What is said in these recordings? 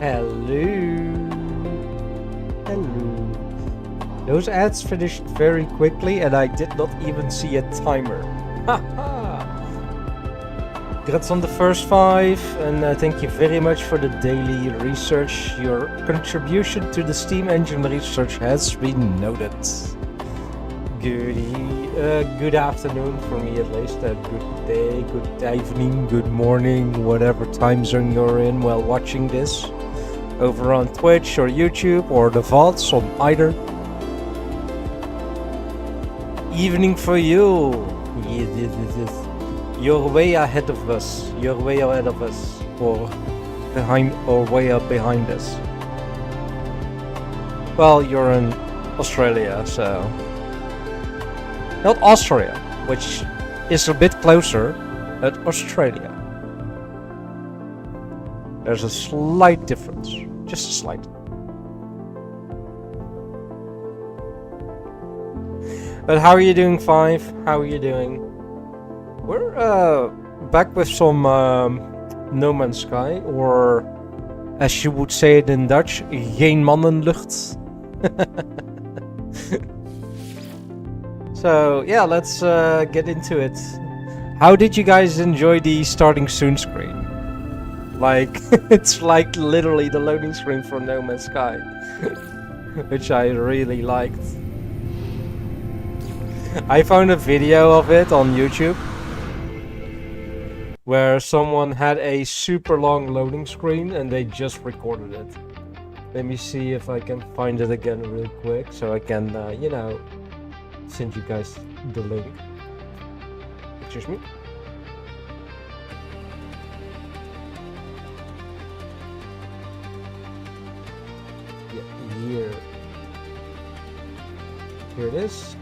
Hello. Hello. Those ads finished very quickly and I did not even see a timer. Haha. Congrats on the first 5 and thank you very much for the daily research. Your contribution to the Steam engine research has been noted. Good afternoon for me at least. Good day, good evening, good morning, whatever time zone you're in while watching this. Over on Twitch or YouTube or the VODs on either. Evening for you. You're way ahead of us. You're way ahead of us. Or behind, or way up behind us. Well, you're in Australia, so... Not Austria, which is a bit closer, but Australia. There's a slight difference, just a slight. But how are you doing, 5? How are you doing? We're back with some No Man's Sky, or as you would say it in Dutch, geen mannenlucht. So yeah, let's get into it. How did you guys enjoy the starting soon screen? Like, it's like literally the loading screen for No Man's Sky, which I really liked. I found a video of it on YouTube where someone had a super long loading screen and they just recorded it. Let me see if I can find it again real quick so I can, you know, send you guys the link. Excuse me. Yeah, here it is.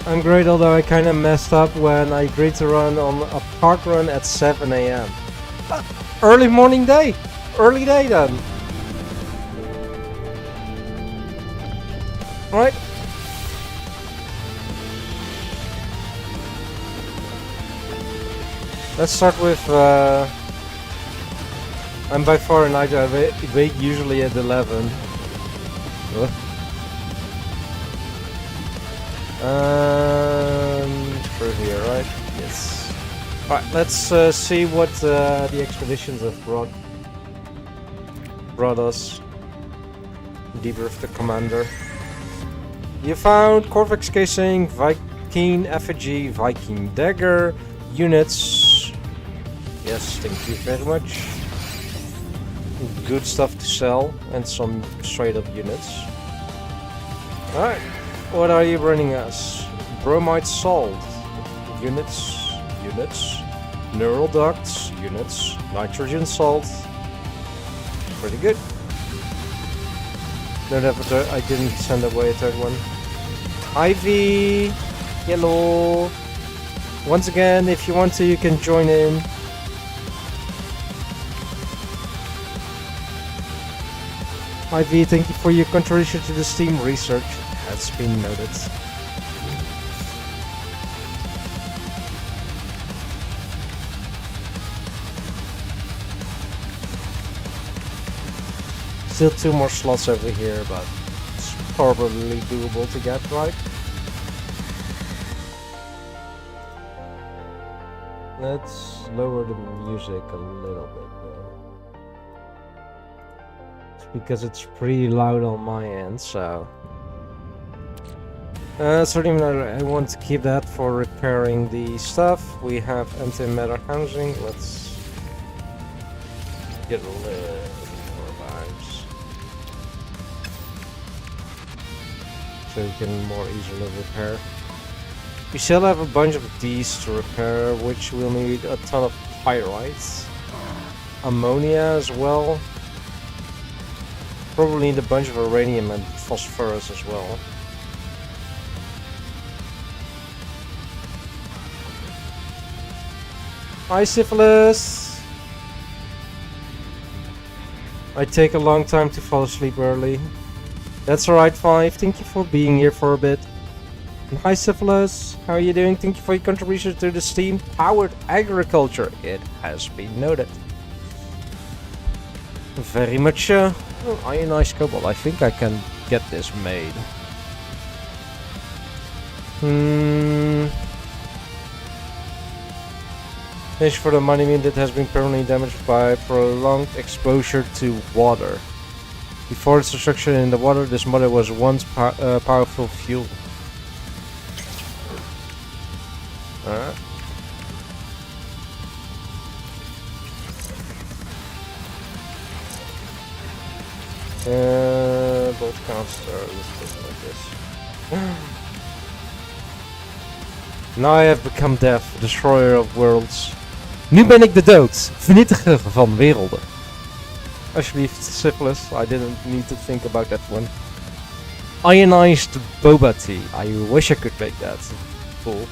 I'm great, although I kind of messed up when I agreed to run on a park run at 7 AM. Early morning day! Early day then! Right. Let's start with, I'm by far a night owl. I wake usually at 11. Through here, right? Yes. Alright, let's see what the expeditions have brought us. Debrief the commander. You found Corvex casing, Viking effigy, Viking dagger, units. Yes, thank you very much. Good stuff to sell, and some straight up units. Alright, what are you bringing us? Bromide salt, units, neural ducts, units, nitrogen salt. Pretty good. Don't have a third, I didn't send away a third one. Ivy, yellow. Once again, if you want to, you can join in. Ivy, thank you for your contribution to the Steam research. Has been noted. Still 2 more slots over here, but it's probably doable to get, right? Let's lower the music a little bit though. It's because it's pretty loud on my end, so... certainly I want to keep that for repairing the stuff. We have antimatter housing. Let's get a little more vibes. So you can more easily repair. We still have a bunch of these to repair, which will need a ton of pyrites. Ammonia as well. Probably need a bunch of uranium and phosphorus as well. Hi, Syphilis! I take a long time to fall asleep early. That's alright, 5. Thank you for being here for a bit. Hi Syphilis, how are you doing? Thank you for your contribution to the steam-powered agriculture. It has been noted. Very much ionized cobalt. I think I can get this made. Fish for the money mean that has been permanently damaged by prolonged exposure to water. Before its destruction in the water, this mother was once powerful fuel. Alright. Both casts are listed like this. Now I have become death, destroyer of worlds. Nu ben ik de dood, vernietiger van werelden. Alsjeblieft, Syphilis, I didn't need to think about that one. Ionized boba tea. I wish I could make that. Cool.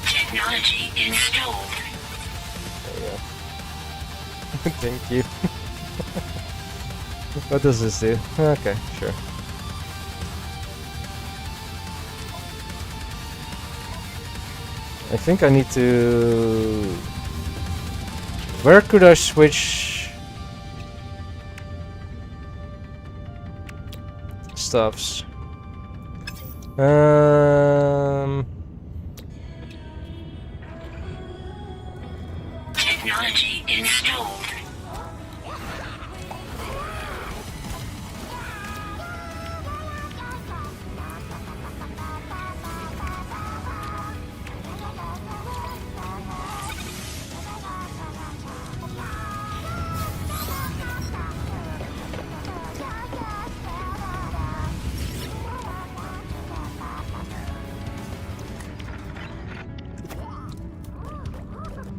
Technology installed. There you go. Thank you. What does this do? Okay, sure. I think I need to... Where could I switch stuffs? Technology installed.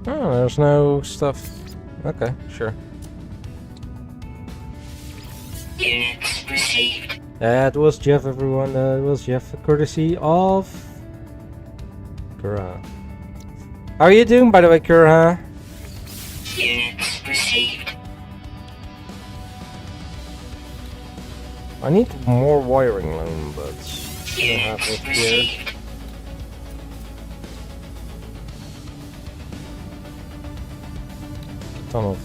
Oh, there's no stuff. Okay, sure. Units received. That was Jeff, everyone. It was Jeff, courtesy of Kura. How are you doing, by the way, Kura? Units received. I need more wiring loan, but I don't have Units it here. received. Tunnel.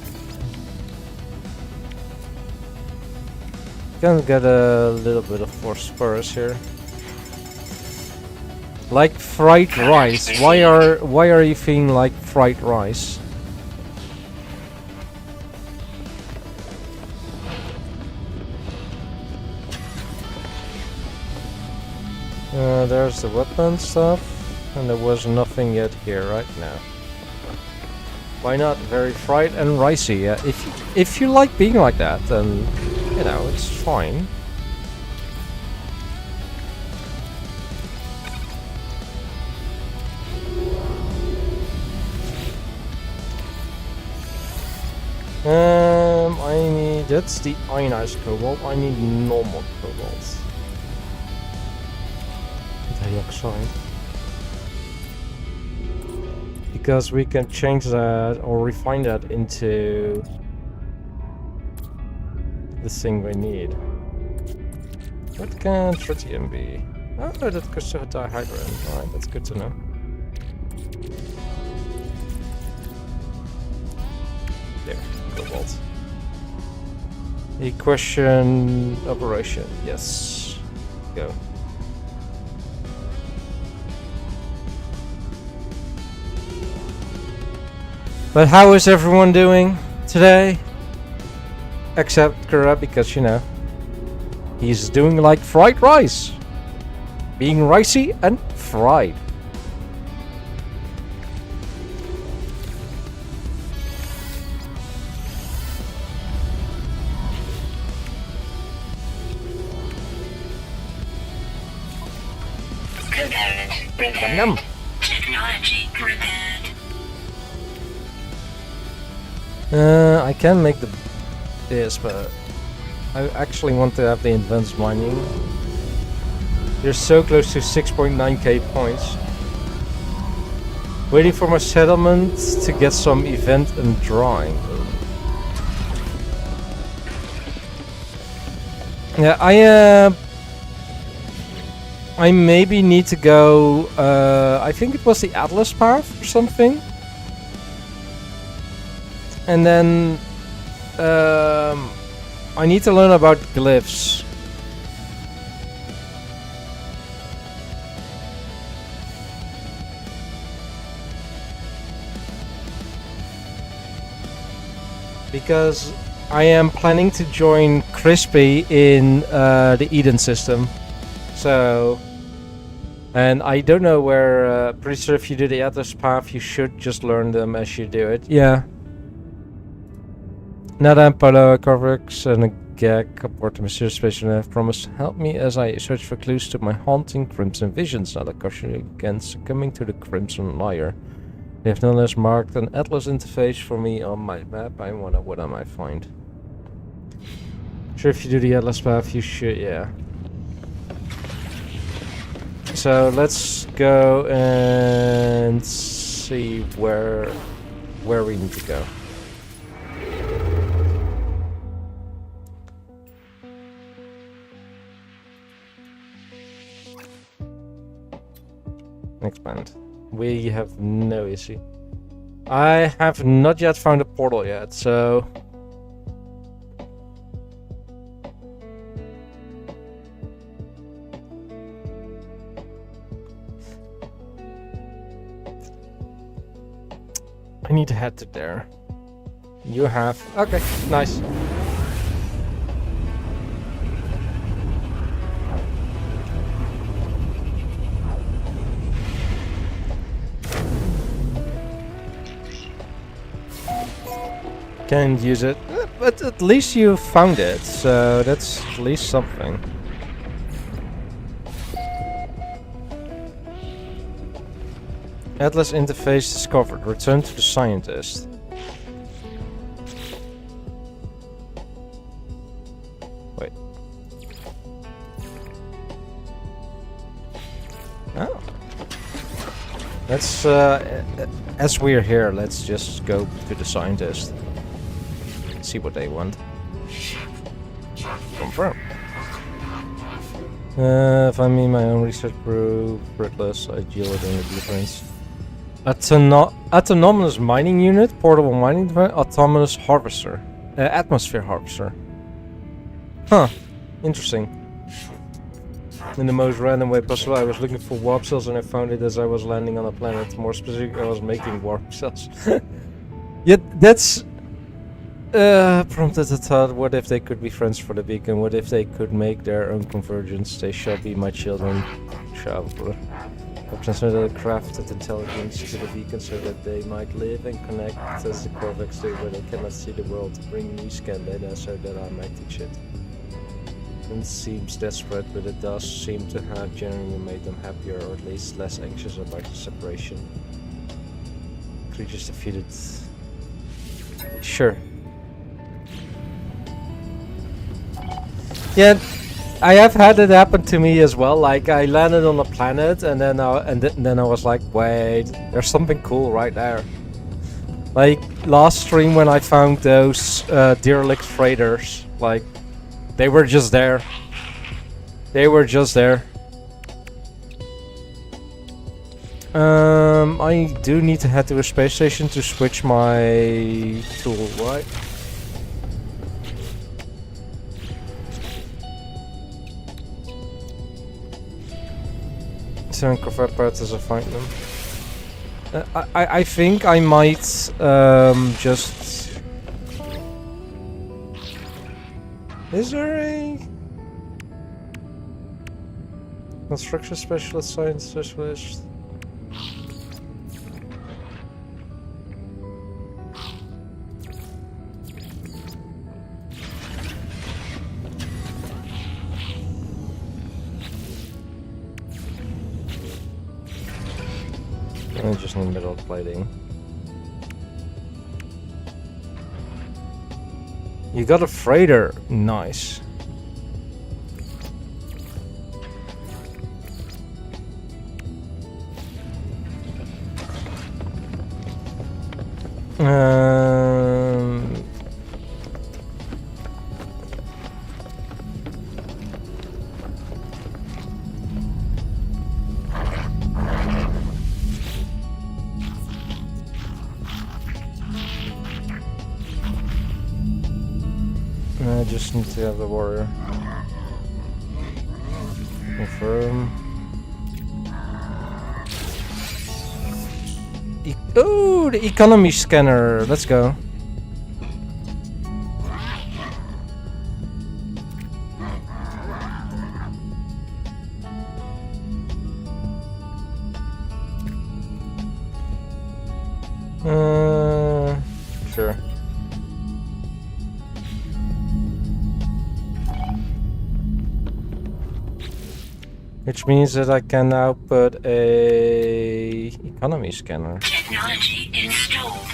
Can get a little bit of phosphorus here. Like fried rice. Why are you feeling like fried rice? There's the weapon stuff, and there was nothing yet here right now. Why not? Very fried and ricey. Yeah, if you like being like that, then you know it's fine. I need, that's the ionized cobalt. I need normal cobalt. Dioxide. Because we can change that or refine that into the thing we need. What can tritium be? Oh, that goes to dihydrogen. Alright, that's good to know. There, cobalt. Equation operation. Yes. Go. But how is everyone doing today? Except Kura, because you know he's doing like fried rice, being ricey and fried. Component prepared. Yum. Technology prepared. I can make this, but I actually want to have the advanced mining. You're so close to 6.9k points. Waiting for my settlement to get some event and drawing. Yeah, I maybe need to go. I think it was the Atlas Path or something, and then I need to learn about glyphs. Because I am planning to join Crispy in the Eden system. So, and I don't know where, pretty sure if you do the Atlas Path, you should just learn them as you do it. Yeah. Nada and Polo, Corvix and a gag aboard the mysterious spaceship have promised to help me as I search for clues to my haunting Crimson visions. Nada caution you against succumbing to the Crimson Liar. They have nonetheless marked an Atlas interface for me on my map. I wonder what I might find. Sure, if you do the Atlas Path, you should, yeah. So let's go and see where we need to go. Expand. We have no issue. I have not yet found a portal yet, so... I need to head to there. You have... Okay, nice. Can't use it, but at least you found it, so that's at least something. Atlas interface discovered. Return to the scientist. Wait. Oh. Let's, as we're here, let's just go to the scientist. See what they want. Confirm. Find me my own research group. Breathless. I deal with any blueprints. Autonomous mining unit. Portable mining device. Autonomous harvester. Atmosphere harvester. Huh. Interesting. In the most random way possible, I was looking for warp cells and I found it as I was landing on a planet. More specific, I was making warp cells. Yet that's prompted a thought, what if they could be friends for the beacon? What if they could make their own convergence? They shall be my children. I've transmitted a crafted intelligence to the beacon so that they might live and connect as the Corvex do, but they cannot see the world. Bring me scan data so that I might teach it. It seems desperate, but it does seem to have genuinely made them happier, or at least less anxious about the separation. Creatures defeated. Sure. Yeah, I have had it happen to me as well. Like I landed on a planet, and then I was like, wait, there's something cool right there. Like last stream when I found those derelict freighters, like they were just there. They were just there. I do need to head to a space station to switch my tool, right? Seven covert parts as I find them. I think I might just... Is there a... Construction specialist, science specialist? Just in the middle of plating. You got a freighter. Nice. Need to have the warrior. Confirm. Oh, the economy scanner. Let's go. Sure. Which means that I can now put a economy scanner. Technology installed.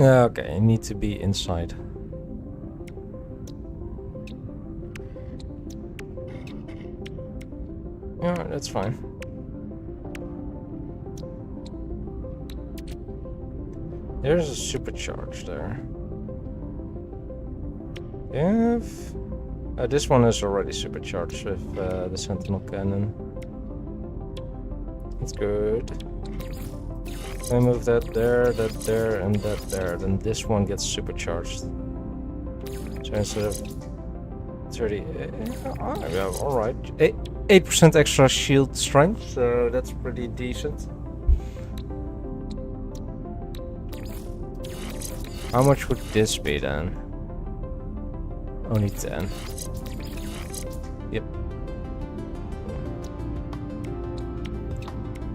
Okay, I need to be inside. Yeah, that's fine. There's a supercharge there. If this one is already supercharged with the Sentinel cannon. That's good. I move that there, and that there. Then this one gets supercharged. So instead of 30, yeah, all right. 8% extra shield strength, so that's pretty decent. How much would this be then? Only 10. Yep.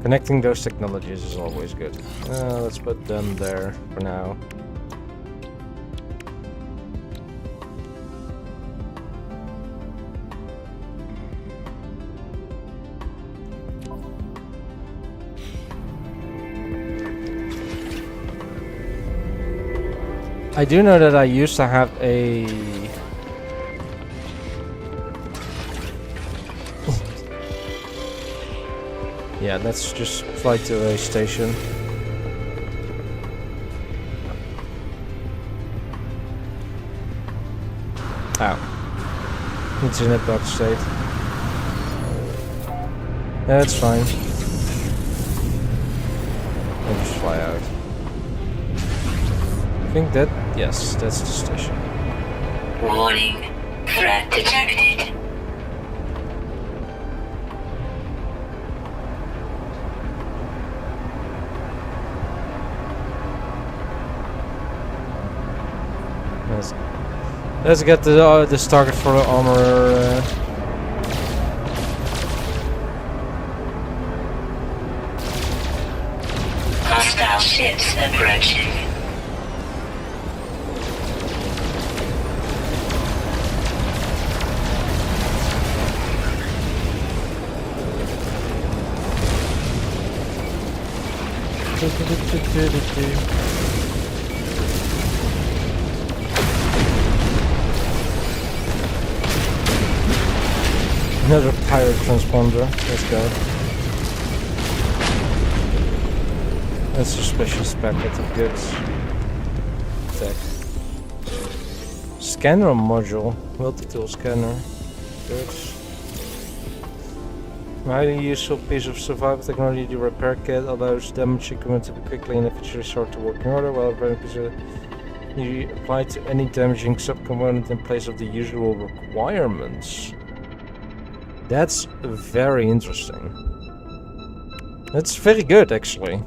Connecting those technologies is always good. Let's put them there for now. I do know that I used to have a... Yeah, let's just fly to a station. Ow. It's in a bug state. That's fine. I'll just fly out. I think that... Yes, that's the station. Warning. Threat detected. Let's get this target for the armor. Hostile ships approaching. Another pirate transponder. Let's go. That's a suspicious packet of goods. Tech. Scanner module. Multi-tool scanner. Good. Highly useful piece of survival technology. The repair kit allows damaged equipment to be quickly and efficiently restored to working order, while repairing pieces you apply to any damaging subcomponent in place of the usual requirements. That's very interesting. That's very good, actually.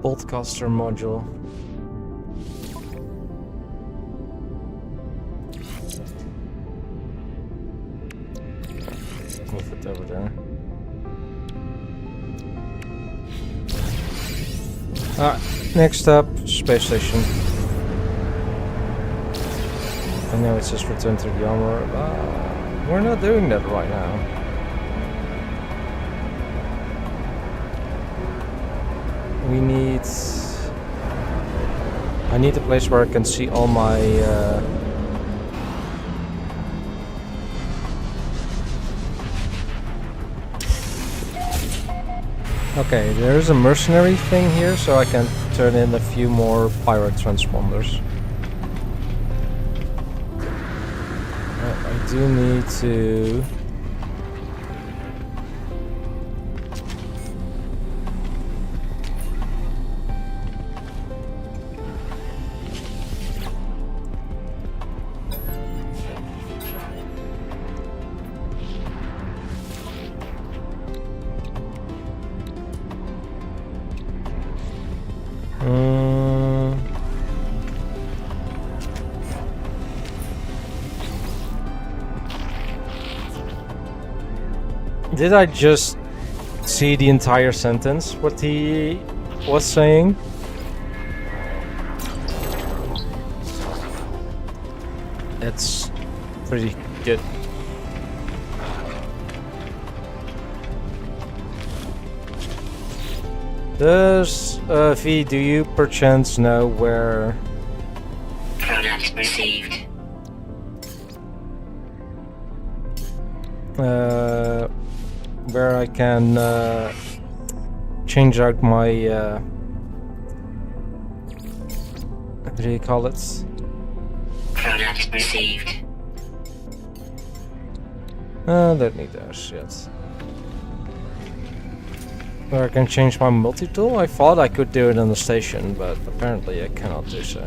Boltcaster module. Move it over there. Next up, space station. I know it says return to the armor. We're not doing that right now. We need... I need a place where I can see all my... Okay, there is a mercenary thing here, so I can turn in a few more pirate transponders. I do need to... Did I just see the entire sentence, what he was saying? It's pretty good. Does V, do you perchance know where... Product received. Where I can change out my what do you call it? Product received. Don't need those yet. Where I can change my multi-tool? I thought I could do it on the station, but apparently I cannot do so.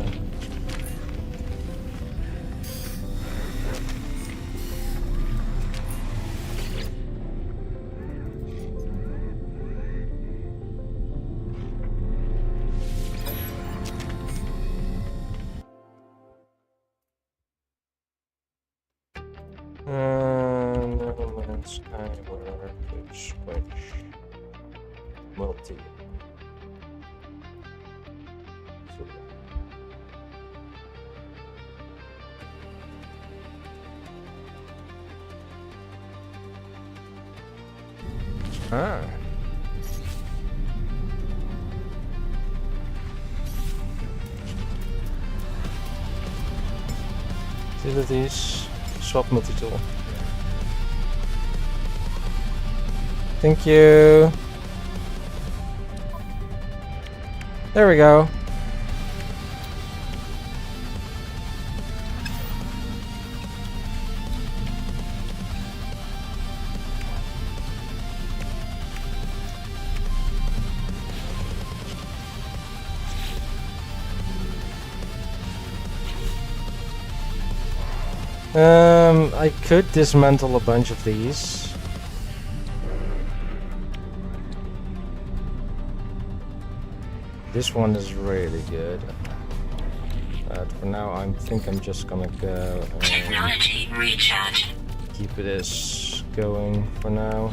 Skyward, switch, multi. Ah. Utilities, swap multi-tool. Thank you. There we go. I could dismantle a bunch of these. This one is really good. But for now, I think I'm just gonna go and Technology recharge. keep this going for now.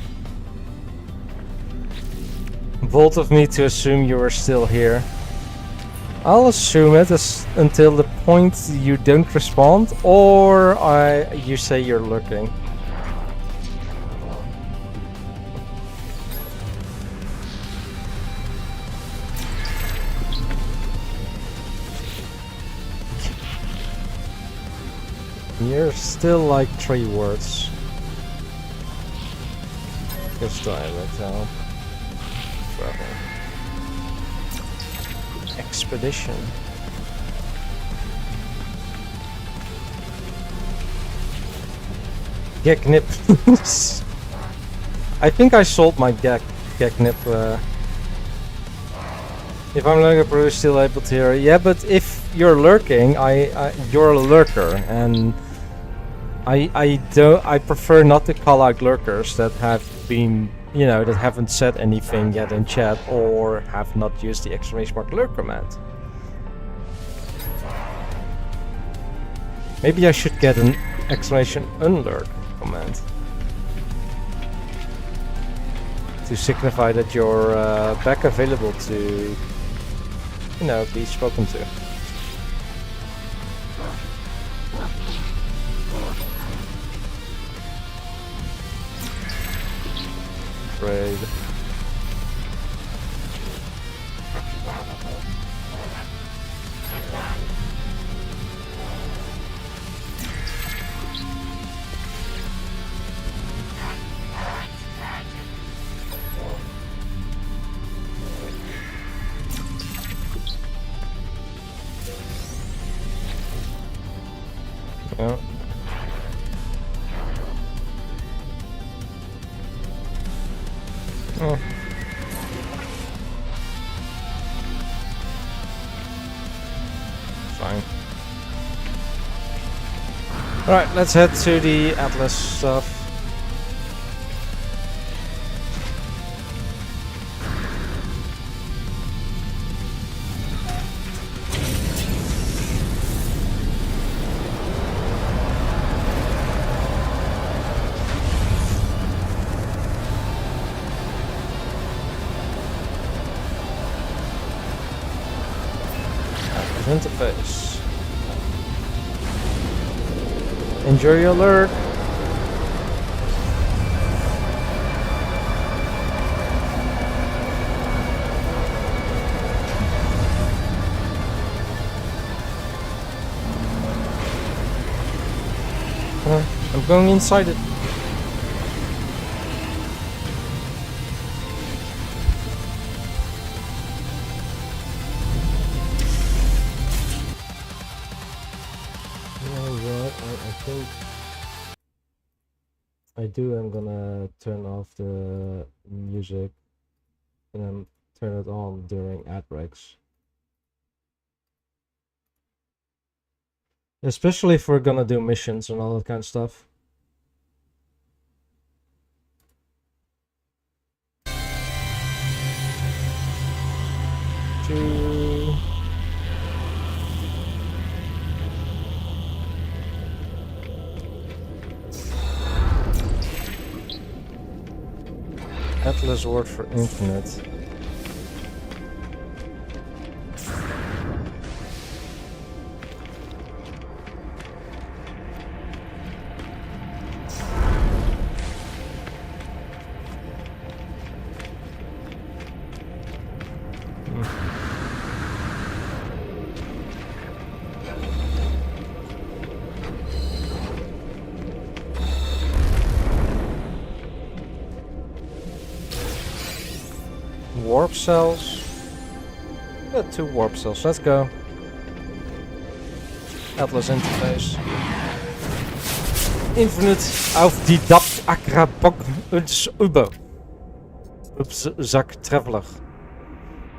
Bold of me to assume you are still here. I'll assume it until the point you don't respond, or you say you're looking. You're still like 3 words. This time, let's help. Travel. Expedition. Geknip. I think I sold my Geknip. If I'm looking for who's still able to hear, yeah, but if you're lurking, you're a lurker, and I prefer not to call out lurkers that have been, you know, that haven't said anything yet in chat or have not used the exclamation mark lurk command. Maybe I should get an exclamation unlurk command to signify that you're back available to, you know, be spoken to. Great. Yeah. Oh. Fine. Alright, let's head to the Atlas stuff. Interface. Enjoy your lurk. I'm going inside it. I'm gonna turn off the music and then turn it on during ad breaks. Especially if we're gonna do missions and all that kind of stuff. Atlas word for infinite. Warp cells. Got 2 warp cells. Let's go. Atlas interface. Infinite auf die Dap Akrabok uns über. Zak traveler.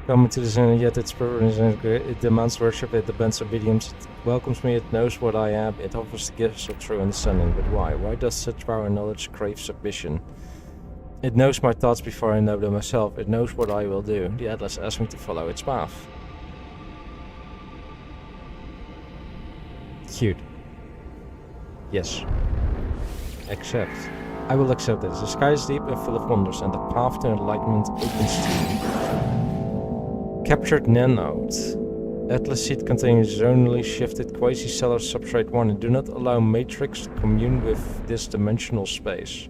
Coming to the center, yet its purpose it demands worship, it demands obedience, it welcomes me, it knows what I am, it offers the gifts of true understanding. But why? Why does such power and knowledge crave submission? It knows my thoughts before I know them myself. It knows what I will do. The Atlas asks me to follow its path. Cute. Yes. Accept. I will accept it. The sky is deep and full of wonders, and the path to enlightenment opens to me. Captured nanode. Atlas seed containing zonally shifted quasi-stellar substrate 1 and do not allow matrix to commune with this dimensional space.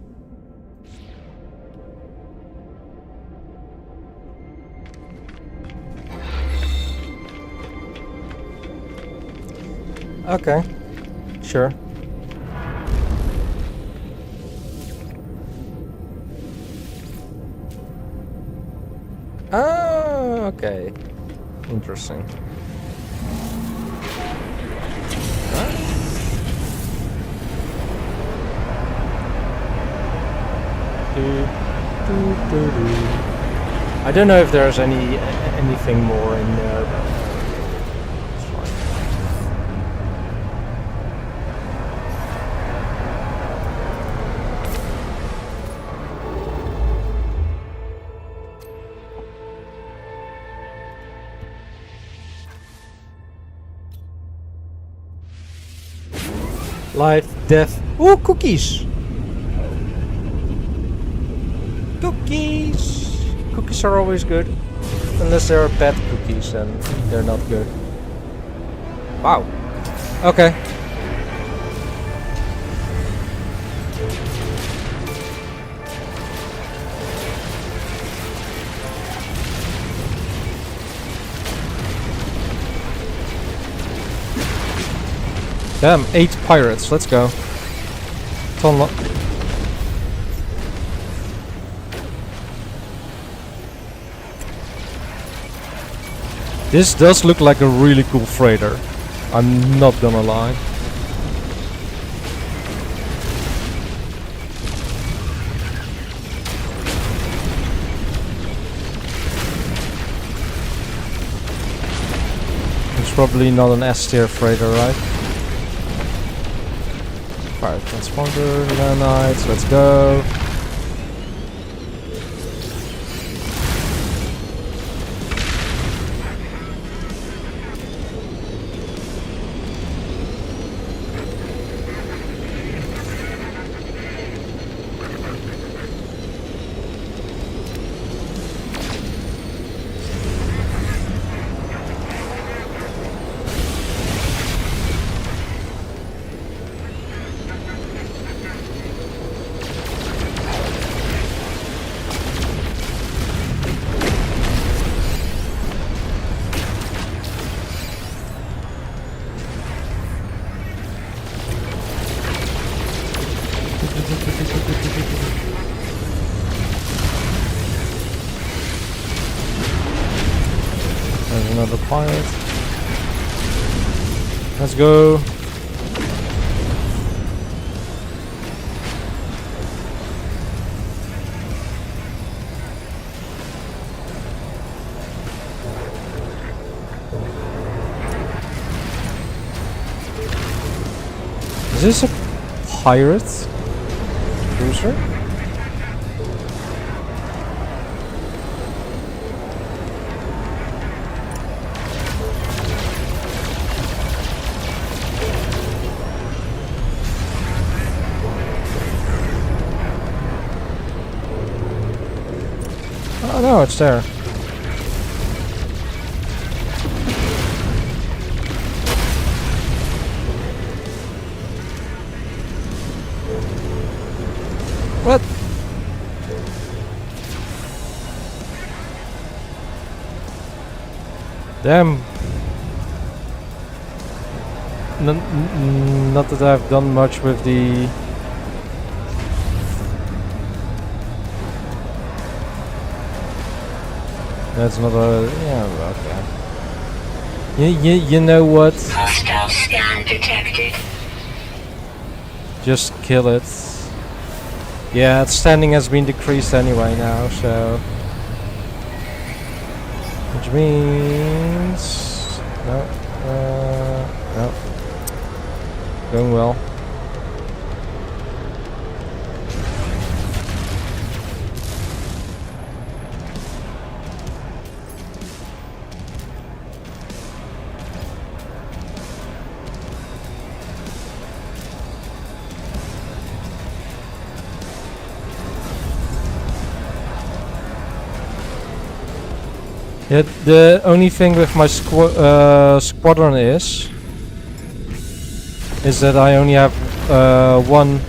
Okay, sure. Ah, okay. Interesting. I don't know if there's anything more in there, but it's fine. Life, death. Ooh, cookies! Cookies! Cookies are always good. Unless they are bad cookies, then they're not good. Wow. Okay. Damn, 8 pirates, let's go. This does look like a really cool freighter. I'm not gonna lie. probably not an S-tier freighter, right? Fire transponder, nanites, let's go. There's another pilot. Let's go. Is this a pirate cruiser? Oh no, it's there. What? Damn. Not that I've done much with the... That's not a... yeah, okay. You know what? Hostile scan detected. Just kill it. Yeah, its standing has been decreased anyway now, so... Which means... No. No. Going well. Yeah, the only thing with my squadron is that I only have one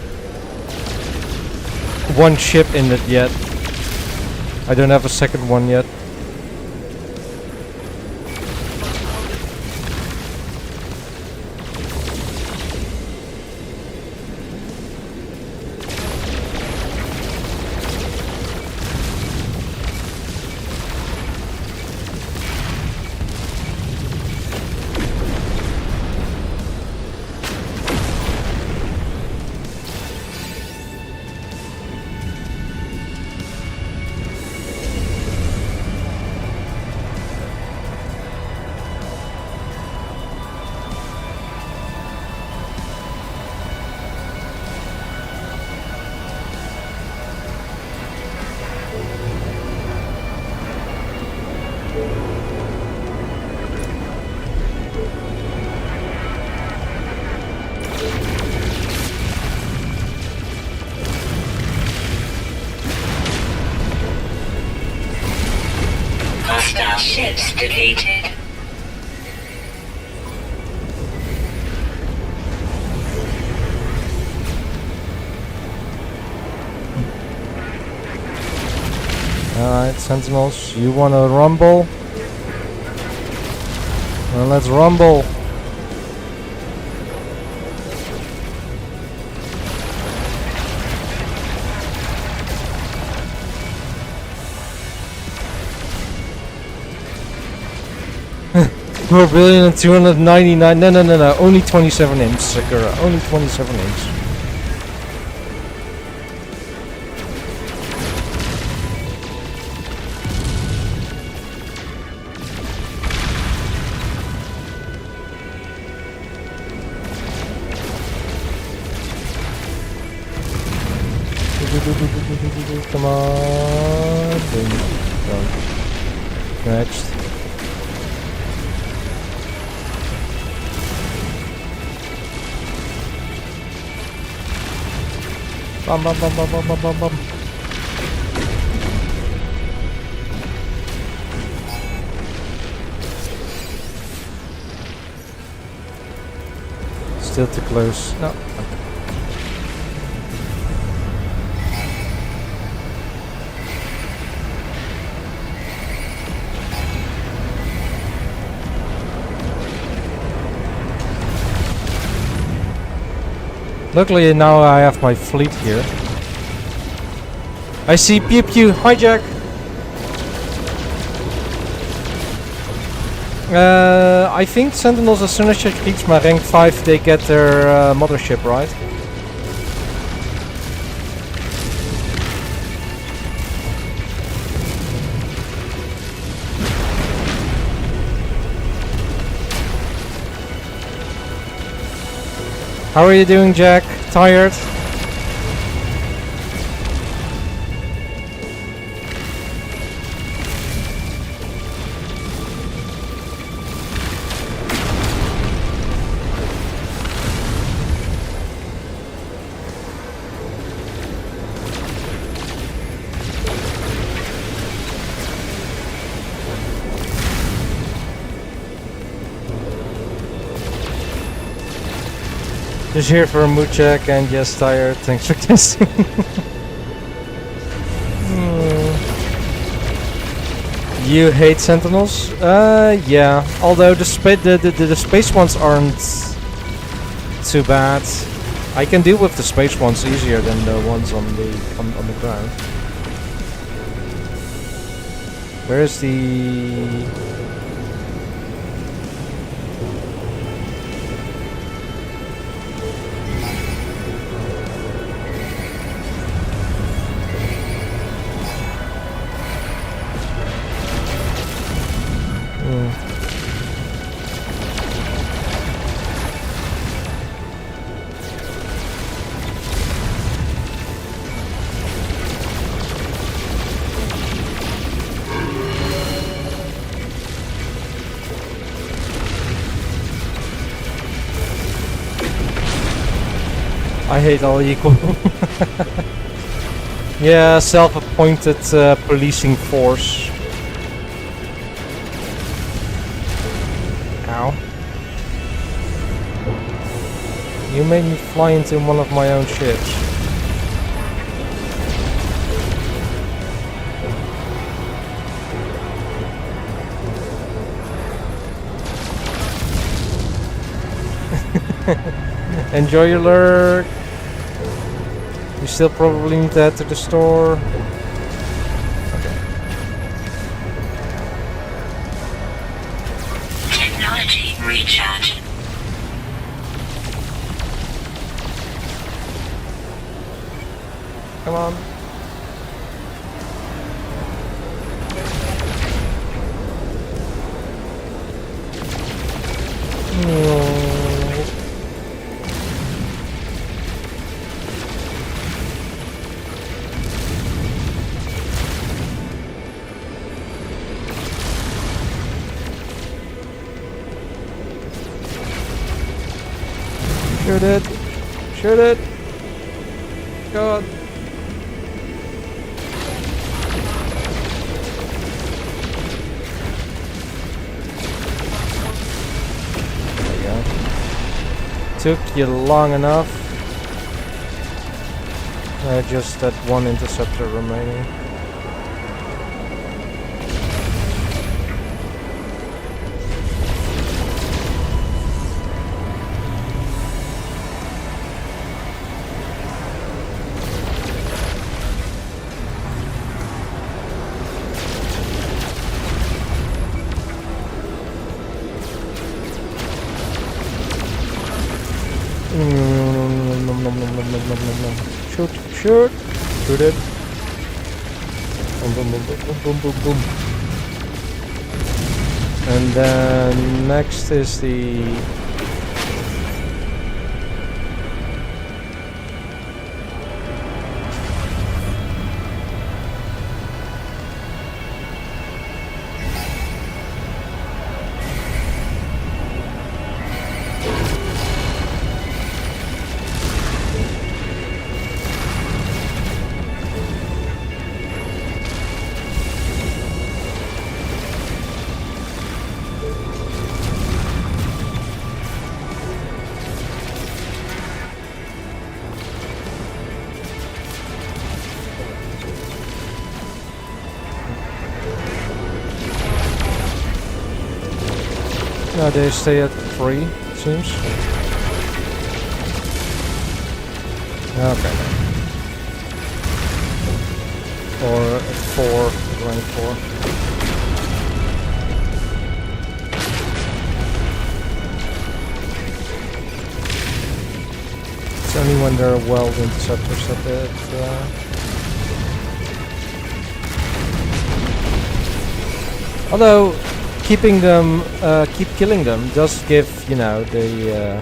ship in it yet. I don't have a second one yet. Hostile ships deleted. Alright, Sentinels, you wanna rumble? Well, let's rumble. $4 billion and 299. No. Only 27 inch, Sakura. Only 27 inch. Come on. Boom. Done. Next. Bum bum bum bum bum bum bum bum. Still too close. No. Luckily now I have my fleet here. I see Pew Pew. Hi Jack. I think Sentinels, as soon as you reach my rank 5, they get their mothership, right? How are you doing, Jack? Tired? Just here for a mood check and yes, tired. Thanks for testing. You hate Sentinels? Yeah. Although the space ones aren't too bad. I can deal with the space ones easier than the ones on the ground. Where is the? I hate all equal. Yeah, self-appointed policing force. Ow. You made me fly into one of my own ships. Enjoy your lurk. You still probably need to head to the store. Okay. Technology recharge. Come on. Shoot it! Shoot it! God! There you go. Took you long enough. Just that one interceptor remaining. Shoot, shoot, shoot it. Boom, boom, boom, boom, boom, boom, boom. And then next is the They stay at 3, it seems. Okay. Or at 4, rank 4. It's only when they're well interceptors that although keeping them, keep killing them does give, you know, the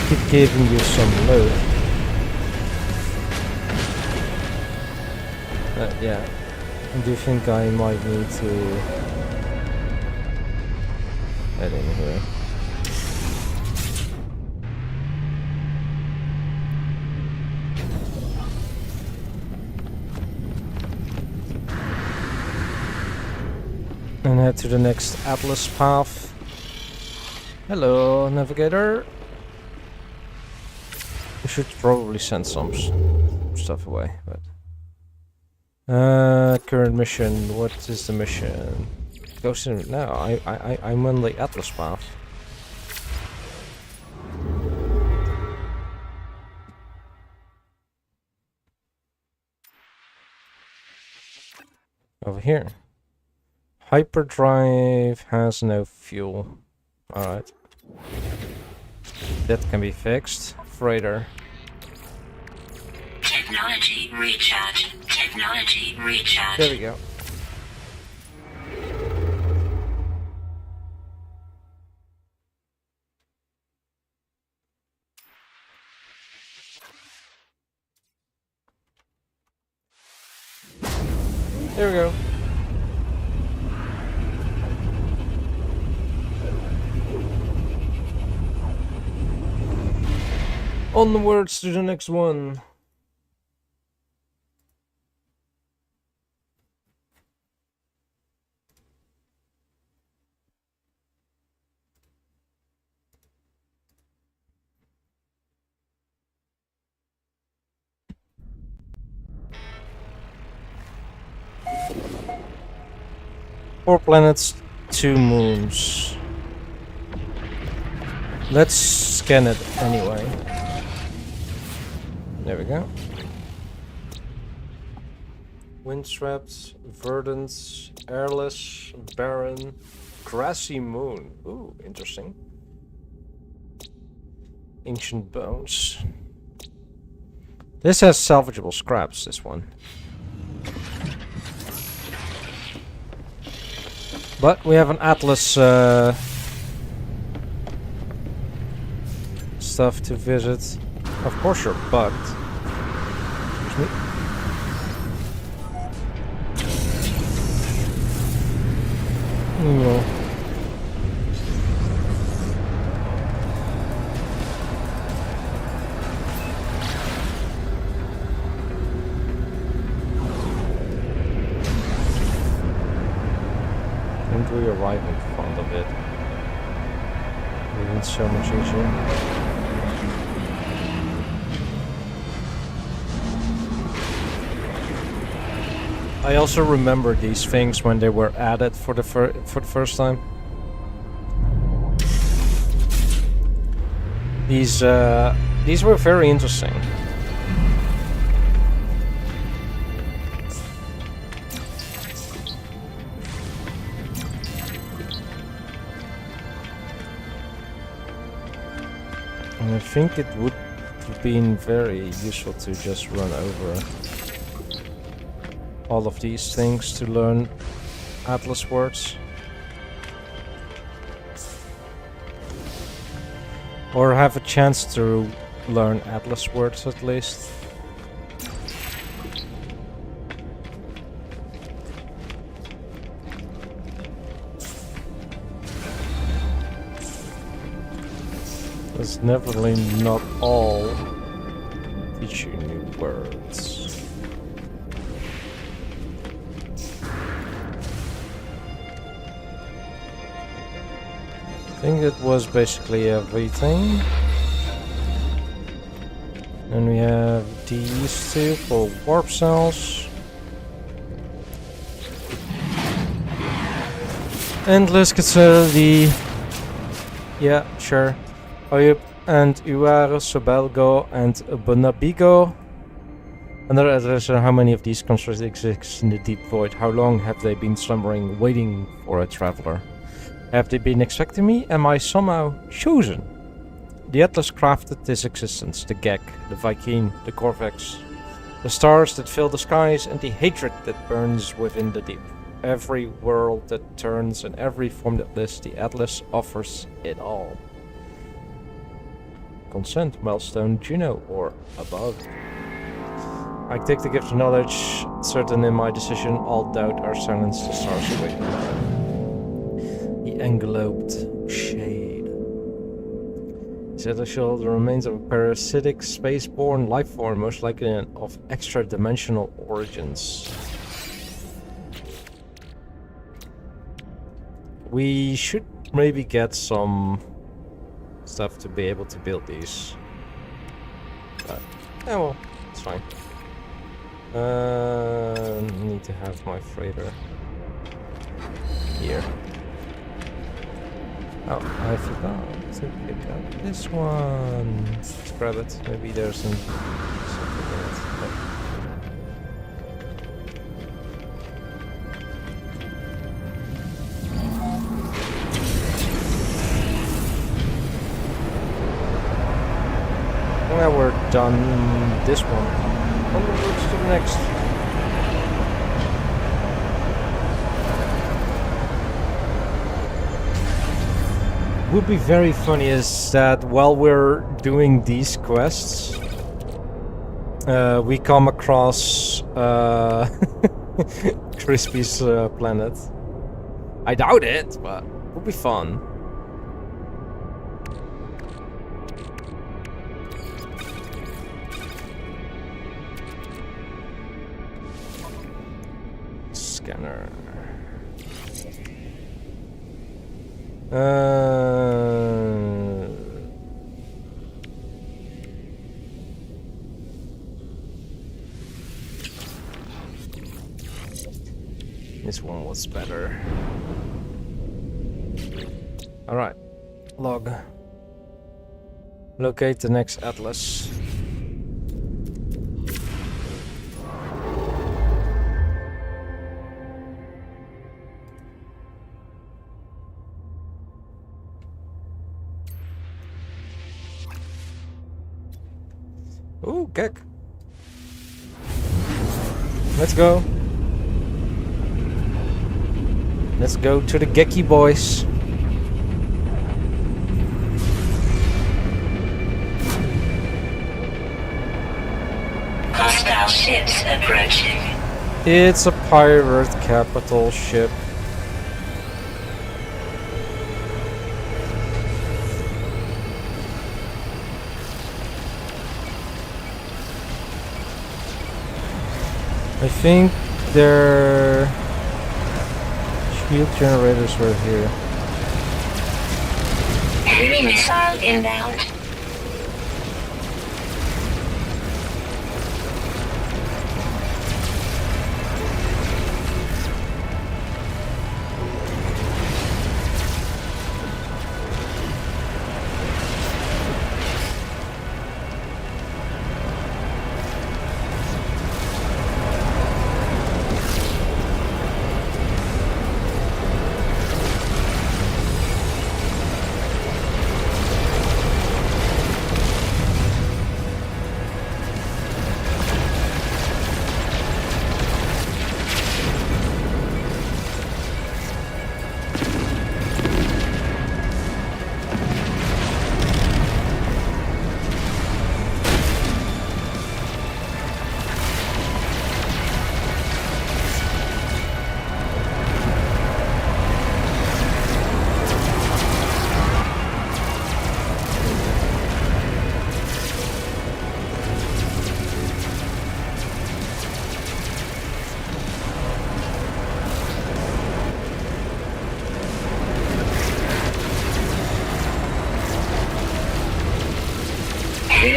keep giving you some loot. Yeah, I do think I might need to head in here. And head to the next Atlas path. Hello, navigator. We should probably send some stuff away, but current mission. What is the mission? Goes in now. I'm on the Atlas path. Over here. Hyperdrive has no fuel. Alright. That can be fixed. Freighter. Technology recharge. Technology recharge. There we go. There we go. Onwards to the next one. Four planets, 2 moons. Let's scan it anyway. There we go. Windswept, verdant, airless, barren, grassy moon. Ooh, interesting. Ancient bones. This has salvageable scraps, this one. But we have an Atlas stuff to visit. Of course you're bugged. Excuse me. No. And we arrive in front of it. It's so much easier. I also remember these things when they were added for the first time. These were very interesting. And I think it would have been very useful to just run over all of these things to learn Atlas words. Or have a chance to learn Atlas words at least. It's definitely not all teach you new words. I think it was basically everything. And we have these two for warp cells. Endless facility. Yeah, sure. Oyup and Uare, Sobelgo and Bonabigo. Another address on how many of these constructs exist in the deep void. How long have they been slumbering, waiting for a traveler? Have they been expecting me? Am I somehow chosen? The Atlas crafted this existence, the Gek, the Viking, the Corvex, the stars that fill the skies, and the hatred that burns within the deep. Every world that turns and every form that lives, the Atlas offers it all. Consent, milestone, Juno, or above. I take the gift of knowledge, certain in my decision, all doubt are silenced, the stars await. The enveloped shade. Said I shall the remains of a parasitic, space-borne life form, most likely of extra-dimensional origins. We should maybe get some stuff to be able to build these. But, yeah, well, it's fine. Need to have my freighter here. Oh, I forgot to pick up this one. Let's grab it. Maybe there's something in it. Now we're done this one. Onwards to the next. Would be very funny is that while we're doing these quests, we come across Crispy's planet. I doubt it, but it would be fun. Scanner. This one was better. Alright. Log. Locate the next Atlas. Ooh, Gek. Let's go. Let's go to the Gecky boys. Hostile ships approaching. It's a pirate capital ship. I think their shield generators were here. Enemy missile inbound.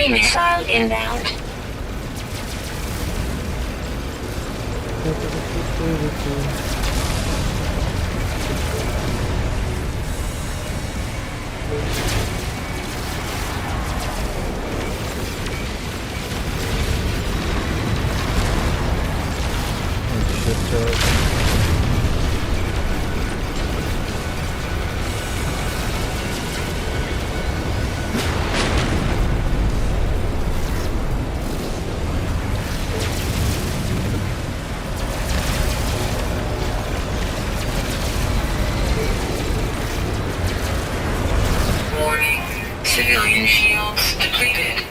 Heavy missile inbound. Warning. Civilian shields depleted.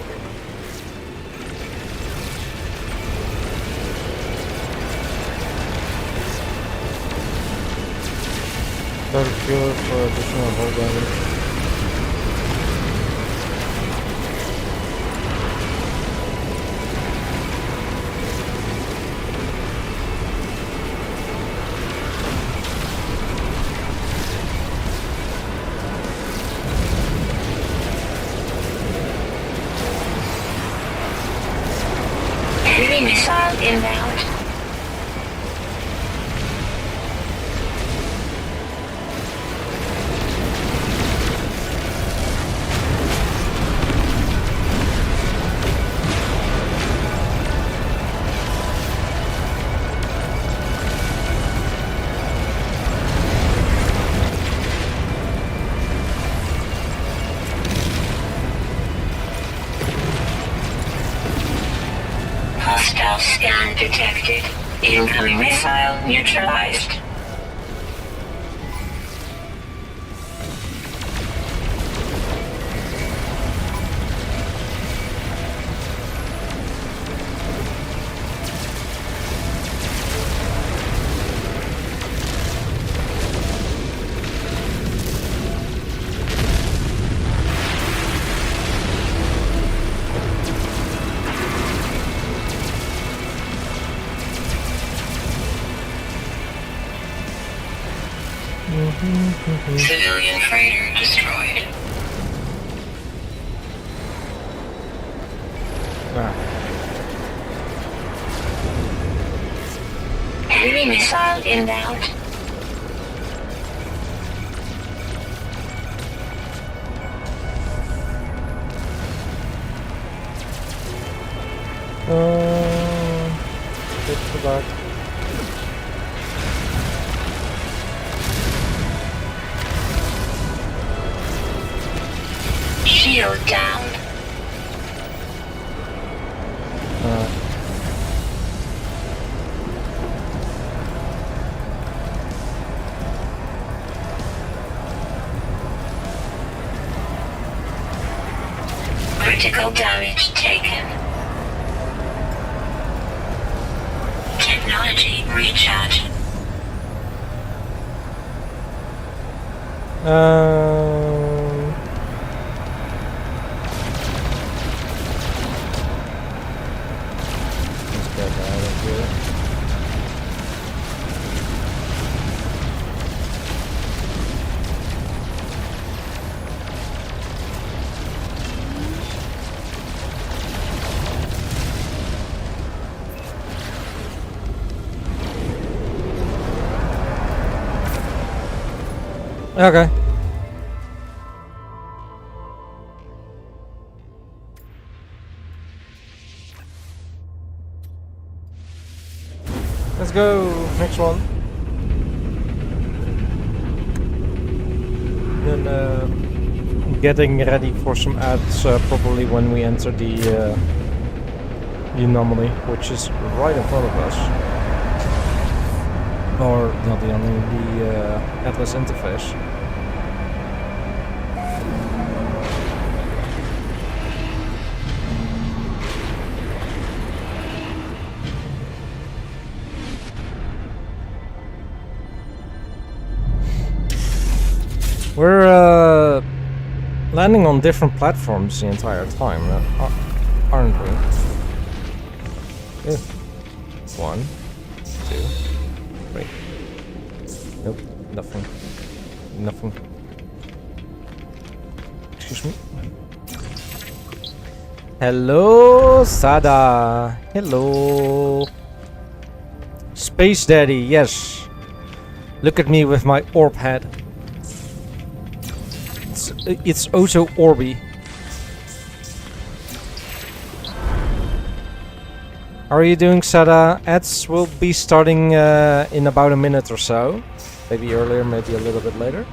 Start fuel for additional hull damage. Heavy missile inbound. Hostile scan detected. Incoming missile neutralized. Civilian freighter destroyed. Heavy missile inbound. Get to back. Shield down. Critical damage taken. Technology recharge. Let's get out of here. Okay. Let's go. Next one. Then getting ready for some ads probably when we enter the anomaly, which is right in front of us. Or not the anomaly, the Atlas interface. We're landing on different platforms the entire time, aren't we? Yeah. 1, 2, 3. Nope, nothing. Nothing. Excuse me. Hello, Sada. Hello. Space Daddy, yes. Look at me with my orb head. It's also Orby. How are you doing, Sada? Ads will be starting in about a minute or so. Maybe earlier, maybe a little bit later.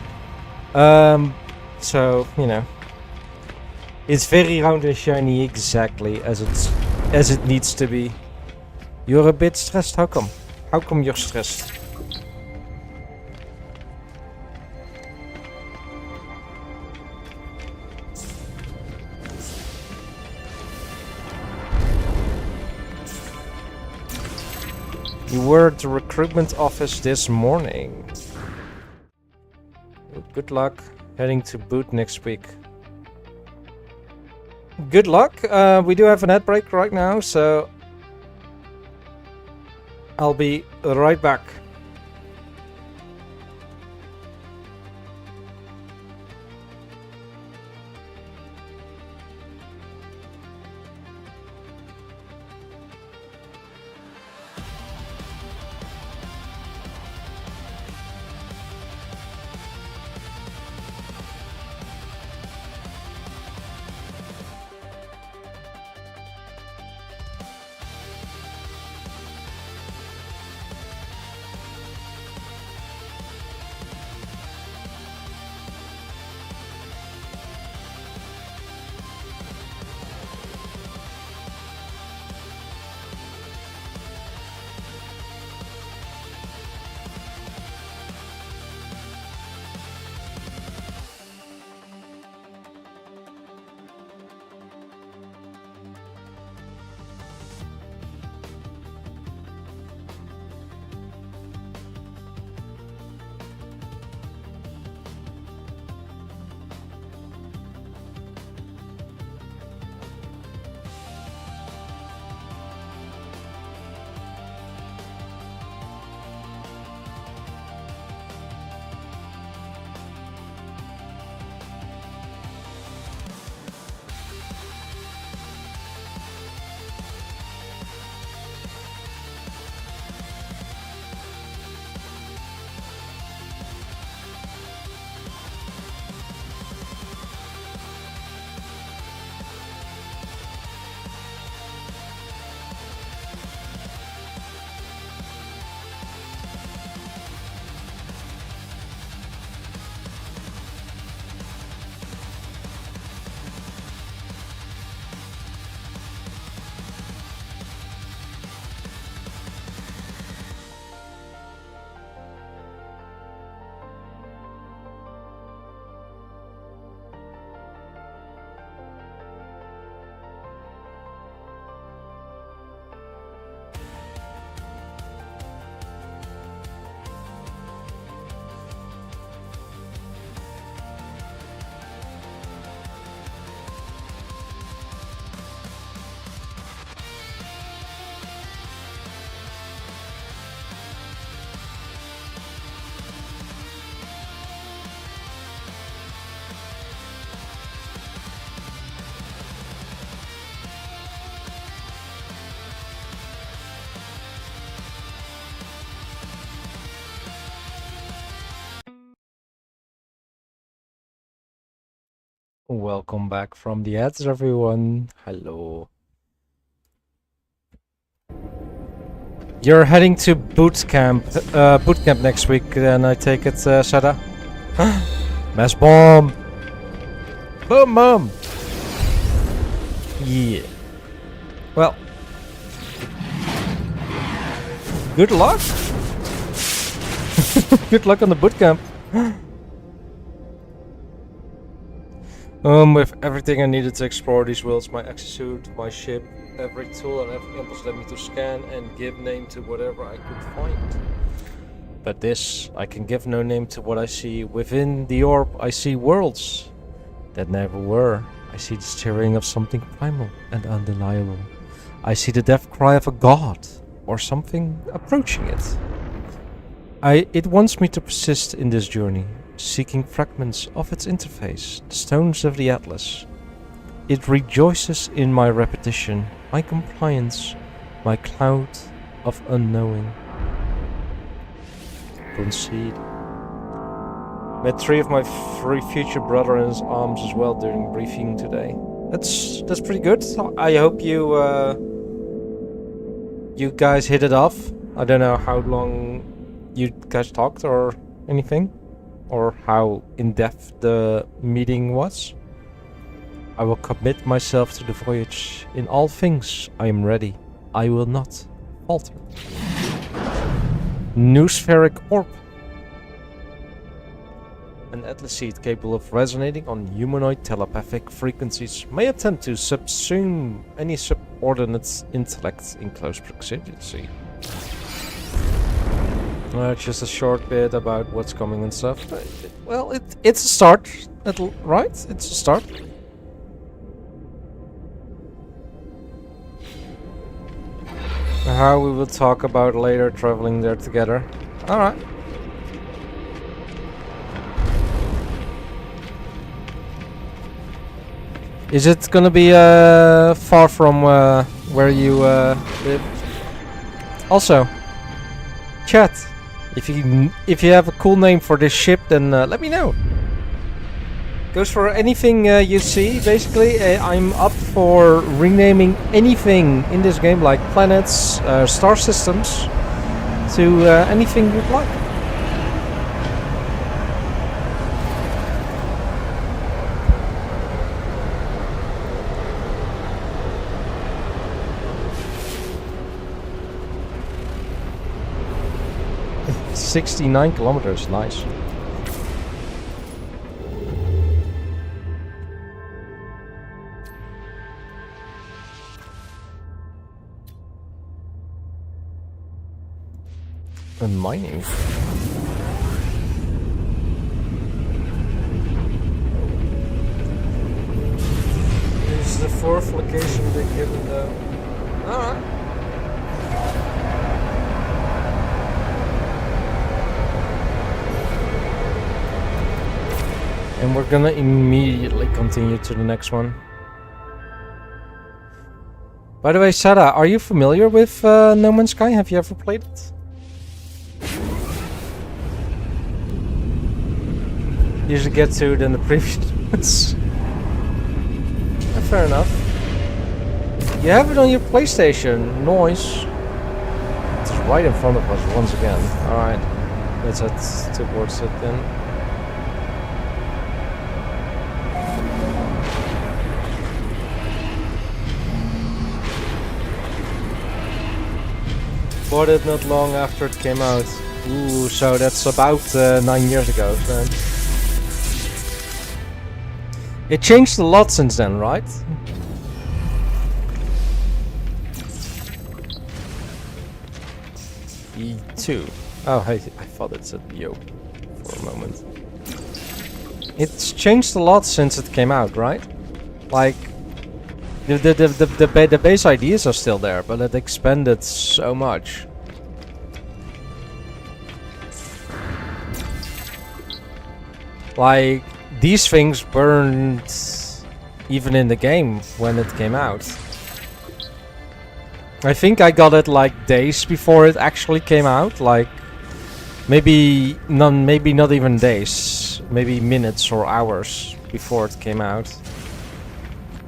So, you know. It's very round and shiny, exactly as it needs to be. You're a bit stressed. How come? How come you're stressed? You were at the recruitment office this morning. Good luck heading to boot next week. Good luck. We do have an ad break right now, so I'll be right back. Welcome back from the ads, everyone. Hello. You're heading to boot camp next week, then I take it, Sada? Mass bomb! Boom, boom! Yeah. Well. Good luck! Good luck on the boot camp. With everything I needed to explore these worlds, my exosuit, my ship, every tool and every impulse led me to scan and give name to whatever I could find. But this, I can give no name to what I see. Within the orb, I see worlds that never were. I see the stirring of something primal and undeniable. I see the death cry of a god, or something approaching it. It wants me to persist in this journey, seeking fragments of its interface, the stones of the Atlas. It rejoices in my repetition, my compliance, my cloud of unknowing. Concede. Met 3 of my 3 future brother-in-arms as well during briefing today. That's pretty good. I hope you you guys hit it off. I don't know how long you guys talked or anything, or how in-depth the meeting was. I will commit myself to the voyage. In all things, I am ready. I will not falter. Noospheric orb. An atlas seed capable of resonating on humanoid telepathic frequencies may attempt to subsume any subordinate intellect in close proximity. Just a short bit about what's coming and stuff. Well, it's a start, right? It's a start. How we will talk about later traveling there together. Alright. Is it gonna be far from where you live? Also, chat, if you have a cool name for this ship, then let me know. Goes for anything you see, basically. I'm up for renaming anything in this game, like planets, star systems, to anything you'd like. $69 kilometers, nice. And mining. This is the 4th location they've given the... Alright. And we're gonna immediately continue to the next one. By the way, Sada, are you familiar with No Man's Sky? Have you ever played it? Usually get to it in the previous ones. Fair enough. You have it on your PlayStation. Noise. It's right in front of us once again. Alright. Let's head towards it then. Bought it not long after it came out. Ooh, so that's about 9 years ago. So. It changed a lot since then, right? E2. Oh, I thought it said Yo for a moment. It's changed a lot since it came out, right? Like, the base ideas are still there, but it expanded so much. Like, these things weren't even in the game when it came out. I think I got it like days before it actually came out, like maybe not even days, maybe minutes or hours before it came out.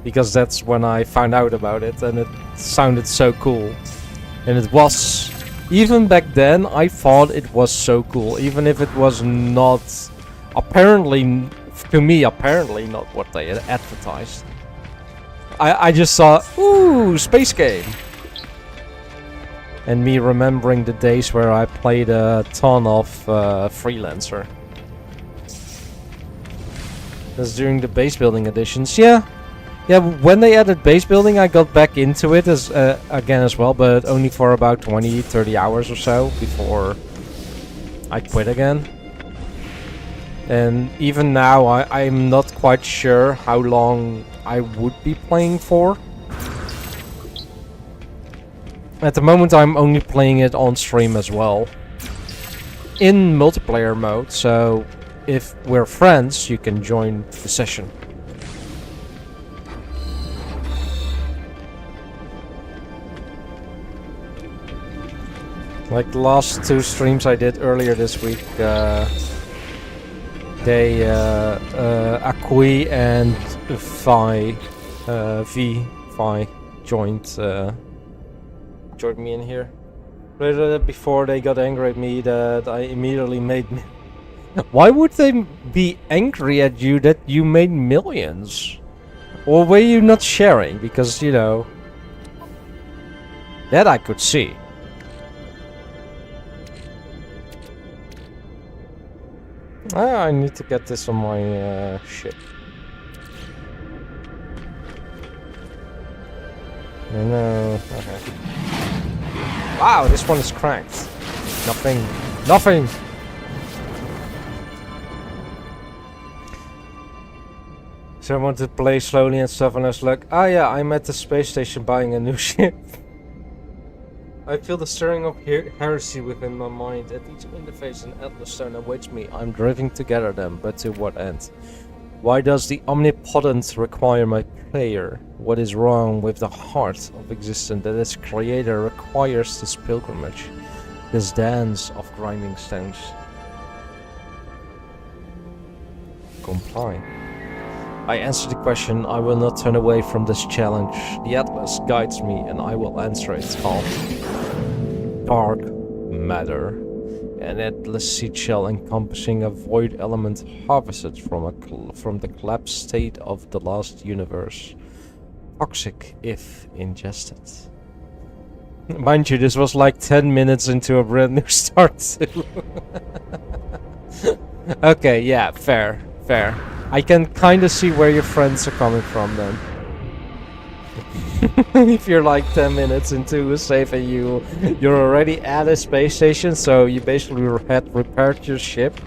Because that's when I found out about it, and it sounded so cool. And it was, even back then, I thought it was so cool, even if it was not, apparently, to me, apparently not what they had advertised. I just saw, ooh, space game. And me remembering the days where I played a ton of Freelancer. That's during the base building editions, yeah. Yeah, when they added base building, I got back into it as again as well, but only for about 20-30 hours or so before I quit again. And even now, I'm not quite sure how long I would be playing for. At the moment, I'm only playing it on stream as well. In multiplayer mode, so if we're friends, you can join the session. Like the last 2 streams I did earlier this week, Akui and Fi joined me in here. Before they got angry at me, that I immediately made. Why would they be angry at you that you made millions? Or were you not sharing? Because, you know, that I could see. I need to get this on my ship. No, okay. Wow, this one is cracked. Nothing. So I wanted to play slowly and stuff, and I was like, oh yeah, I'm at the space station buying a new ship. I feel the stirring of heresy within my mind. At each interface an Atlas stone awaits me. I'm driving to gather them, but to what end? Why does the omnipotent require my player? What is wrong with the heart of existence that its creator requires this pilgrimage? This dance of grinding stones? Comply. I answer the question. I will not turn away from this challenge. The Atlas guides me and I will answer its call. Dark matter. An Atlas seed shell encompassing a void element harvested from the collapsed state of the last universe. Toxic if ingested. Mind you, this was like 10 minutes into a brand new start too. Okay, yeah, fair. I can kinda see where your friends are coming from then. If you're like 10 minutes into a save and you're already at a space station, so you basically had repaired your ship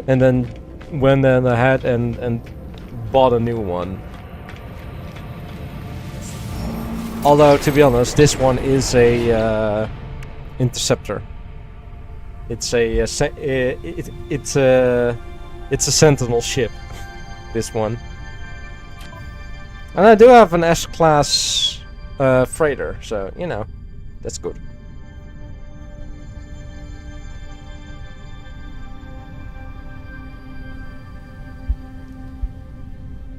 and then went then ahead and bought a new one. Although, to be honest, this one is a interceptor. It's a sentinel ship. This one. And I do have an S-class freighter, so, you know, that's good.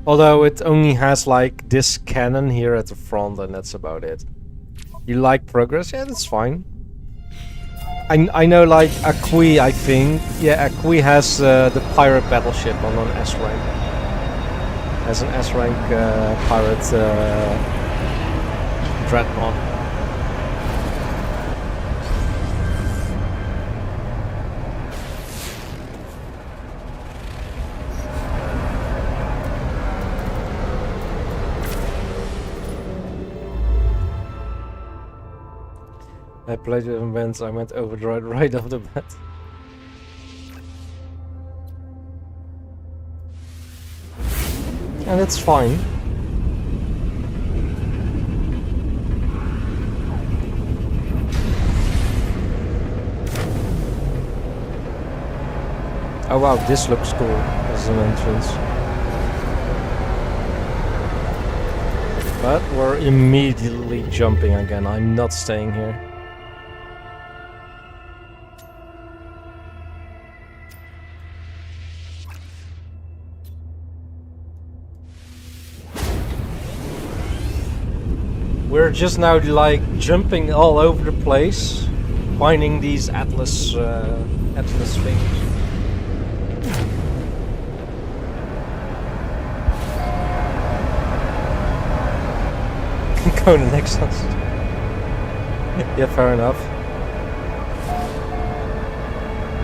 Although it only has, like, this cannon here at the front, and that's about it. You like progress? Yeah, that's fine. I know, like, Akui, I think. Yeah, Akui has the pirate battleship on an S rank. As an S rank pirate dreadnought. I played with events, I went overdrive right off the bat. And it's fine. Oh wow, this looks cool as an entrance. But we're immediately jumping again. I'm not staying here. We're just now like jumping all over the place, finding these Atlas things. Conan Exiles. Yeah, fair enough.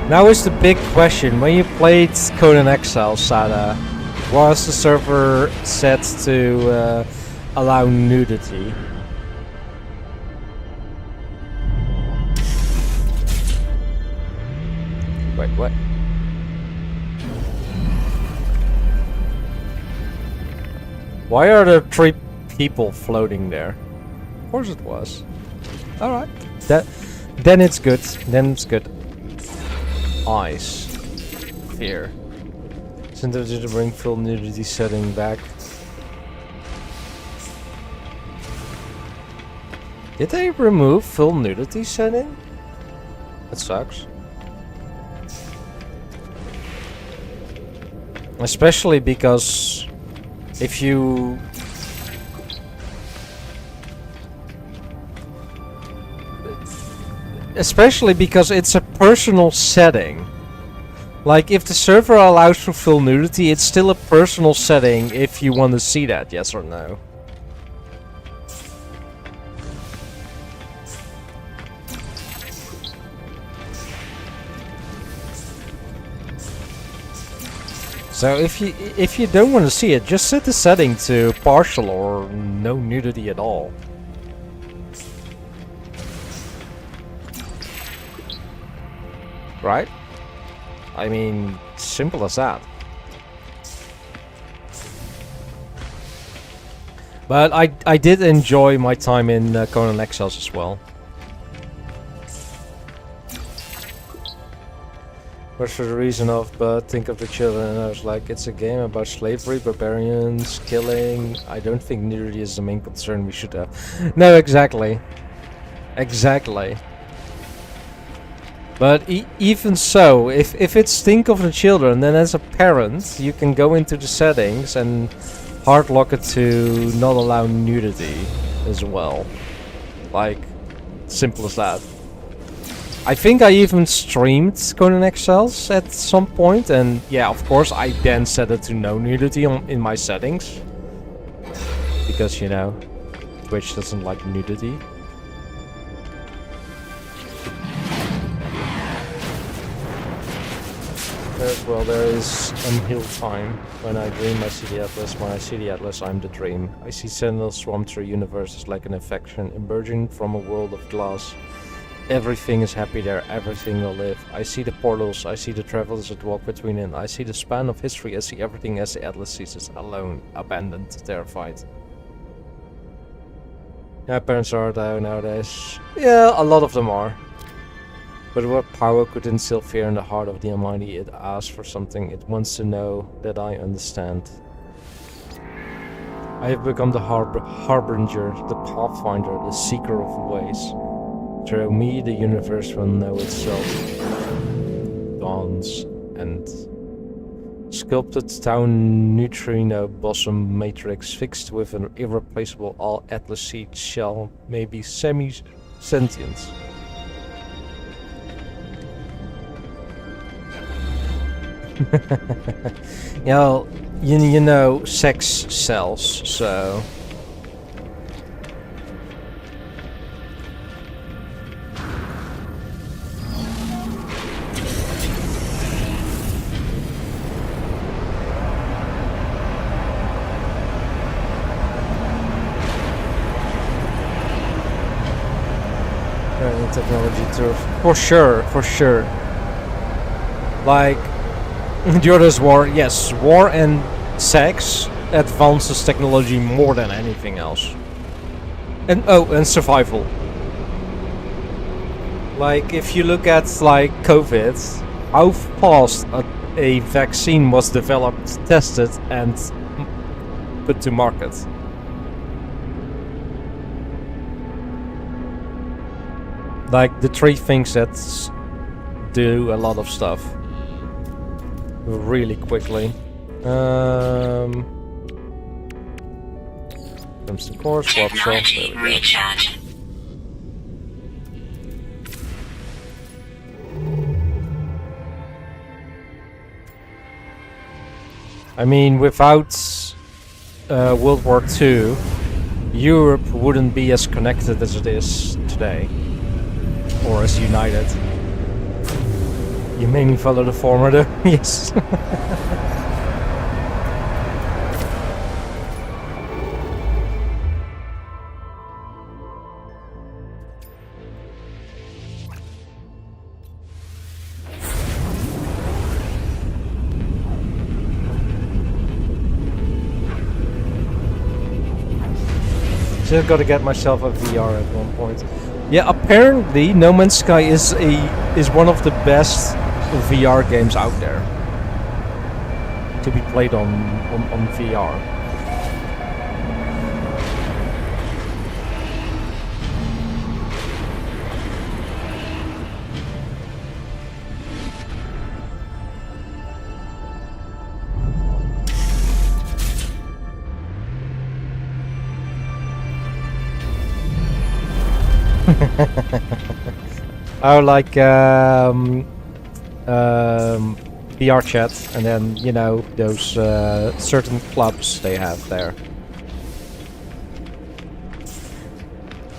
Now is the big question: when you played Conan Exiles, Sada, was the server set to allow nudity? Wait, what? Why are there 3 people floating there? Of course it was. Alright. Then it's good. Then it's good. Eyes. Fear. Center to bring full nudity setting back. Did they remove full nudity setting? It sucks. Especially because if you... Especially because it's a personal setting. Like, if the server allows for full nudity, it's still a personal setting if you want to see that, yes or no. So if you don't want to see it, just set the setting to partial or no nudity at all. Right? I mean, simple as that. But I did enjoy my time in Conan Exiles as well. Was for the reason of, but think of the children, and I was like, it's a game about slavery, barbarians, killing. I don't think nudity is the main concern we should have. No, exactly. Exactly. But even so, if it's think of the children, then as a parent, you can go into the settings and hard lock it to not allow nudity as well. Like, simple as that. I think I even streamed Conan Exiles at some point, and yeah, of course, I then set it to no nudity in my settings. Because, you know, Twitch doesn't like nudity. As well, there is unhealed time. When I dream, I see the Atlas. When I see the Atlas, I'm the dream. I see sentinels swarm through universes like an infection, emerging from a world of glass. Everything is happy there, everything will live. I see the portals, I see the travelers that walk between it. I see the span of history, I see everything as the Atlas sees us, alone, abandoned, terrified. Yeah, parents are though nowadays. Yeah, a lot of them are. But what power could instill fear in the heart of the Almighty? It asks for something, it wants to know that I understand. I have become the harbinger, the pathfinder, the seeker of ways. Through me, the universe will know itself. Dawns and sculpted town neutrino bosom matrix fixed with an irreplaceable all-Atlas seed shell, maybe semi-sentient. Yeah, you know, sex sells, so... Technology too, for sure. Like the others war, yes, war and sex advances technology more than anything else. And and survival. Like if you look at like COVID, how fast a vaccine was developed, tested, and put to market. Like the three things that do a lot of stuff really quickly. Comes the course, warp shell. Technology recharge. I mean, without World War II, Europe wouldn't be as connected as it is today. Or as united. You mainly follow the former though? Yes. Still gotta get myself a VR at one point. Yeah, apparently No Man's Sky is one of the best VR games out there to be played on VR. Oh, like VR chat, and then you know those certain clubs they have there.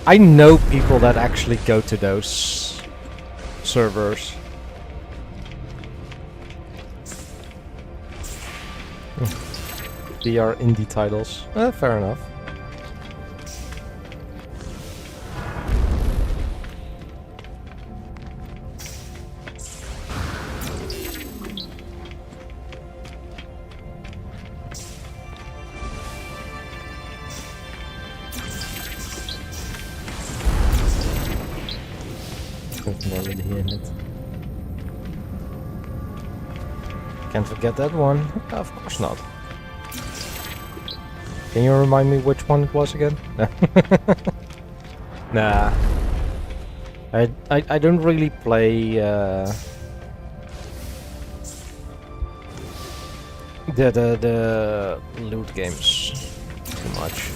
I know people that actually go to those servers. VR indie titles. Fair enough. Can't forget that one. Of course not. Can you remind me which one it was again? Nah. I don't really play the loot games too much.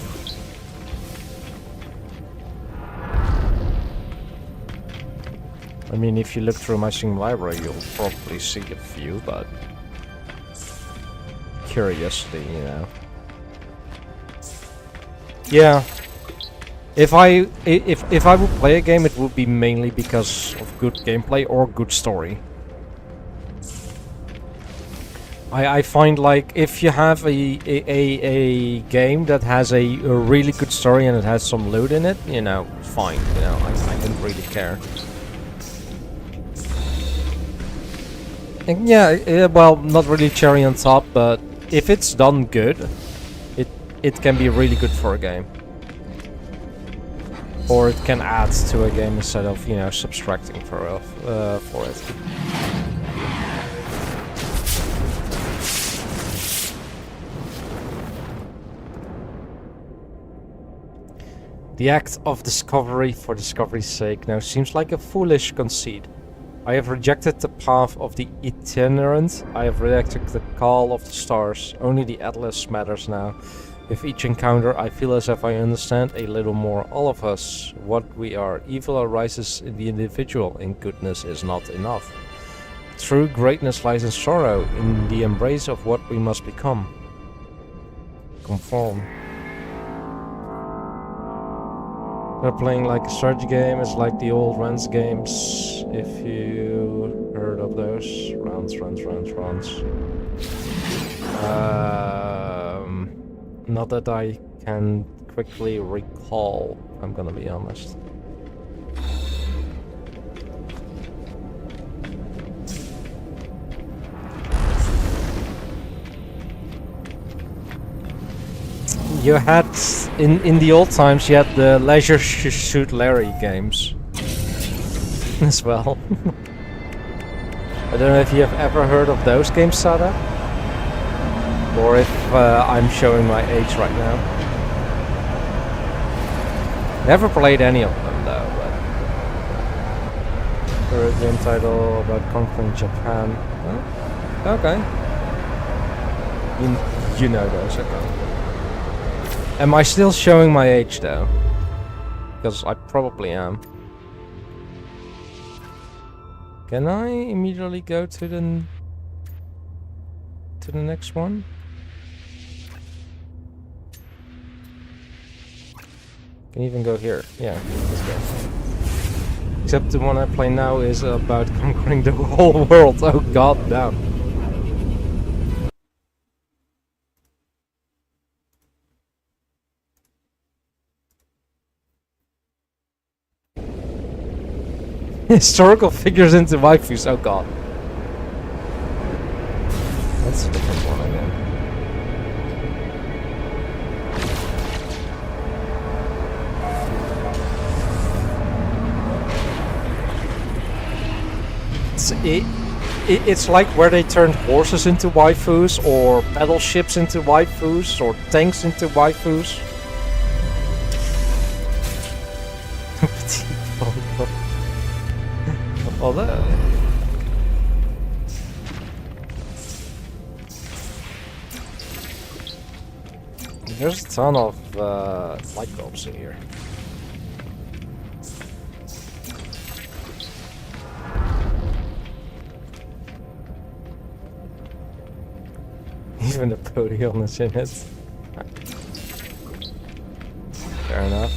I mean, if you look through my Steam library, you'll probably see a few, but curiosity, you know. Yeah. If I would play a game, it would be mainly because of good gameplay or good story. I find like if you have a game that has a really good story and it has some loot in it, you know, fine. You know, I don't really care. And yeah, well, not really cherry on top, but if it's done good, it can be really good for a game. Or it can add to a game instead of, you know, subtracting for it. The act of discovery for discovery's sake now seems like a foolish conceit. I have rejected the path of the itinerant. I have rejected the call of the stars. Only the atlas matters now. With each encounter, I feel as if I understand a little more all of us. What we are. Evil arises in the individual, and goodness is not enough. True greatness lies in sorrow, in the embrace of what we must become. Conform. They're playing like a strategy game. It's like the old Rance games, if you heard of those. Rance. Not that I can quickly recall, I'm gonna be honest. You had, in the old times, you had the Leisure Suit Larry games as well. I don't know if you have ever heard of those games, Sada? Or if I'm showing my age right now. Never played any of them though, but... For a game title about conquering Japan. Oh, okay. You know those, okay. Am I still showing my age though? Because I probably am. Can I immediately go to the next one? Can even go here. Yeah, let's go. Except the one I play now is about conquering the whole world. Oh god damn. Historical figures into waifus, oh god. That's a different one again. It's like where they turned horses into waifus, or battleships into waifus, or tanks into waifus. Although... There's a ton of light bulbs in here. Even the podium is in it. Fair enough.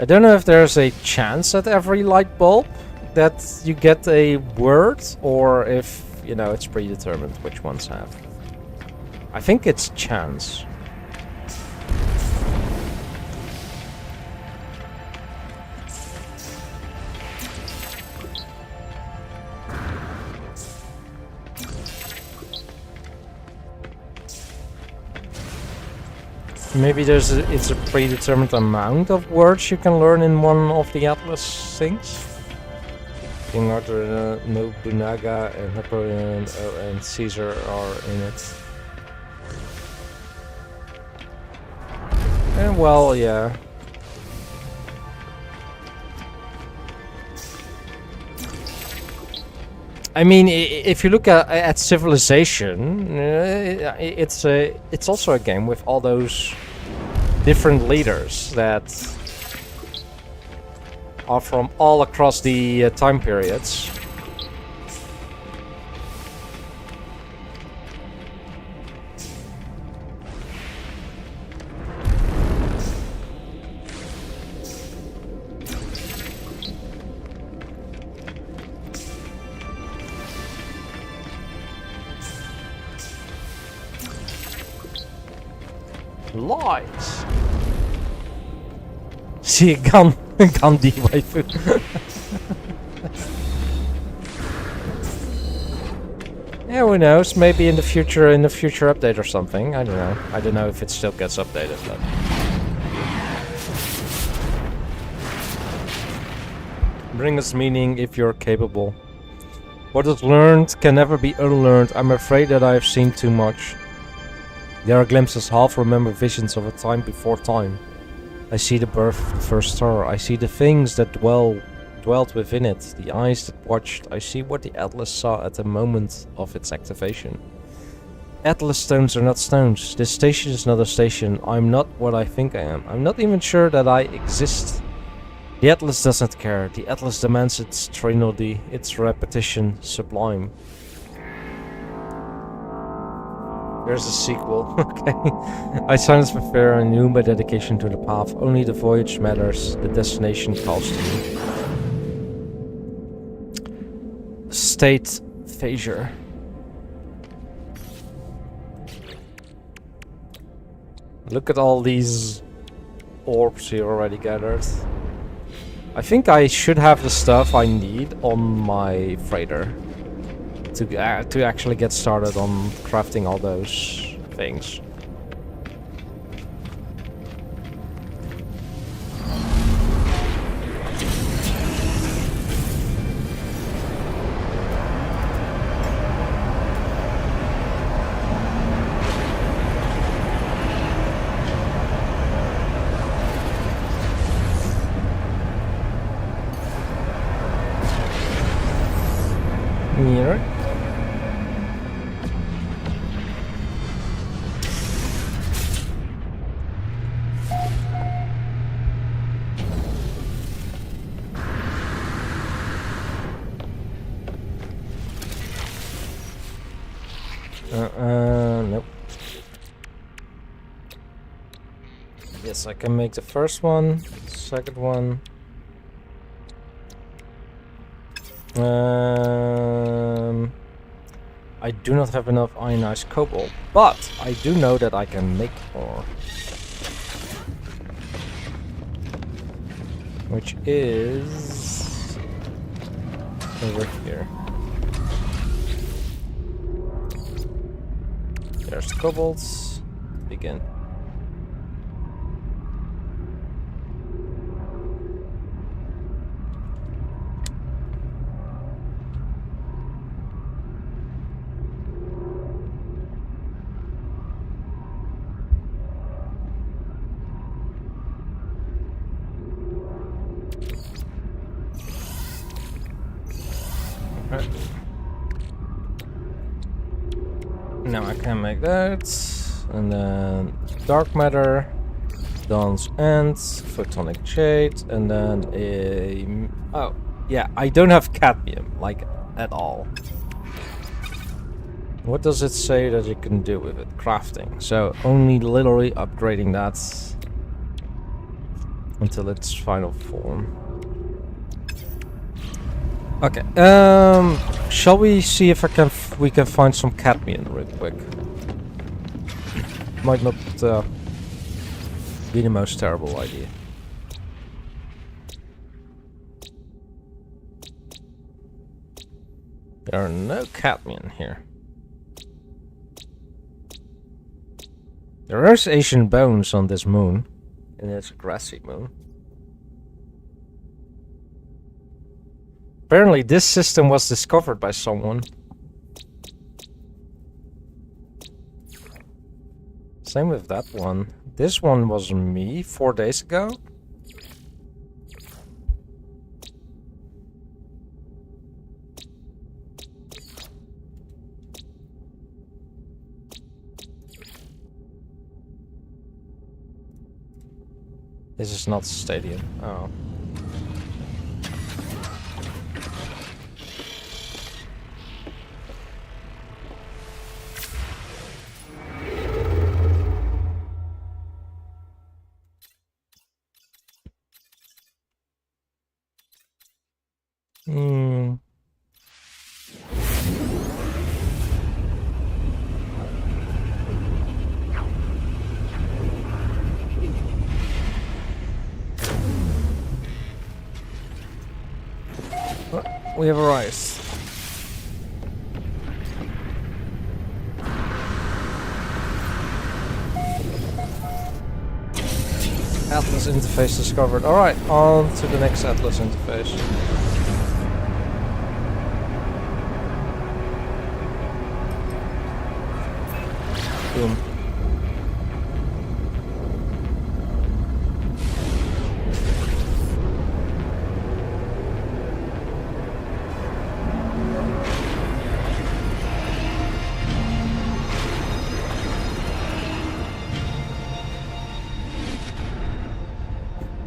I don't know if there's a chance at every light bulb that you get a word, or if, you know, it's predetermined which ones have. I think it's chance. Maybe it's a predetermined amount of words you can learn in one of the Atlas things. King Arthur, Nobunaga, and Napoleon and Caesar are in it. And well, yeah. I mean, if you look at Civilization, it's also a game with all those different leaders that are from all across the time periods. Lies. See, Gandhi waifu. Yeah, who knows? Maybe in the future update or something. I don't know. I don't know if it still gets updated. But bring us meaning if you're capable. What is learned can never be unlearned. I'm afraid that I have seen too much. There are glimpses, half-remembered visions of a time before time. I see the birth of the first star. I see the things that dwelt within it, the eyes that watched. I see what the Atlas saw at the moment of its activation. Atlas stones are not stones. This station is not a station. I'm not what I think I am. I'm not even sure that I exist. The Atlas doesn't care. The Atlas demands its trinity, its repetition, sublime. There's a sequel, okay. I signed this for fair and knew my dedication to the path. Only the voyage matters, the destination calls to me. State Phasure. Look at all these orbs here already gathered. I think I should have the stuff I need on my freighter to actually get started on crafting all those things. Here. Nope. Yes, I can make the first one, second one. I do not have enough ionized cobalt, but I do know that I can make more. Which is over here. There's cobalts. Begin. Now I can make that, and then dark matter, Dawn's End, Photonic Jade, and then a... Oh, yeah, I don't have cadmium, like, at all. What does it say that you can do with it? Crafting. So, only literally upgrading that until its final form. Okay, shall we see if we can find some cadmium real quick? Might not be the most terrible idea. There are no cadmium here. There is ancient bones on this moon, and it's a grassy moon. Apparently this system was discovered by someone. Same with that one. This one was me 4 days ago. This is not the stadium. Oh. We have arrived. Atlas interface discovered. Alright, on to the next Atlas interface. Boom.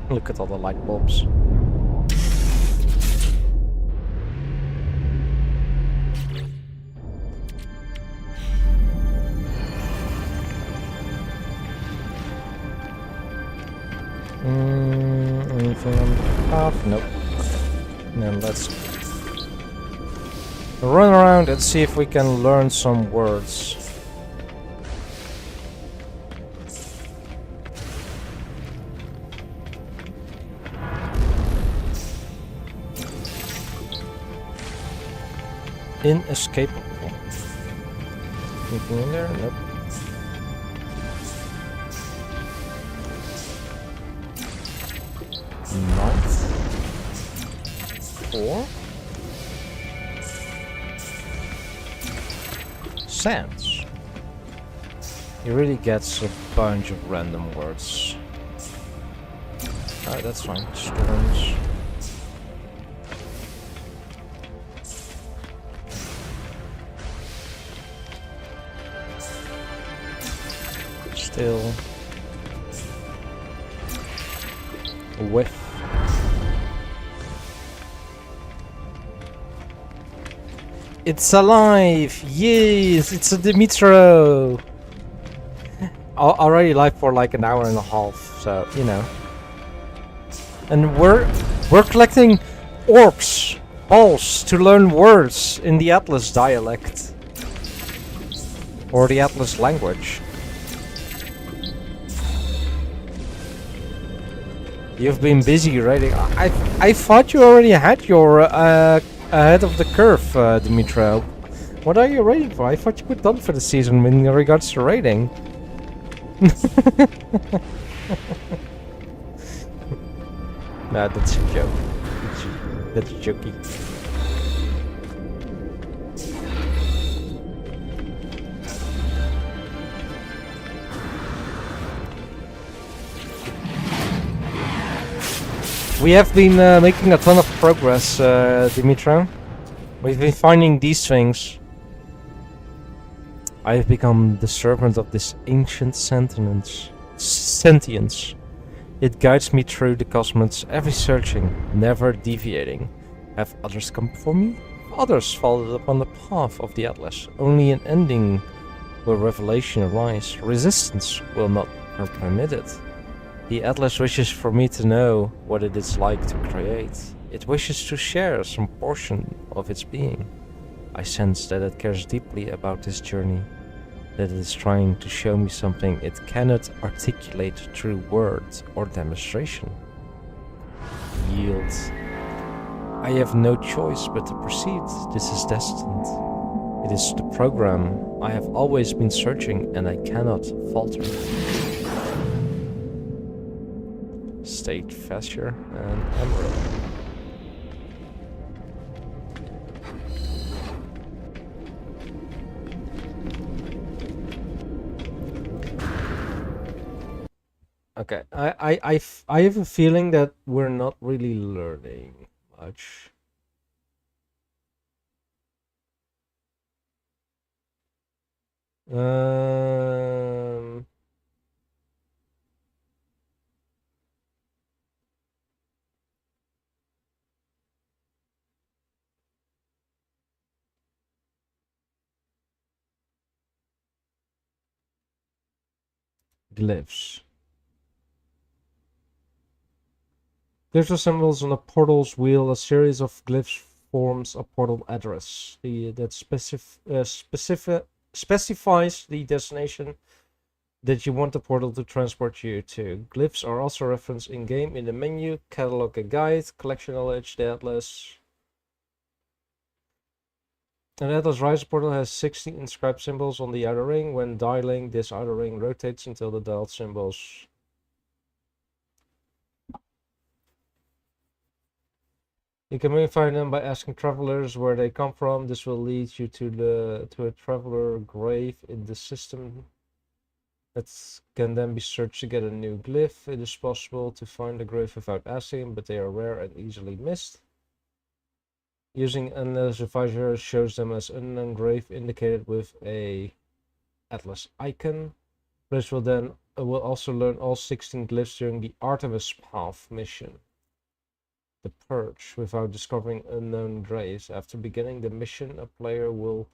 Look at all the light bulbs. Anything on the path? Nope. Then let's run around and see if we can learn some words. Inescapable. Anything in there? Nope. Ninth. 4. Sands. He really gets a bunch of random words. Alright, that's fine. Storms. Still. Whiff. It's alive! Yes! It's a Dimitro! Already live for like an hour and a half, so you know. And we're collecting orbs, balls, to learn words in the Atlas dialect. Or the Atlas language. You've been busy writing. I thought you already had your ahead of the curve, Dimitro. What are you rating for? I thought you were done for the season in regards to rating. Nah, that's a joke. That's jokey. We have been making a ton of progress, Dimitro. We've been finding these things. I have become the servant of this ancient sentience. It guides me through the cosmos, ever searching, never deviating. Have others come before me? Others followed upon the path of the Atlas. Only an ending will revelation arise. Resistance will not be permitted. The Atlas wishes for me to know what it is like to create. It wishes to share some portion of its being. I sense that it cares deeply about this journey, that it is trying to show me something it cannot articulate through words or demonstration. Yield. I have no choice but to proceed. This is destined. It is the program. I have always been searching and I cannot falter. State Fasher and Emerald. Okay, I have a feeling that we're not really learning much. Um, Glyphs. Glyphs are symbols on a portal's wheel. A series of glyphs forms a portal address. That specifies the destination that you want the portal to transport you to. Glyphs are also referenced in-game in the menu, catalog a guide, collection knowledge, the atlas. An Atlas Rise portal has 60 inscribed symbols on the outer ring. When dialing, this outer ring rotates until the dialed symbols. You can verify them by asking travelers where they come from. This will lead you to a traveler grave in the system that can then be searched to get a new glyph. It is possible to find a grave without asking, but they are rare and easily missed. Using Atlas Advisor shows them as unknown grave indicated with a Atlas icon. Players will also learn all 16 glyphs during the Artemis Path mission. The Purge, without discovering unknown graves. After beginning the mission, a player will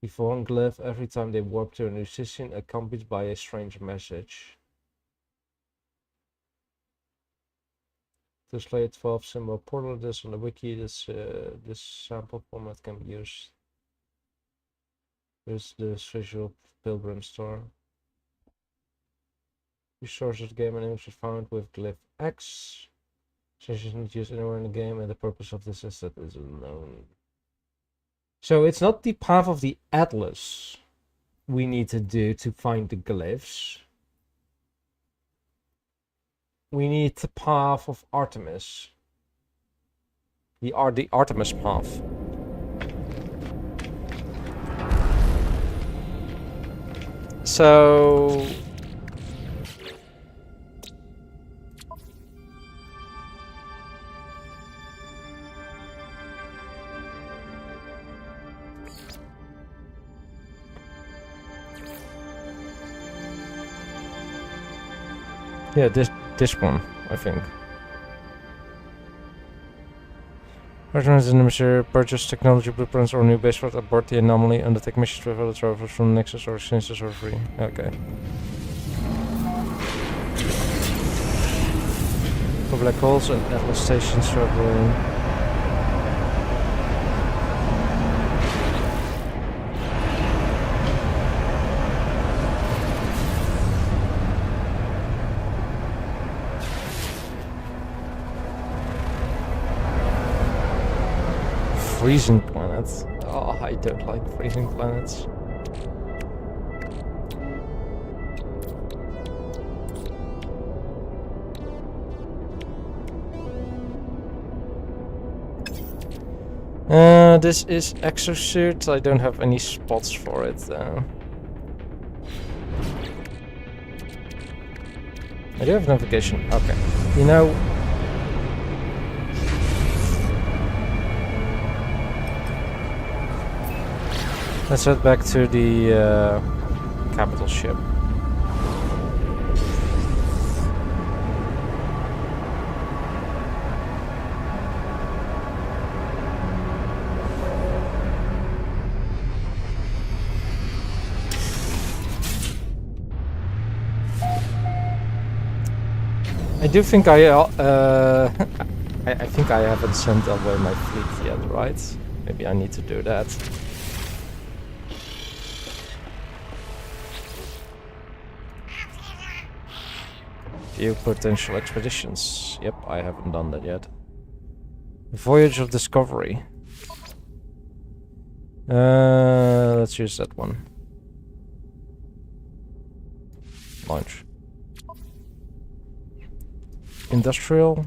be one glyph every time they warp to a new system, accompanied by a strange message. To slay a 12 symbol portal this on the wiki, this sample format can be used. Here's the visual pilgrim store. Resources of the game and images found with glyph X. Since it's not used anywhere in the game and the purpose of this asset is unknown. So it's not the path of the Atlas we need to do to find the glyphs. We need the path of Artemis. The Artemis path. So yeah, this one, I think. Regiments in the Monsieur purchase technology blueprints or new base for abort the anomaly, undertake missions with other travelers from Nexus or Sinsters for free. Okay. For black holes and Atlas stations traveling. Freezing planets. Oh, I don't like freezing planets. This is exosuit. I don't have any spots for it though. I do have navigation. Okay. You know, let's head back to the capital ship. do think I think I haven't sent away my fleet yet, right? Maybe I need to do that. Few potential expeditions. Yep, I haven't done that yet. Voyage of Discovery. Let's use that one. Launch. Industrial.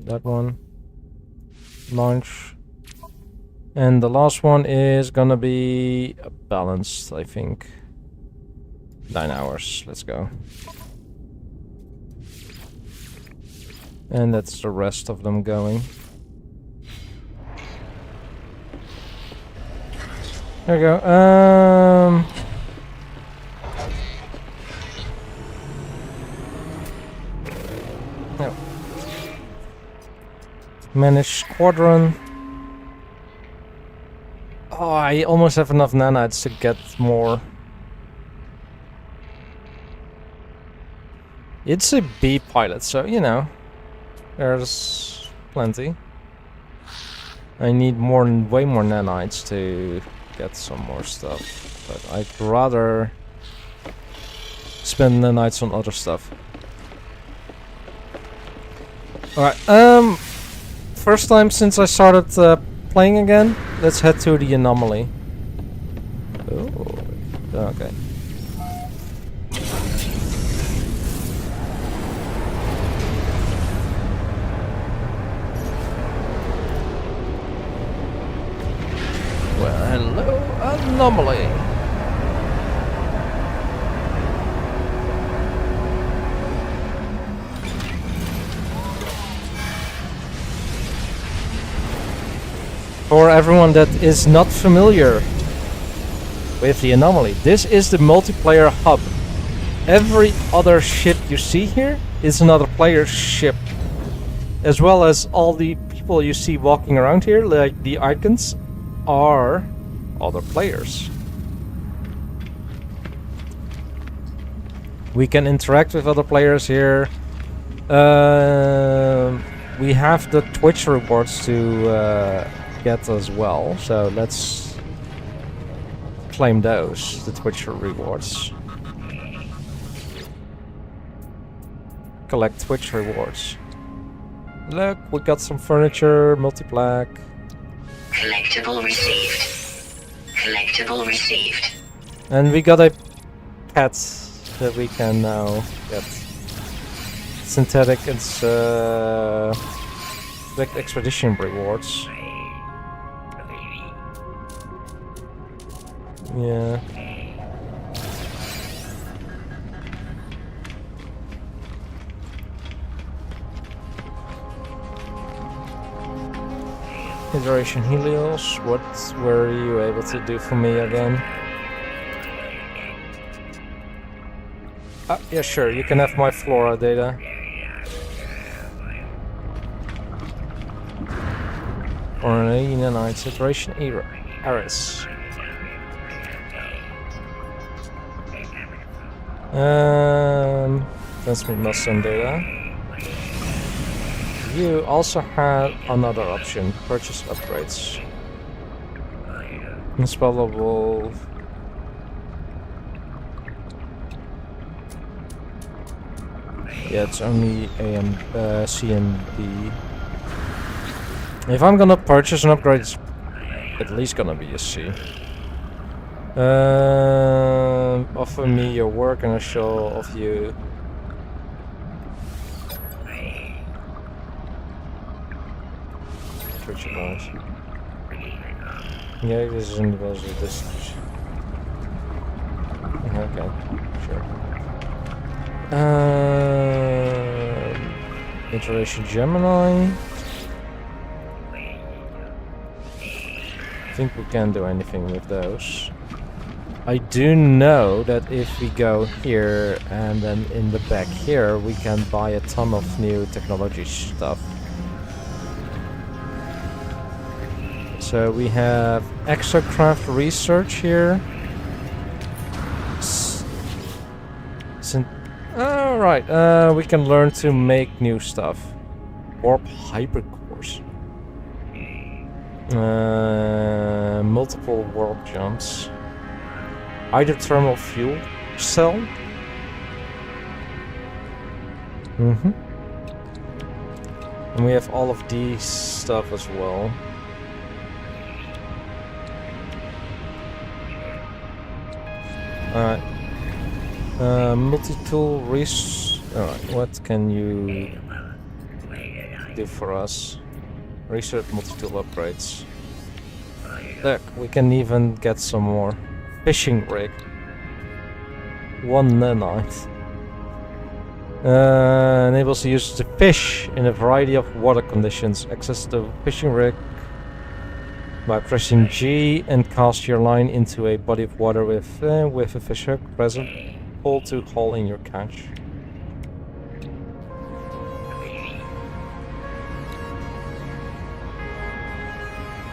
That one. Launch. And the last one is gonna be balanced, I think. 9 hours. Let's go. And that's the rest of them going. There we go. No. Manage squadron. Oh, I almost have enough nanites to get more. It's a B pilot, so you know, there's plenty. I need way more nanites to get some more stuff, but I'd rather spend nanites on other stuff. Alright, first time since I started playing again, let's head to the anomaly. Oh, okay. Well, hello, anomaly. For everyone that is not familiar with the anomaly, this is the multiplayer hub. Every other ship you see here is another player's ship, as well as all the people you see walking around here, like the icons, are other players. We can interact with other players here. We have the Twitch rewards to get as well, so let's claim those, the Twitch rewards. Collect Twitch rewards. Look, we got some furniture, multi-plaque. Collectible received. Collectible received. And we got a pet that we can now get. Synthetic and collect expedition rewards. Yeah. Iteration Helios, what were you able to do for me again? Yeah, sure, you can have my flora data. Or an nanites, Iteration Ares. Transmit Mustang data. You also had another option, purchase upgrades. Installable. Yeah, it's only C and B. If I'm gonna purchase an upgrade, it's at least gonna be a C. Offer me your work and I shall offer you. Yeah, this is in the buzzer distance. Okay, sure. Iteration Gemini. I think we can't do anything with those. I do know that if we go here and then in the back here, we can buy a ton of new technology stuff. So we have exocraft research here. Oh, Alright, we can learn to make new stuff. Warp hypercores. Multiple warp jumps. Hydrothermal fuel cell. And we have all of these stuff as well. Alright. Multi-tool Alright, what can you do for us? Research multi-tool upgrades. Look, we can even get some more. Fishing rig. 1 nanite. Enables the user to fish in a variety of water conditions. Access the fishing rig by pressing G and cast your line into a body of water with a fish hook present. Pull to haul in your catch.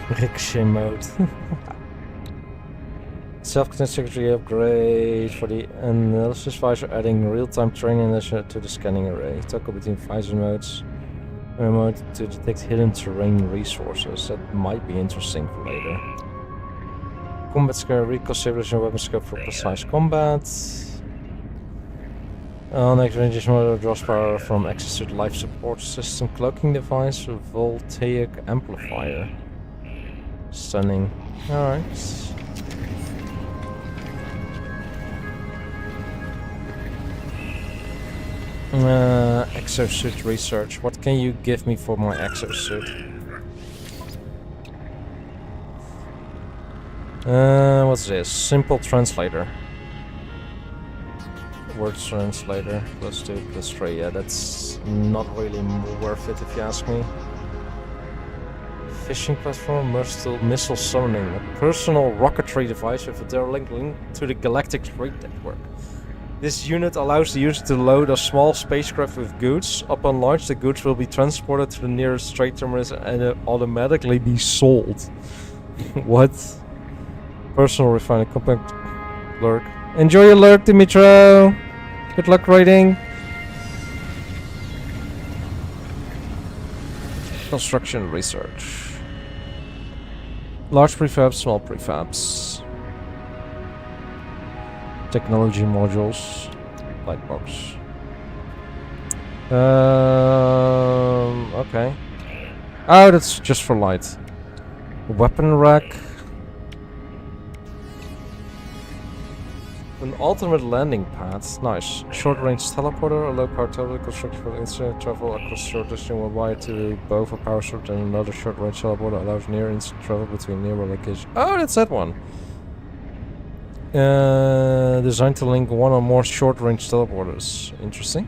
Ricochet mode. Self-contained security upgrade for the analysis visor, adding real-time training to the scanning array. Toggle between visor modes. Mode to detect hidden terrain resources. That might be interesting for later. Combat scope, recoil stabilization, weapon scope for precise combat. Next range is more draws power from access to the life support system. Cloaking device, voltaic amplifier. Stunning. Alright. Exosuit research. What can you give me for my exosuit? What's this? Simple translator. Word translator. Let's do +3. Yeah, that's not really worth it if you ask me. Fishing platform, missile summoning. A personal rocketry device with a direct link to the Galactic Trade Network. This unit allows the user to load a small spacecraft with goods. Upon launch, the goods will be transported to the nearest trade terminus and automatically be sold. What? Personal refining compact lurk. Enjoy your lurk, Dimitro! Good luck raiding! Construction research. Large prefabs, small prefabs. Technology modules, light box. Okay. Oh, that's just for light. Weapon rack. An ultimate landing pad. Nice. Short range teleporter, a low power teleporter constructed for instant travel across short distance with wire to both a power source and another short range teleporter allows near instant travel between nearby locations. Oh, that's that one. Designed to link one or more short-range teleporters. Interesting.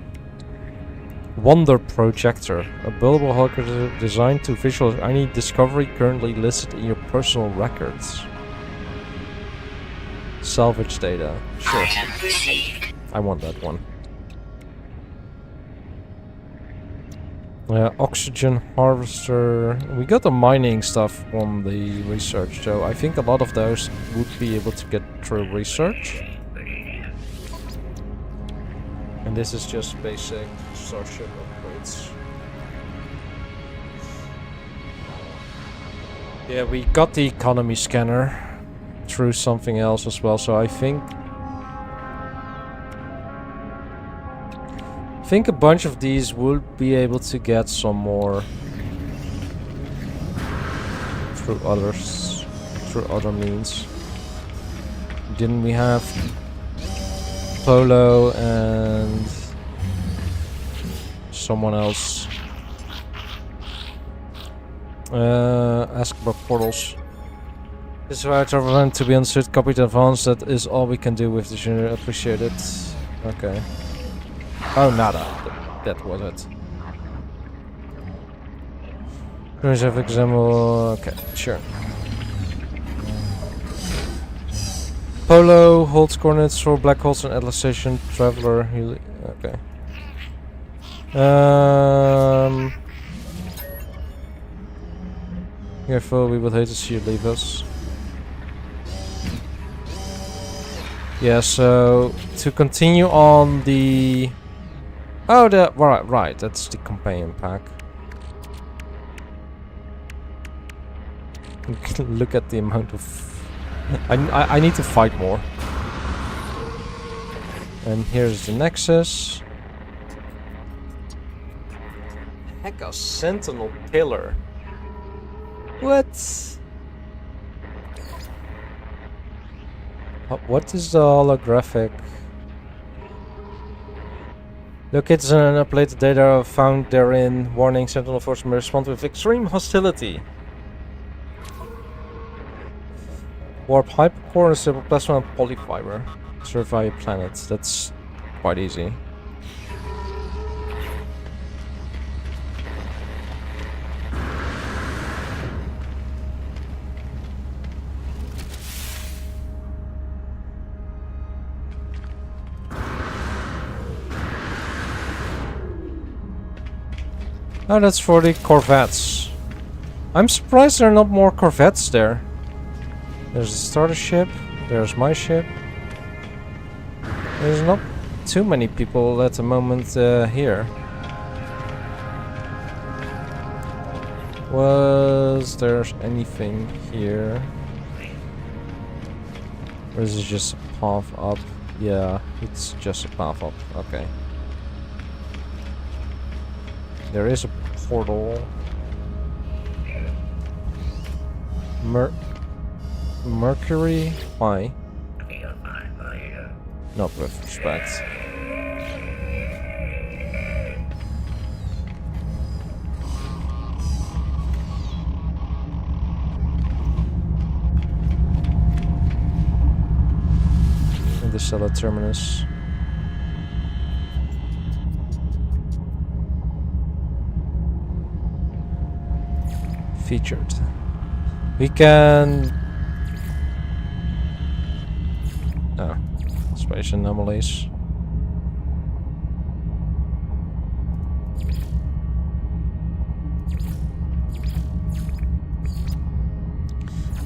Wonder Projector. A buildable hologram designed to visualize any discovery currently listed in your personal records. Salvage data. Sure. I want that one. Oxygen harvester. We got the mining stuff from the research, so I think a lot of those would be able to get through research. And this is just basic starship upgrades. Yeah, we got the economy scanner through something else as well, so I think a bunch of these will be able to get some more through other means. Didn't we have Polo and someone else ask about portals? This is why I travel to be understood, copied in advance. That is all we can do with this unit. Appreciate it. Okay. Oh, nada. That was it. Reserve example. Okay, sure. Polo holds coordinates for black holes and Atlas Station. Traveler. Okay. Careful, we would hate to see you leave us. Yeah, so to continue on the Oh, right. That's the companion pack. Look at the amount of. I need to fight more. And here's the Nexus. Heck, a Sentinel Pillar. What? What is the holographic? Located and updated data found therein. Warning: Sentinel Force may respond with extreme hostility. Warp hypercore and stable plasma and polyfiber. Survive planets. That's quite easy. Oh, that's for the Corvettes. I'm surprised there are not more Corvettes there. There's a starter ship. There's my ship. There's not too many people at the moment here. Was there anything here? Or is it just a path up? Yeah, it's just a path up. Okay. There is a portal. Mercury? Why? Not with respect. Interstellar Terminus. Featured. We can... Oh. Space anomalies.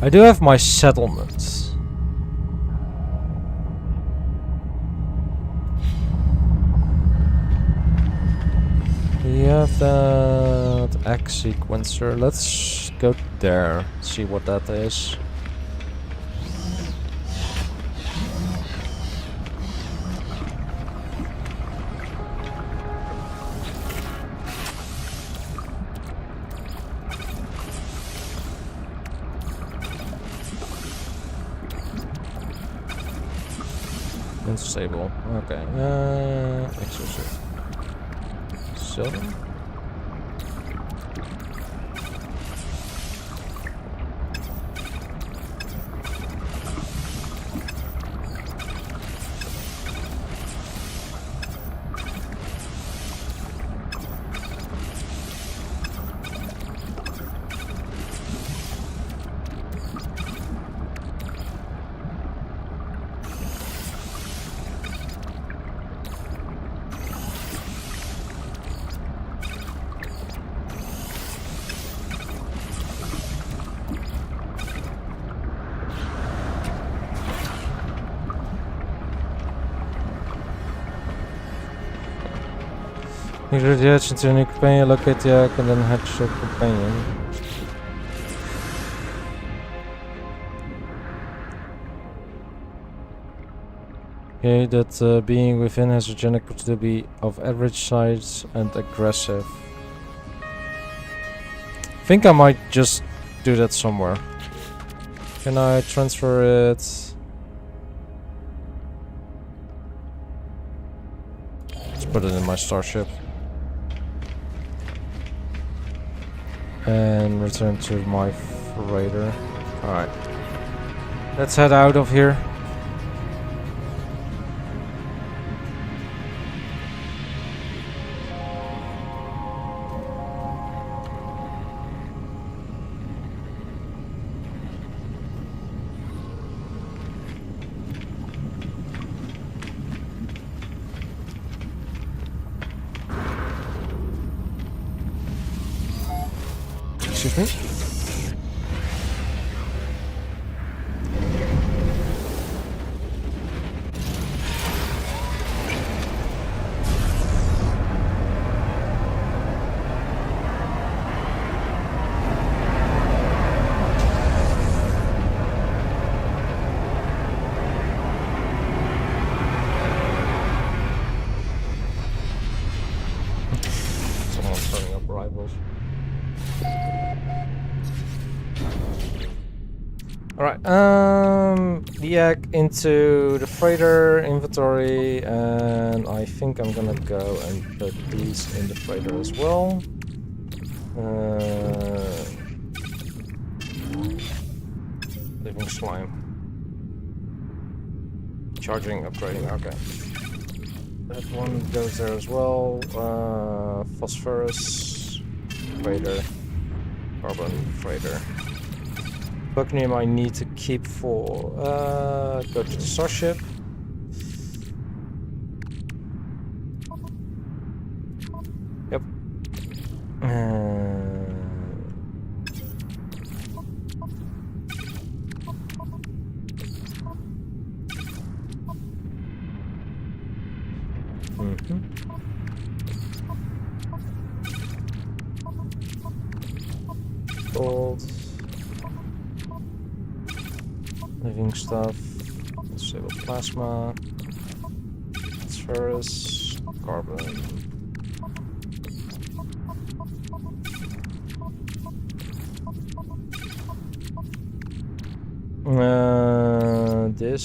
I do have my settlements. We have that X sequencer. Let's go there, see what that is. Unstable. Okay. Exosuit. Silver? You should hatch into a new companion, locate the egg, and then hatch your companion. Okay, that being within has a genetic potential to be of average size and aggressive. I think I might just do that somewhere. Can I transfer it? Let's put it in my starship. And return to my freighter. Alright. Let's head out of here. Excuse me? I'm starting up rivals. Alright, the egg into the freighter inventory, and I think I'm gonna go and put these in the freighter as well. Living slime. Charging, upgrading, okay. That one goes there as well. Phosphorus, freighter, carbon, freighter. Bucnium I need to keep for. Go to the starship. Yep. Gold. Living stuff. Stable plasma. Phosphorus. Carbon. This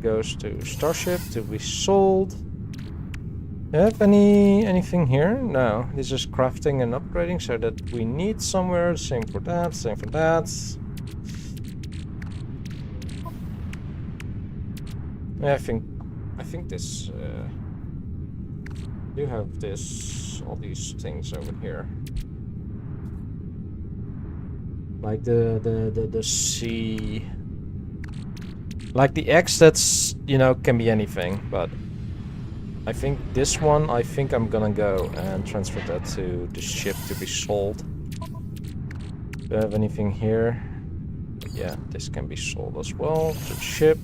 goes to Starship to be sold. Do you have anything here? No, this is crafting and upgrading, so that we need somewhere. Same for that, same for that. Yeah, I think this do have this, all these things over here. Like the C, like the X, that's, you know, can be anything, but I think this one, I think I'm gonna go and transfer that to the ship to be sold. Do I have anything here? Yeah, this can be sold as well to the ship.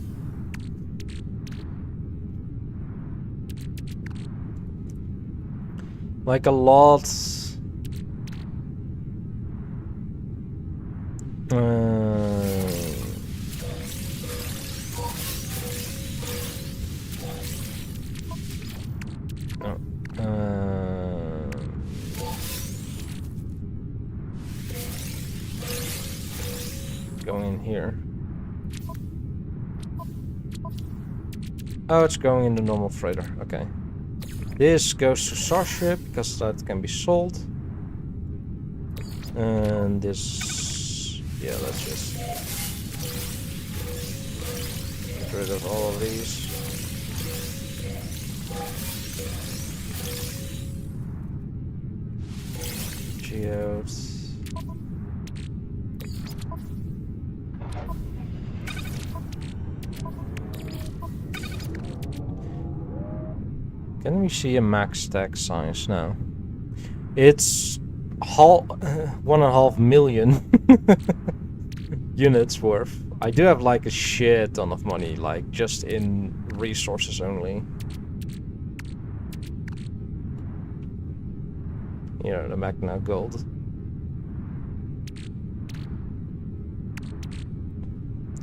Like a lot. Going in here. Oh, it's going in the normal freighter. Okay. This goes to Starship because that can be sold. And this, yeah, let's just get rid of all of these. Geodes. Can we see a max stack size now? It's 1.5 million units worth. I do have like a shit ton of money, like just in resources only. You know, the Magna Gold.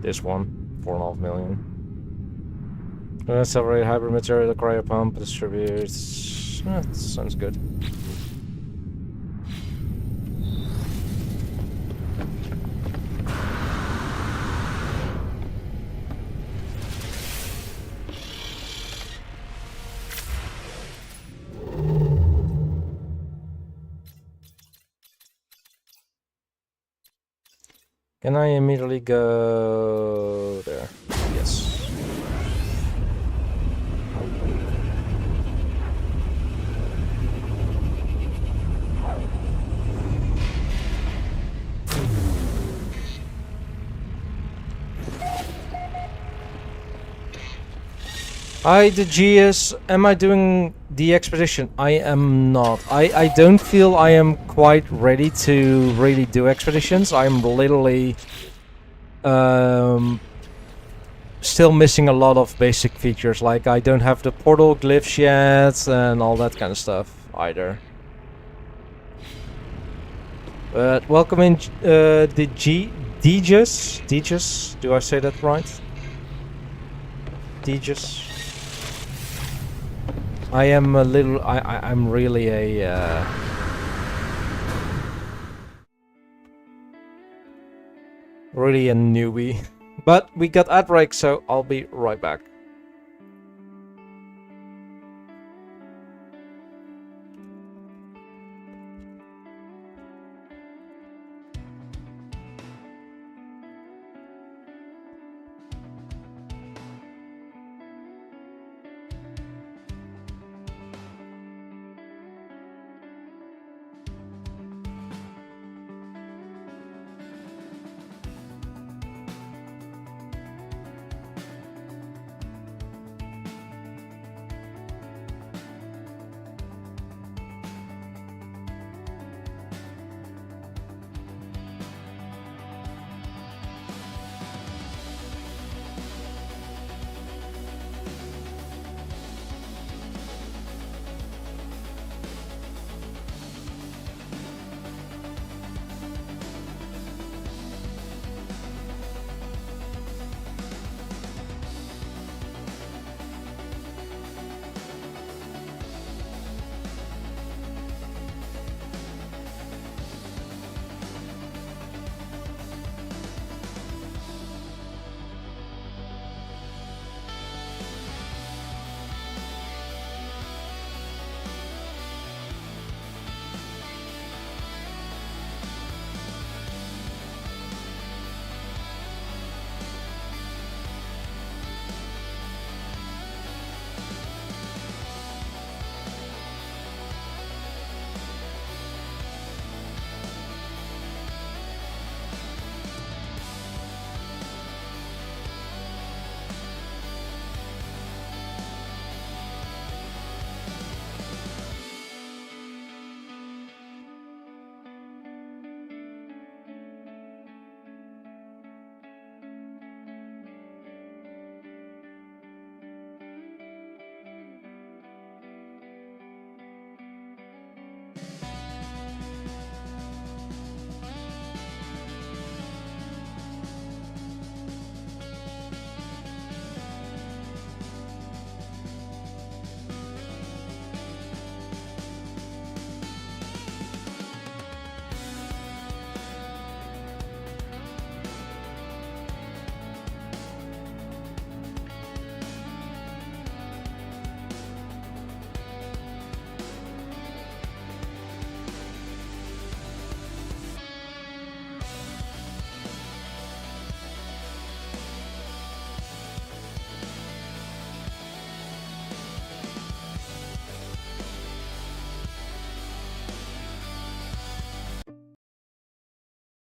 This one, 4.5 million. Separate hybrid material, the cryo pump distributes. That sounds good. Can I immediately go there? Yes. Hi, the GS. Am I doing the expedition? I am not. I don't feel I am quite ready to really do expeditions. I'm literally still missing a lot of basic features. Like I don't have the portal glyphs yet and all that kind of stuff either. But welcome in the Degus. Do I say that right? Degus. I am a little. I'm really a. Really a newbie. But we got ad break, so I'll be right back.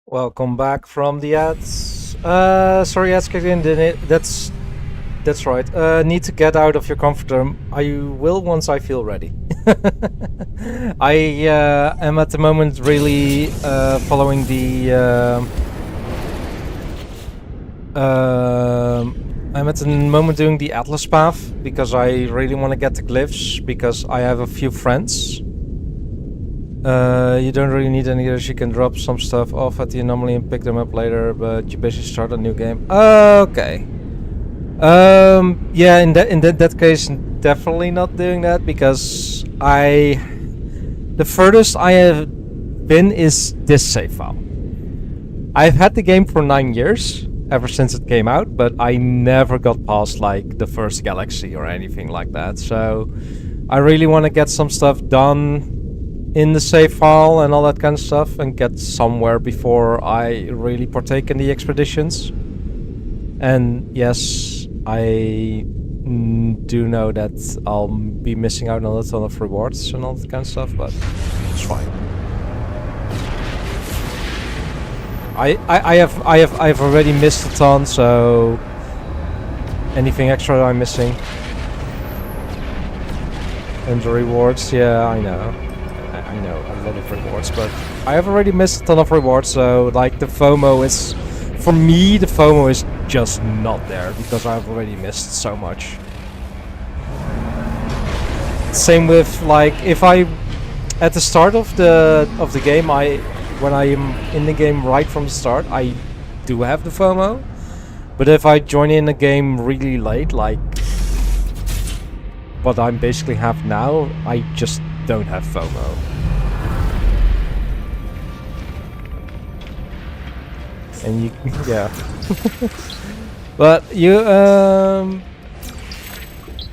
Welcome back from the ads. Sorry, ads kicked in. That's right. Need to get out of your comfort zone. I will once I feel ready. I am at the moment really following the. I'm at the moment doing the Atlas path because I really want to get the glyphs because I have a few friends. You don't really need any others. You can drop some stuff off at the anomaly and pick them up later, but you basically start a new game. Okay. Yeah, in that case, definitely not doing that because the furthest I have been is this save file. I've had the game for 9 years, ever since it came out, but I never got past like the first galaxy or anything like that. So I really want to get some stuff done in the save file and all that kind of stuff and get somewhere before I really partake in the expeditions. And yes, I do know that I'll be missing out on a ton of rewards and all that kind of stuff, but it's fine. I have already missed a ton, so anything extra I'm missing. And the rewards, yeah, I know. I know, a lot of rewards, but I have already missed a ton of rewards, so like the FOMO is, for me the FOMO is just not there because I've already missed so much. Same with like if I at the start of the game, when I am in the game right from the start, I do have the FOMO, but if I join in a game really late, like what I basically have now, I just don't have FOMO. And you, yeah. But you,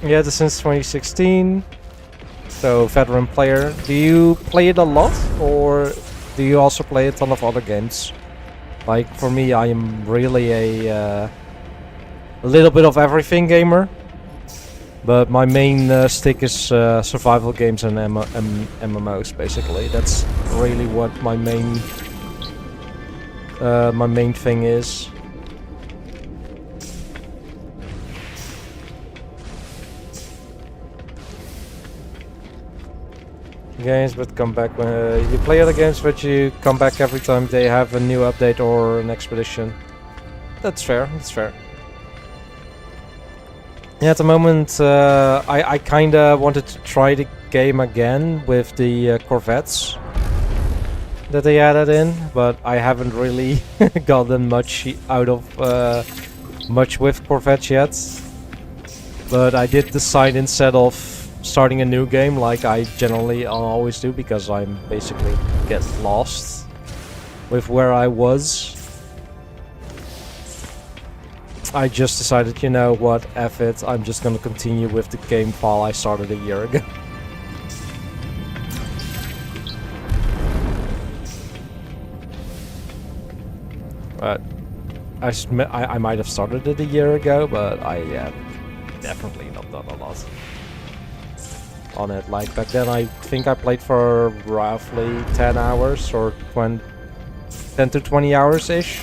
yeah, since 2016, so veteran player. Do you play it a lot, or do you also play a ton of other games? Like for me, I am really a little bit of everything gamer. But my main stick is survival games and MMOs, basically. That's really what my main thing is. Games, but come back when you play other games, but you come back every time they have a new update or an expedition. That's fair. That's fair. Yeah, at the moment, I kinda wanted to try the game again with the Corvettes that they added in, but I haven't really gotten much out of much with Corvettes yet. But I did decide, instead of starting a new game like I generally always do, because I'm basically get lost with where I was, I just decided, you know what, F it, I'm just gonna continue with the game file I started a year ago. But I might have started it a year ago, but I definitely not done a lot on it. Like back then, I think I played for roughly 10 hours or 10 to 20 hours ish.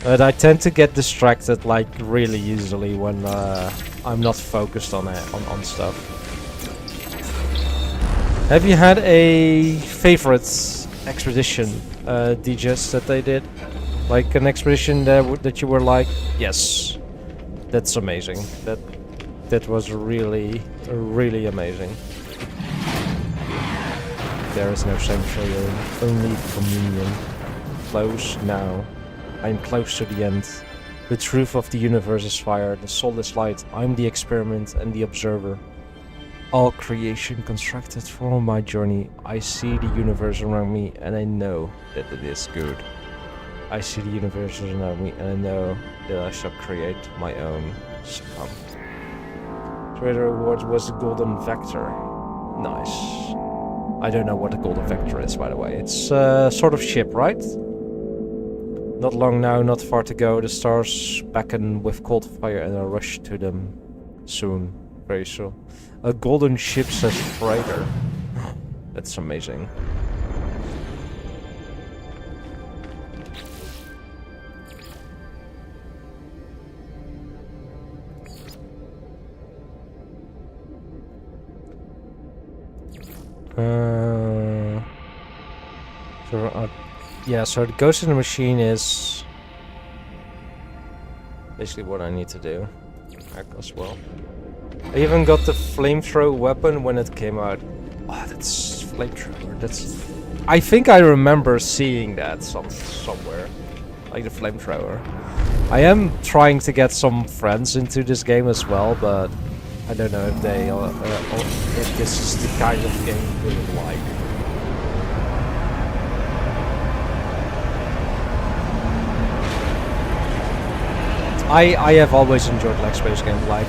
But I tend to get distracted like really easily when I'm not focused on it, on stuff. Have you had a favorite expedition, DJs, that they did? Like an expedition that you were like, yes, that's amazing. That was really, really amazing. There is no sanctuary, only communion. Close now. I am close to the end. The truth of the universe is fire, the soul is light. I am the experiment and the observer. All creation constructed for my journey. I see the universe around me and I know that it is good. I see the universe around me and I know that I shall create my own. Succumb. Trader reward was the golden vector. Nice. I don't know what the golden vector is, by the way. It's a sort of ship, right? Not long now, not far to go. The stars beckon with cold fire and I rush to them soon. Very soon. A golden ship, says freighter. That's amazing. Yeah, so the Ghost in the Machine is basically what I need to do as well. I even got the flamethrower weapon when it came out. Oh, that's flamethrower. That's. I think I remember seeing that somewhere, like the flamethrower. I am trying to get some friends into this game as well, but I don't know if they if this is the kind of game they would like. I have always enjoyed like space games, like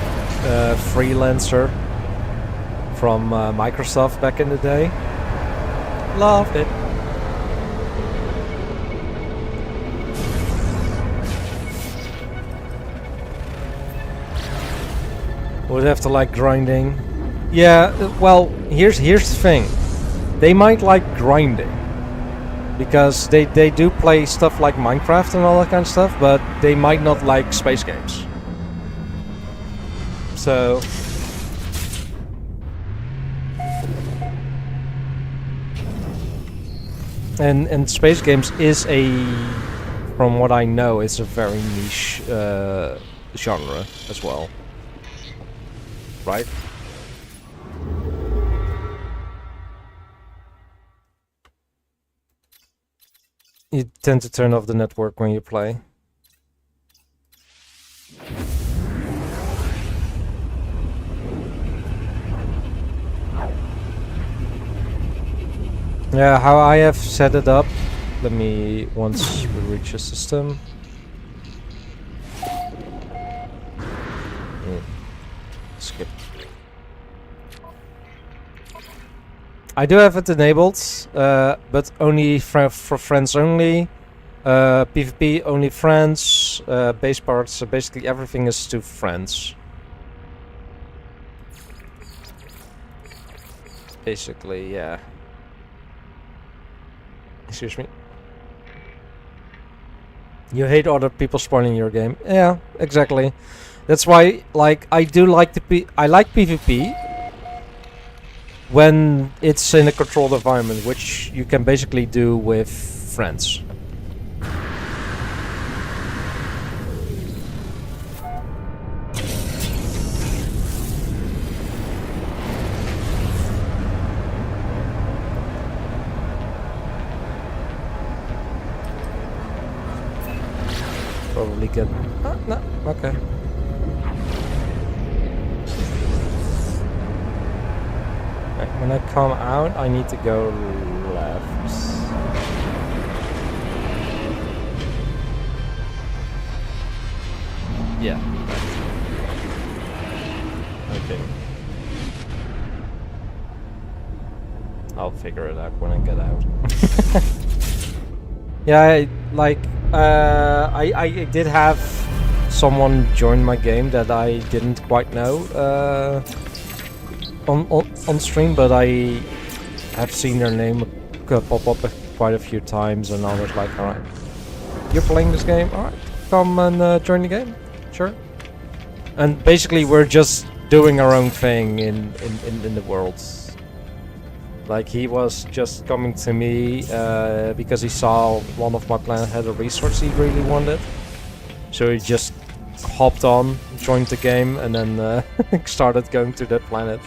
Freelancer from Microsoft back in the day. Loved it. Would have to like grinding. Yeah, well, here's the thing. They might like grinding. Because they do play stuff like Minecraft and all that kind of stuff, but they might not like space games. So... And space games is from what I know, it's a very niche genre as well. Right? You tend to turn off the network when you play. Yeah, how I have set it up. Let me once we reach the system. Skip. I do have it enabled, but only for friends only. PvP only friends. Base parts. So basically everything is to friends. Basically, yeah. Excuse me. You hate other people spoiling your game. Yeah, exactly. That's why, like, I do like I like PvP when it's in a controlled environment, which you can basically do with friends. Probably get... Oh, no, okay. When I come out, I need to go left. Yeah. Okay. I'll figure it out when I get out. Yeah, I did have someone join my game that I didn't quite know on stream, but I have seen their name pop up quite a few times, and I was like, alright, you're playing this game? Alright, come and join the game. Sure. And basically we're just doing our own thing in the world. Like, he was just coming to me because he saw one of my planets had a resource he really wanted. So he just hopped on, joined the game, and then started going to that planet.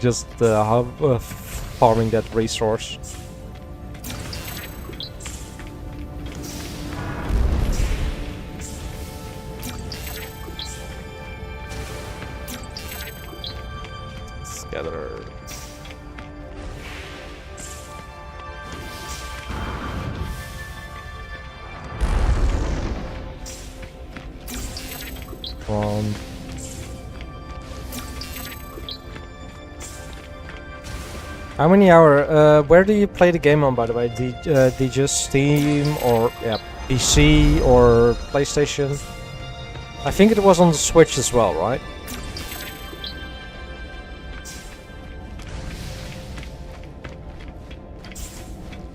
Just farming that resource. Together. On. How many hours? Where do you play the game on, by the way? Did you Steam or PC or PlayStation? I think it was on the Switch as well, right?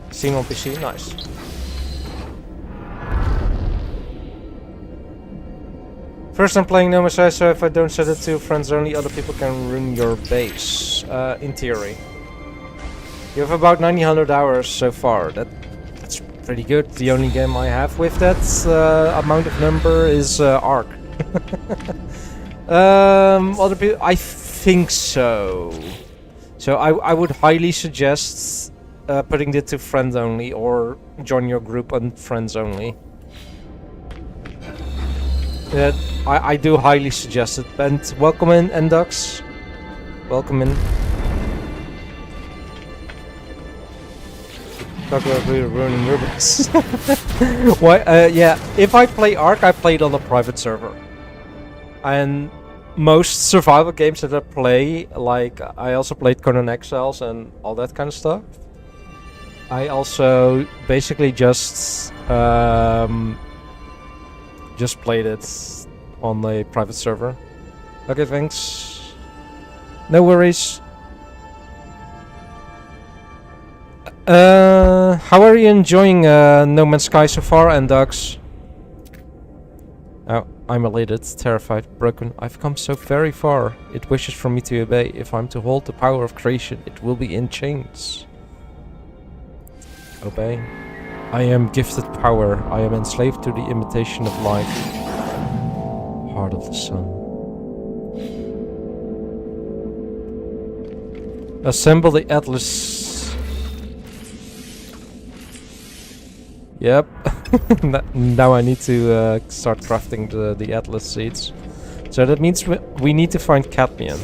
Steam on PC, nice. First, I'm playing No Man's Sky, so if I don't set it to friends only, other people can ruin your base. In theory. You have about 900 hours so far. That's pretty good. The only game I have with that amount of number is Ark. Other people, I think so. So I would highly suggest putting it to friends only, or join your group on friends only. I do highly suggest it. And welcome in, Endux. Welcome in. Talk about ruining your base. Why? Yeah, if I play Ark, I play it on a private server. And most survival games that I play, like, I also played Conan Exiles and all that kind of stuff. I also basically just played it on a private server. Okay, thanks. No worries. How are you enjoying No Man's Sky so far, Endux? Oh, I'm elated, terrified, broken. I've come so very far. It wishes for me to obey. If I'm to hold the power of creation, it will be in chains. Obey. I am gifted power. I am enslaved to the imitation of life. Heart of the sun. Assemble the Atlas. Yep. Now I need to start crafting the Atlas seeds. So that means we need to find cadmium.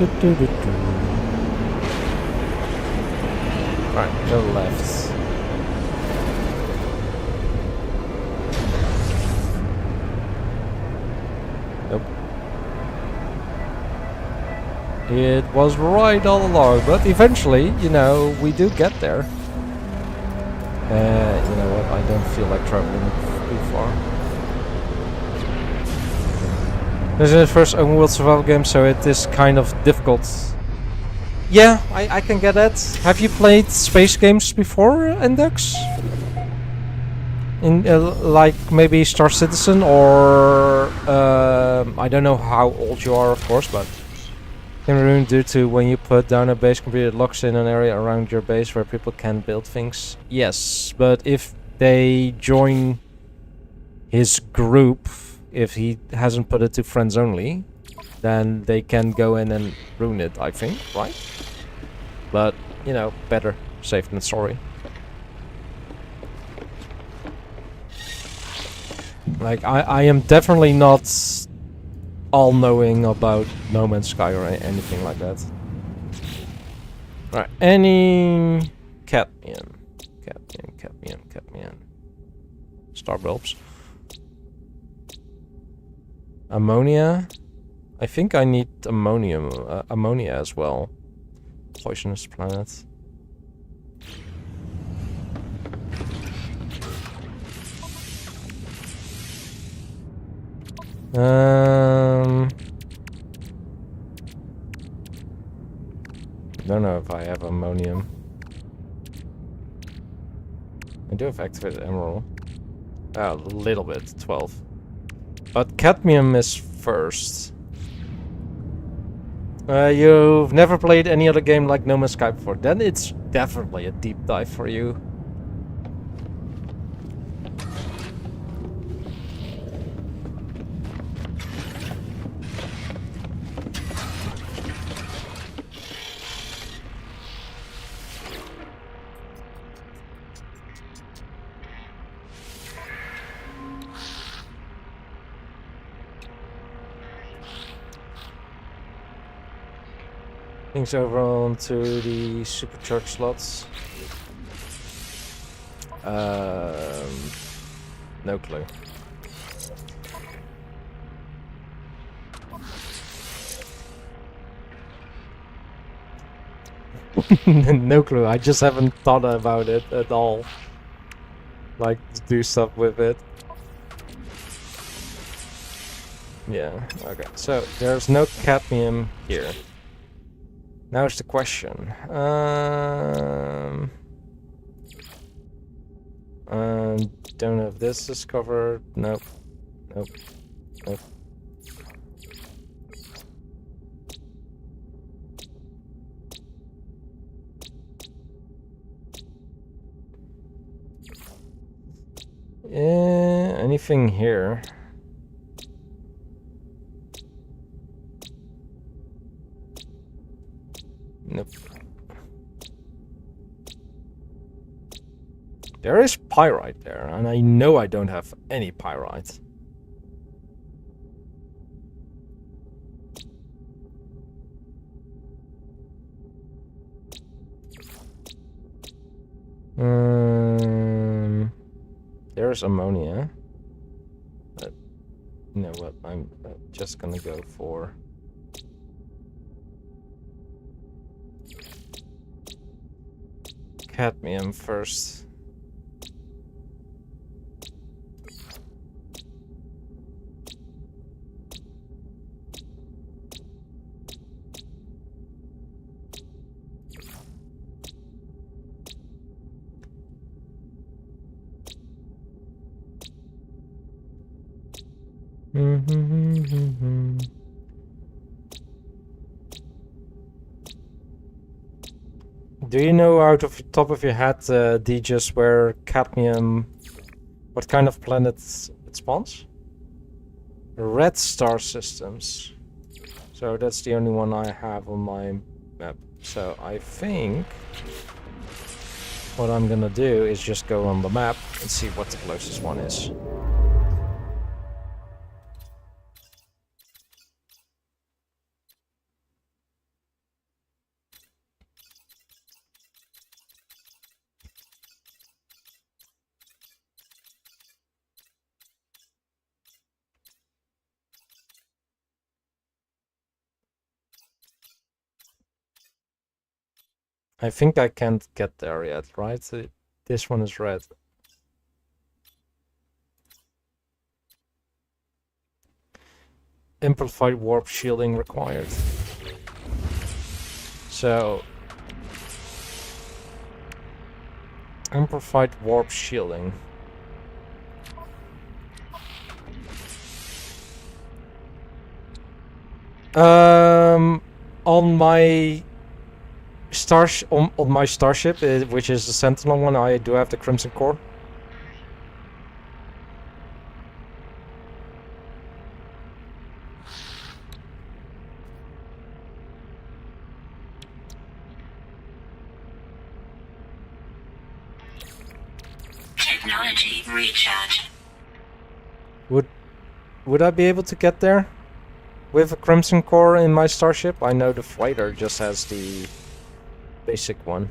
Right, go left. Nope. It was right all along, but eventually, you know, we do get there. You know what, I don't feel like traveling too far. This is the first open world survival game, so it is kind of difficult. Yeah, I can get that. Have you played space games before, Index? In like maybe Star Citizen or I don't know how old you are, of course, but can ruin due to when you put down a base computer, it locks in an area around your base where people can build things. Yes, but if they join his group, if he hasn't put it to friends only, then they can go in and ruin it, I think, right? But, you know, better safe than sorry. Like, I am definitely not all-knowing about No Man's Sky or anything like that. Right, any... cadmium. Star bulbs. Ammonia. I think I need ammonia as well. Poisonous planet. Don't know if I have ammonium. I do have activated emerald. A little bit, 12. But cadmium is first. You've never played any other game like No Man's Sky before. Then it's definitely a deep dive for you. Things over onto the supercharged slots. No clue. No clue. I just haven't thought about it at all. Like to do stuff with it. Yeah. Okay. So there's no cadmium here. Now's the question. Don't know if this is covered. Nope. Nope. Nope. Anything here? Nope. There is pyrite there, and I know I don't have any pyrite. There's ammonia. But you know what? I'm just gonna go for. Cadmium first. Do you know out of the top of your head, Deejus, where cadmium, what kind of planets it spawns? Red star systems. So that's the only one I have on my map. So I think what I'm gonna do is just go on the map and see what the closest one is. I think I can't get there yet, right? This one is red. Amplified warp shielding required. So... Amplified warp shielding. On my on my starship, which is the Sentinel one, I do have the Crimson Core. Technology recharge. Would I be able to get there with a Crimson Core in my starship? I know the fighter just has the basic one.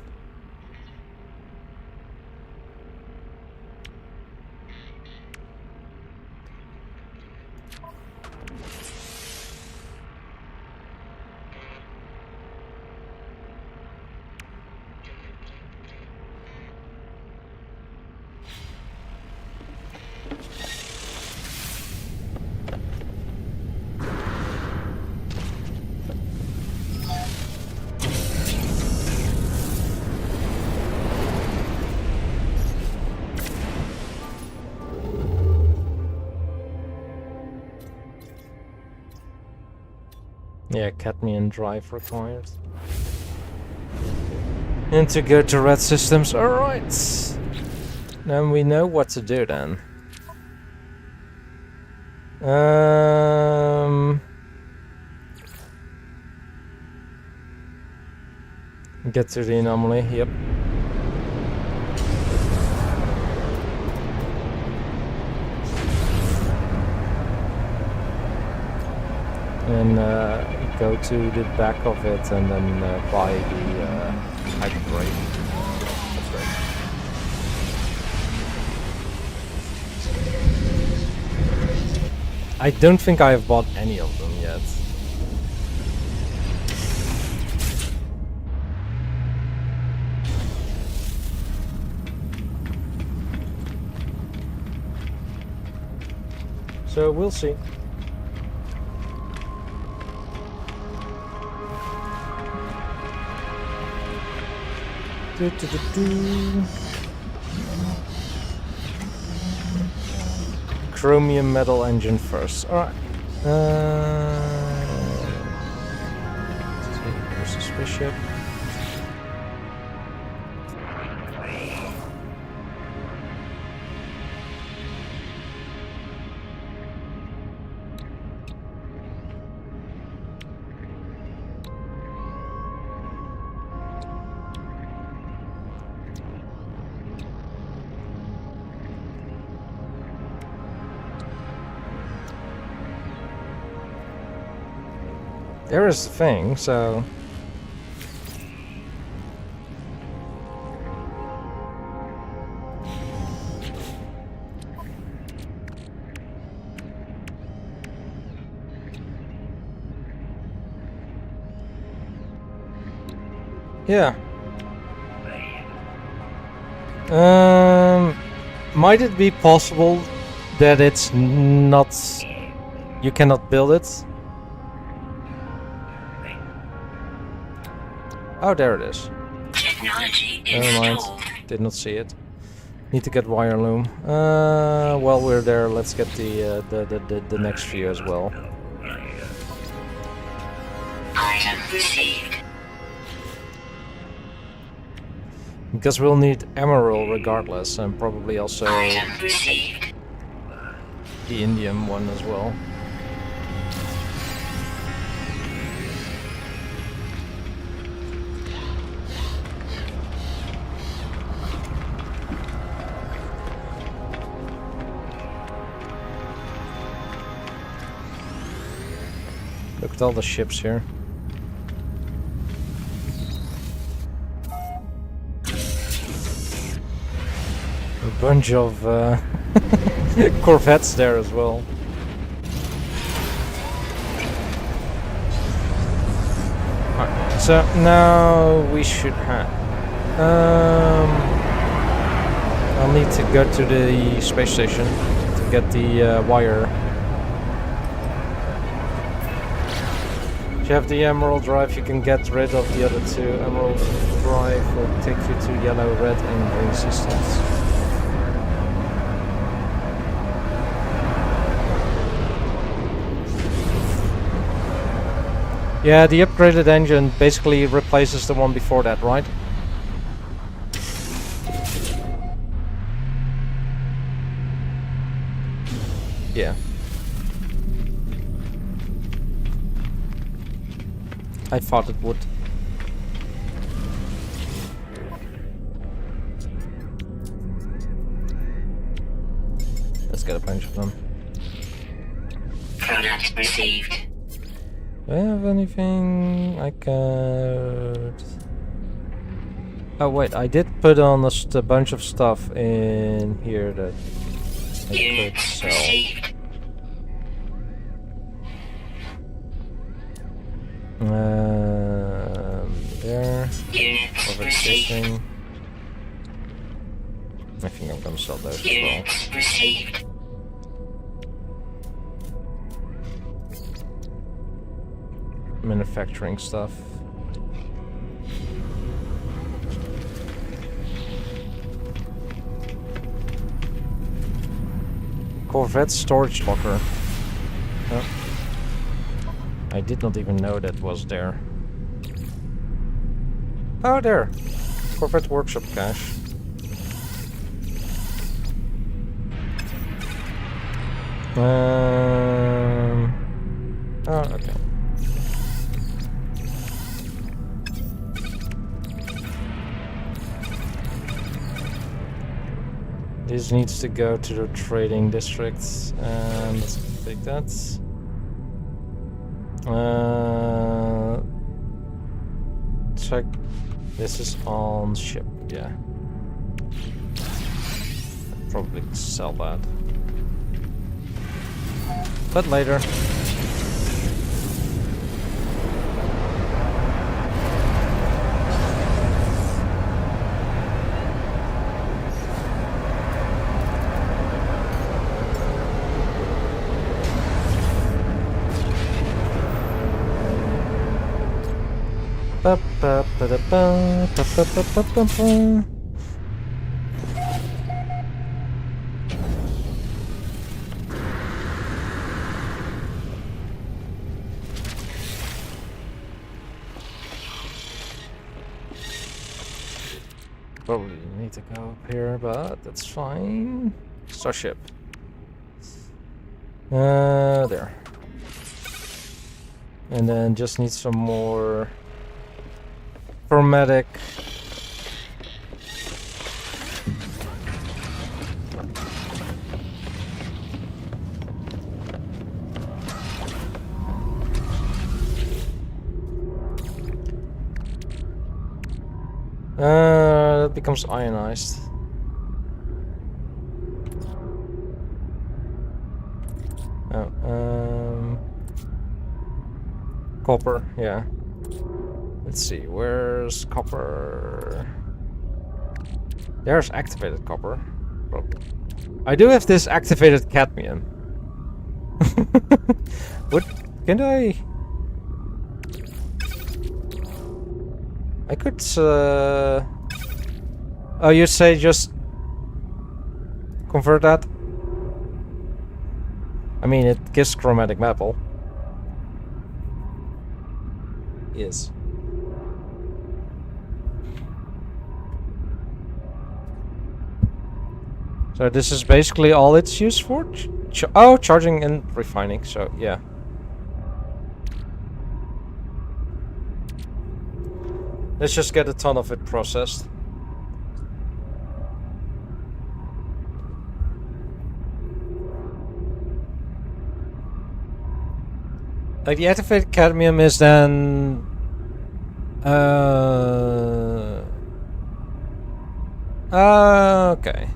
Yeah, cadmium drive required. And to go to red systems, alright! Then we know what to do then. Get to the anomaly, yep. And go to the back of it and then buy the hypergrade. I don't think I have bought any of them yet. So we'll see. Chromium metal engine first. Alright. Here's the spaceship. There is the thing, so... Yeah. Might it be possible that it's not... You cannot build it? Oh, there it is. Technology Never mind. installed. Did not see it. Need to get wire loom. While we're there, let's get the next few as well. Item received. Because we'll need emerald regardless, and probably also Item received. the indium one as well. Look at all the ships here. A bunch of Corvettes there as well. Alright, so now we should have... I'll need to go to the space station to get the wire. If you have the Emerald Drive, you can get rid of the other two. Emerald Drive will take you to yellow, red, and green systems. Yeah, the upgraded engine basically replaces the one before that, right? Yeah. I thought it would. Let's get a bunch of them. Product received. Do I have anything I could... Oh wait, I did put on a bunch of stuff in here that I could Units sell. received. There. Units Over received. fishing. I think I'm gonna sell those as well. Units received. Manufacturing stuff. Corvette storage locker. Oh. I did not even know that was there. Oh, there. Corvette workshop cache. Oh, okay. This needs to go to the trading districts, and let's take that. Check. This is on ship, yeah. Probably sell that. But later. Ba ba ba da ba ba ba ba ba ba ba. Probably need to go up here, but that's fine. Starship. There. And then just need some more chromatic. That becomes ionized. Oh, copper, yeah. Let's see, where's copper? There's activated copper. Probably. I do have this activated cadmium. What? Can I? I could. Oh, you say just convert that? I mean, it gives chromatic metal. Yes. So this is basically all it's used for? Oh, charging and refining, so yeah. Let's just get a ton of it processed. Like the activated cadmium is then okay.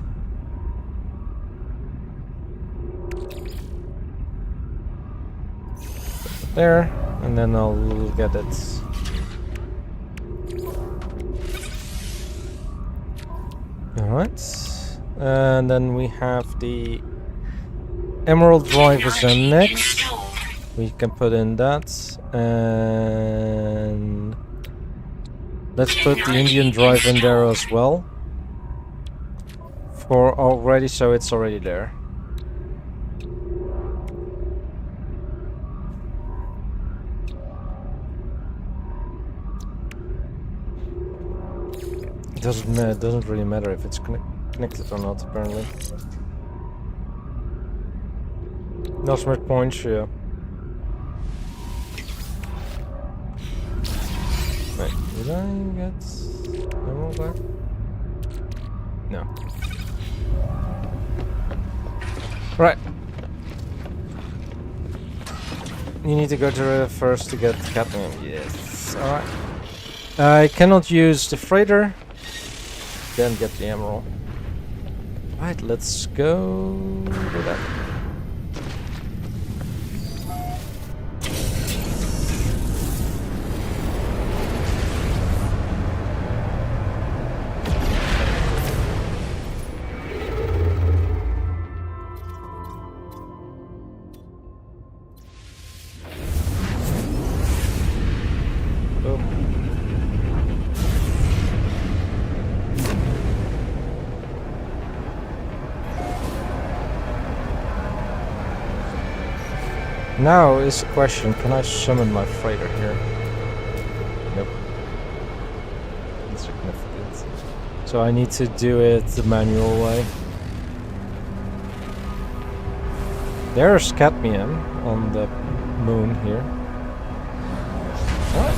There, and then I'll get it. Alright. And then we have the Emerald drive is then next. Installed. We can put in that. And let's put the Indian drive in there as well. For already, so it's already there. It doesn't really matter if it's connected or not, apparently. No smart points, yeah. Wait, did I get emerald back? No. Right. You need to go to the first to get cadmium. Yes. Alright. I cannot use the freighter. Then get the emerald. Right, let's go do that. Now is the question, can I summon my freighter here? Nope. Insignificant. So I need to do it the manual way. There's cadmium on the moon here. What?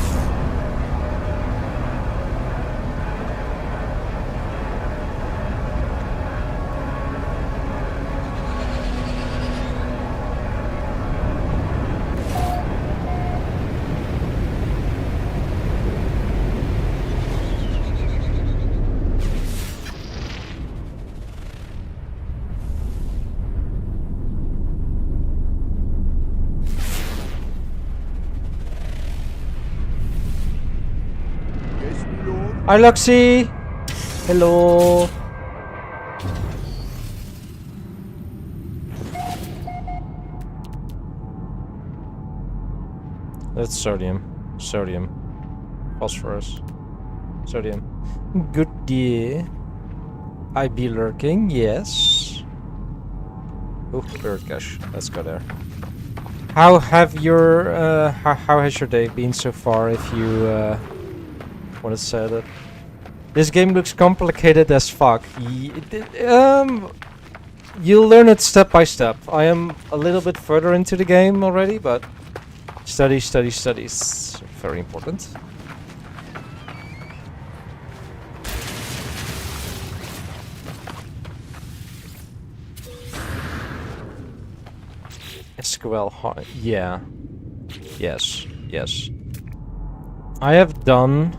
Hi Luxie! Hello! That's sodium. Sodium. Phosphorus. Sodium. Good day. I be lurking, yes. Oh, bird cache. Let's go there. How have your how has your day been so far, if you want to say that? This game looks complicated as fuck. You'll learn it step by step. I am a little bit further into the game already, but study, study, studies. Very important. SQL high. Yeah. Yes. Yes. I have done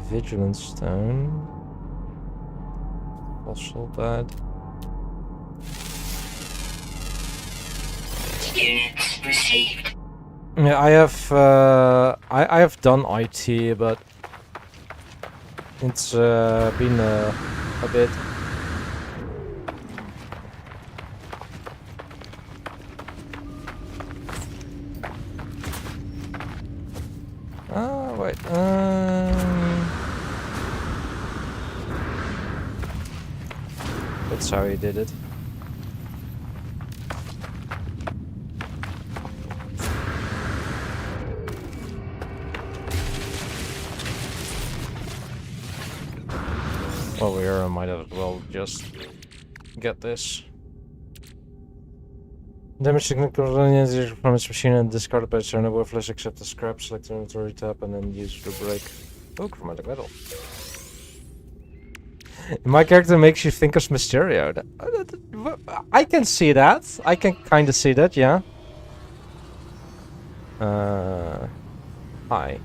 Vigilance Stone. Fossil bed. Units received. Yeah, I have done IT, but it's been a bit. Oh wait. That's how he did it. Well, we are. Might as well just get this. Damage technical from its machine and discarded by its owner. Worthless except the scrap. Select the inventory tab and then use the brake. Oh, chromatic metal. My character makes you think of Mysterio. I can see that. I can kind of see that, yeah. Hi.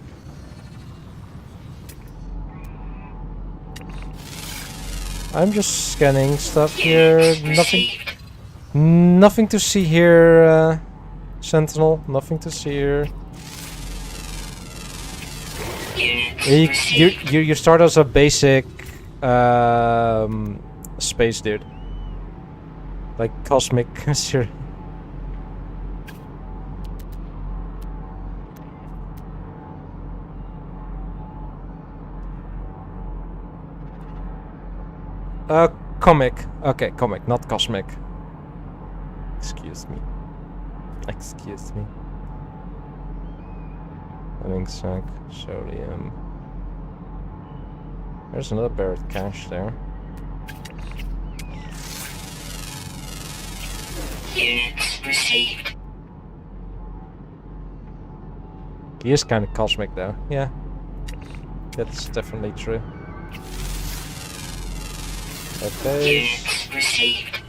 I'm just scanning stuff here. Nothing to see here, Sentinel. Nothing to see here. Unit You start as a basic space dude, like cosmic. Sure. Comic. Okay, comic, not cosmic. Excuse me. Excuse me. Having sunk sodium. There's another buried cache there. units received. He is kind of cosmic though. Yeah. That's definitely true. Okay. Units received.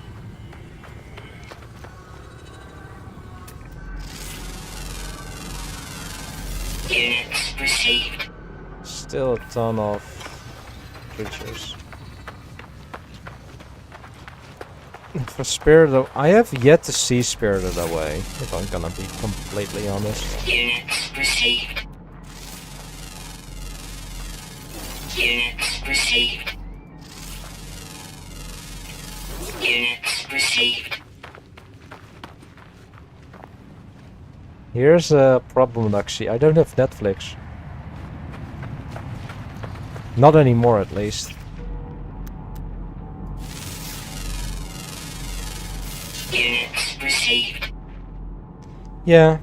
Units received. Still a ton of creatures. For Spirited, I have yet to see Spirited Away, if I'm gonna be completely honest. Units received. Units received. Units received. Here's a problem, actually. I don't have Netflix. Not anymore, at least. Units received. Yeah.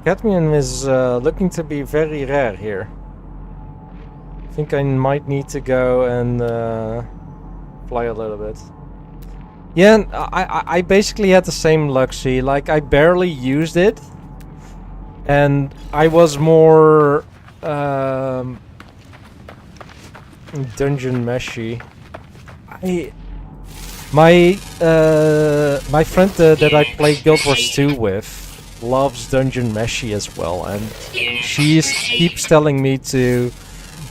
Cadmium is looking to be very rare here. I think I might need to go and fly a little bit. Yeah, and I basically had the same luck, see, like I barely used it. And I was more dungeon meshy. My friend that I play Guild Wars 2 with loves dungeon meshy as well, and she keeps telling me to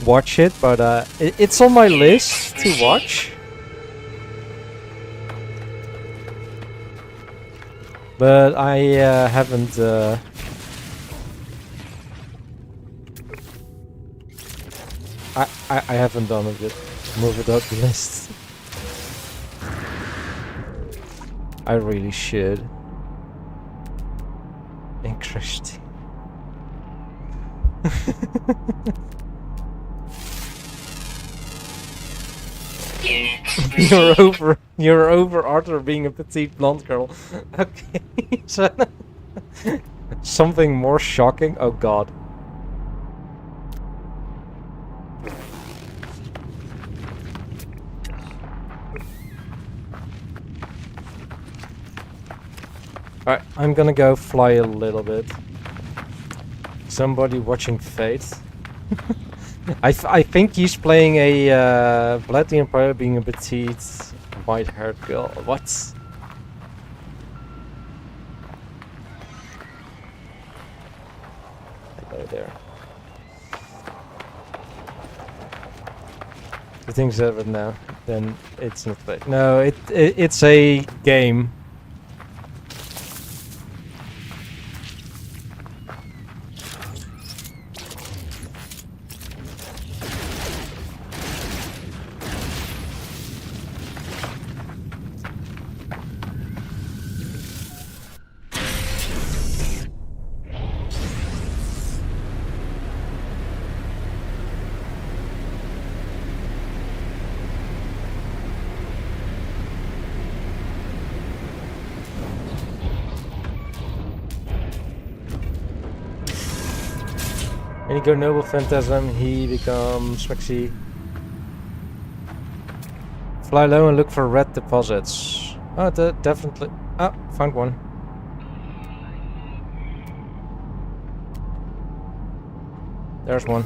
watch it, but it's on my list to watch. But I haven't. I haven't done it yet. Move it up the list. I really should. Interesting. You're over Arthur being a petite blonde girl. Okay. So something more shocking? Oh god. Alright, I'm gonna go fly a little bit. Somebody watching Fate. I think he's playing a Vlad the Empire being a petite, white-haired girl. What? Hello there. The thing's over now. Then it's not Fate. No, it's a game. When you go Noble Phantasm, he becomes Maxi. Fly low and look for red deposits. Oh, definitely. Ah, found one. There's one.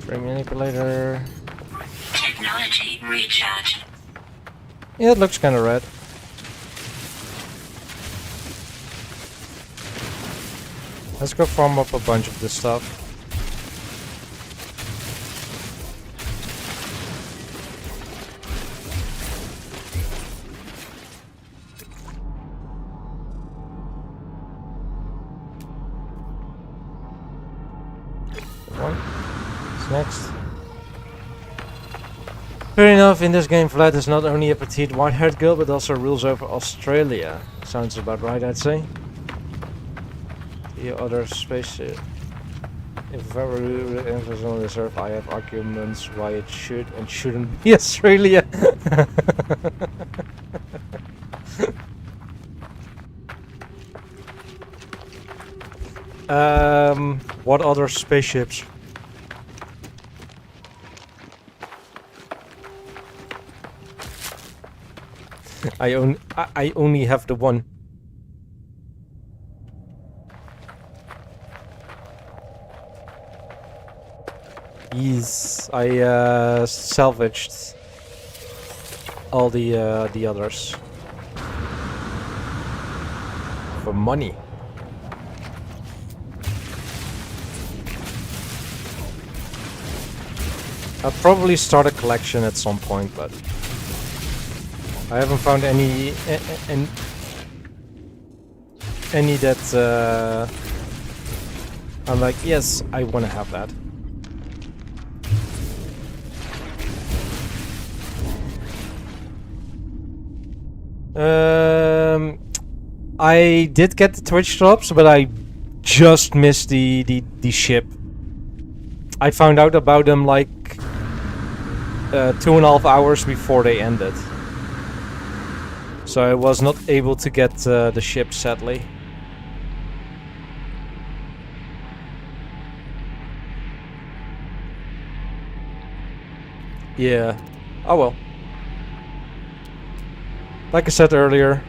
Frame manipulator. Technology recharge. Yeah, it looks kind of red. Let's go farm up a bunch of this stuff. What's next? Fair enough, in this game Vlad is not only a petite white-haired girl, but also rules over Australia. Sounds about right, I'd say. The other spaceship. If ever enters on this Earth, I have arguments why it should and shouldn't be Australia. What other spaceships? I only have the one. Yes, I salvaged all the others for money. I'll probably start a collection at some point, but I haven't found any that I'm like, yes, I want to have that. I did get the Twitch drops, but I just missed the ship. I found out about them like 2.5 hours before they ended. So I was not able to get the ship, sadly. Yeah. Oh well. Like I said earlier,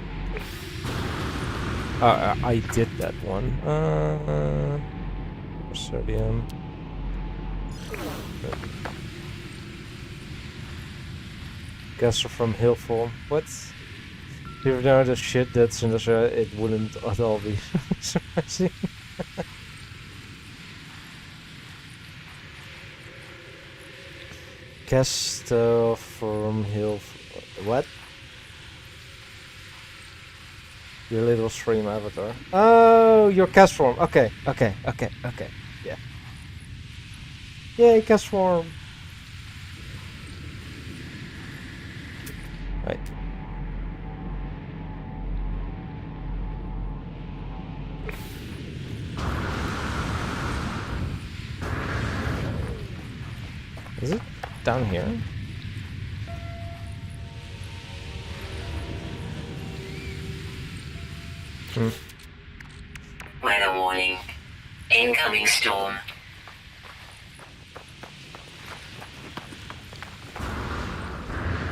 I did that one. Sodium. Guesser from Hillform. What? If you know the shit that's in the it wouldn't at all be surprising. Guesser from Hillform. What? Your little stream avatar. Oh, your cast form. Okay. Yeah. Yay, cast form. Right. Is it down here? Weather warning. Incoming storm.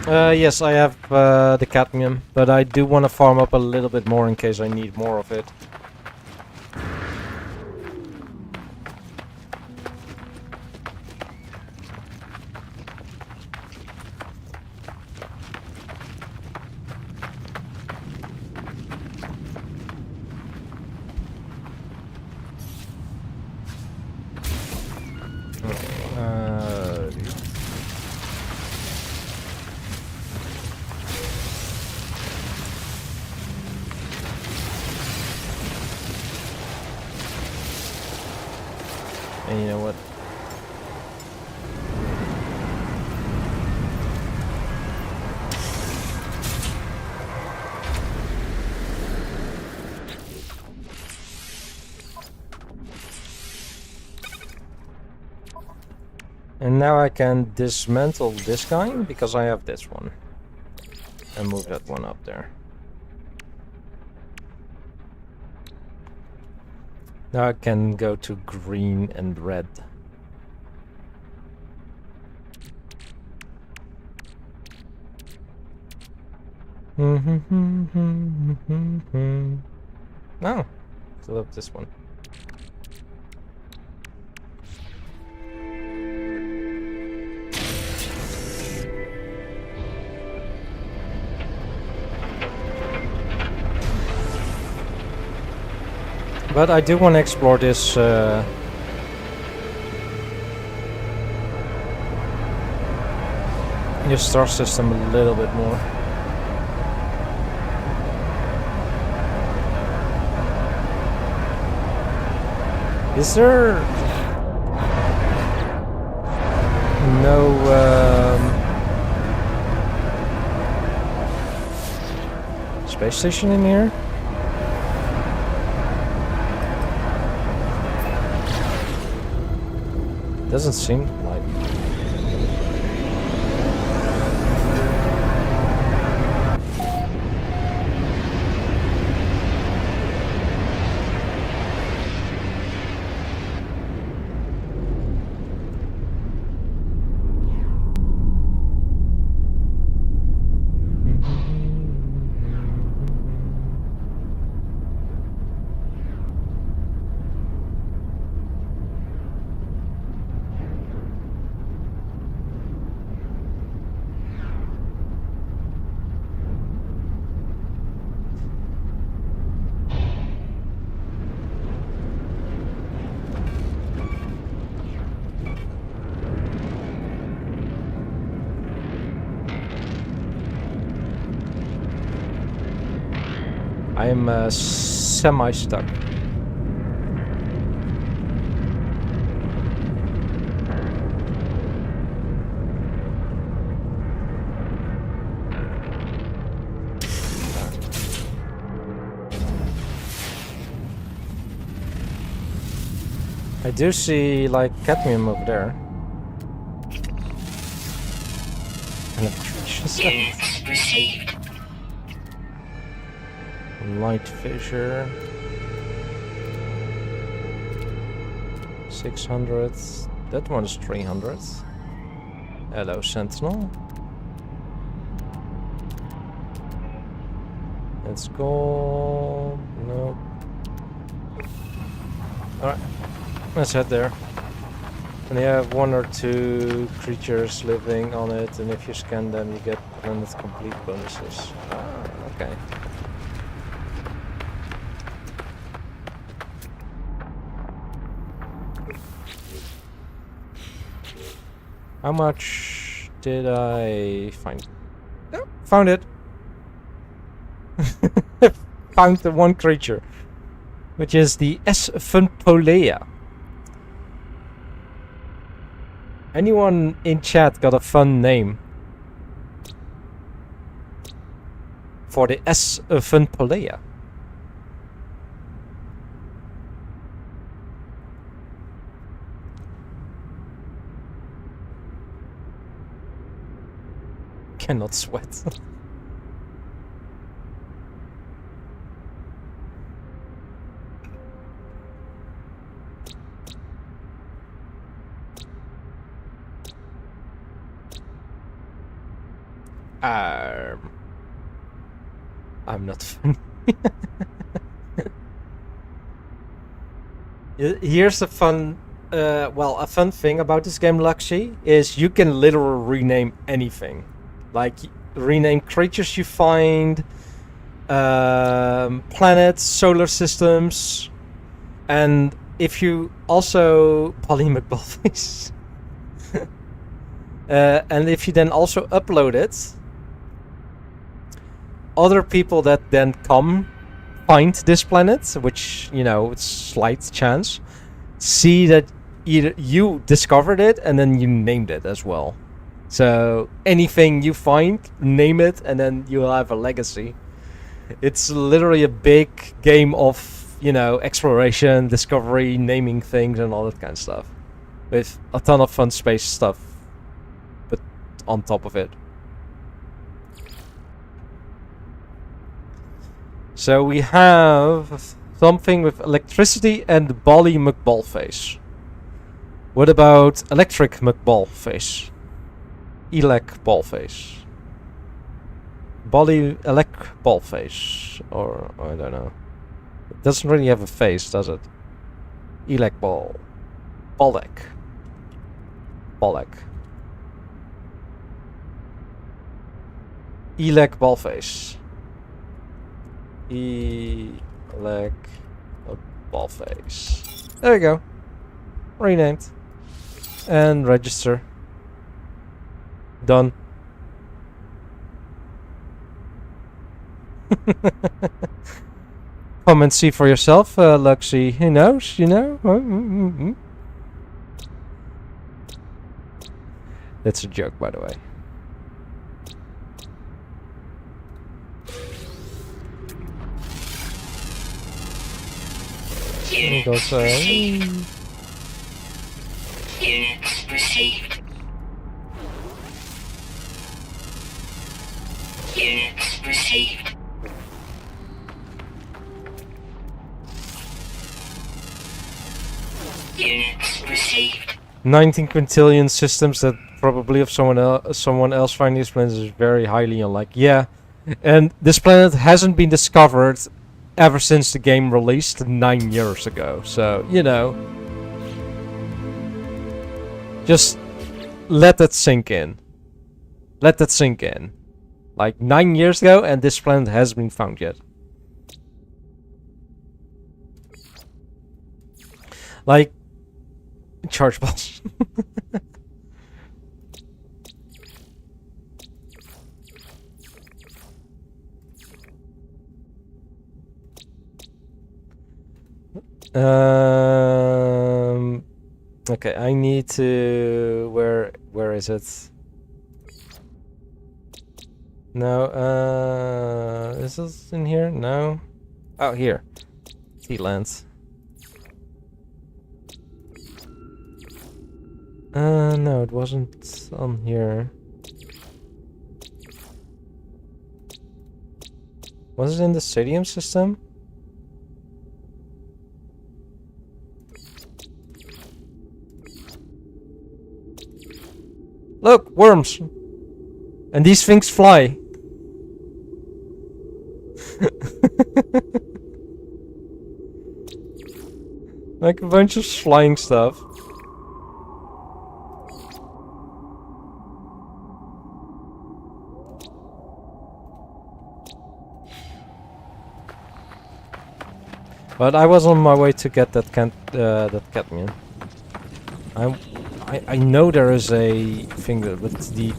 Yes, I have the cadmium, but I do want to farm up a little bit more in case I need more of it. And you know what? And now I can dismantle this guy because I have this one. And move that one up there. Now I can go to green and red. No, still have this one. But I do want to explore this this star system a little bit more. Is there no space station in here? Doesn't seem like. I am semi-stuck. I do see like cadmium over there. Units received. Light fissure. 600. That one's 300. Hello, Sentinel. Let's go. No. Alright. Let's head there. And they have 1 or 2 creatures living on it, and if you scan them, you get planet complete bonuses. Ah, okay. How much did I find? Oh, found it! Found the one creature, which is the S. Funpolea. Anyone in chat got a fun name for the S. Funpolea? Cannot sweat. I'm not funny. Here's a fun, well, a fun thing about this game, Luxy, is you can literally rename anything. Like, rename creatures you find, planets, solar systems, and if you also... Polly McBullface. And if you then also upload it, other people that then come find this planet, which, you know, it's slight chance, see that either you discovered it and then you named it as well. So anything you find, name it, and then you'll have a legacy. It's literally a big game of, you know, exploration, discovery, naming things, and all that kind of stuff. With a ton of fun space stuff, but on top of it. So we have something with electricity and Bolly McBallface. What about electric McBallface? Elec Ballface. Bolly Elec Ballface. Or I don't know. It doesn't really have a face, does it? Elec Ball. Bolek. Bolek. Elec Ballface. Elec Ball face. There you go. Renamed. And register. Done. Come and see for yourself, Luxie. Who knows, you know? That's a joke, by the way. Unit Goes, received. Unit received. Unit received. Unit received. 19 quintillion systems that probably if someone else finding these planets is very highly unlikely. Yeah, and this planet hasn't been discovered ever since the game released 9 years ago. So, you know, just let that sink in. Let that sink in. Like 9 years ago, and this planet hasn't been found yet. Like, charge balls. Okay, I need to... Where is it? No, is this in here? No. Oh, here. Sealands. No, it wasn't on here. Was it in the stadium system? Look, worms! And these things fly. Like a bunch of flying stuff. But I was on my way to get that cadmium. I know there is a thing that with the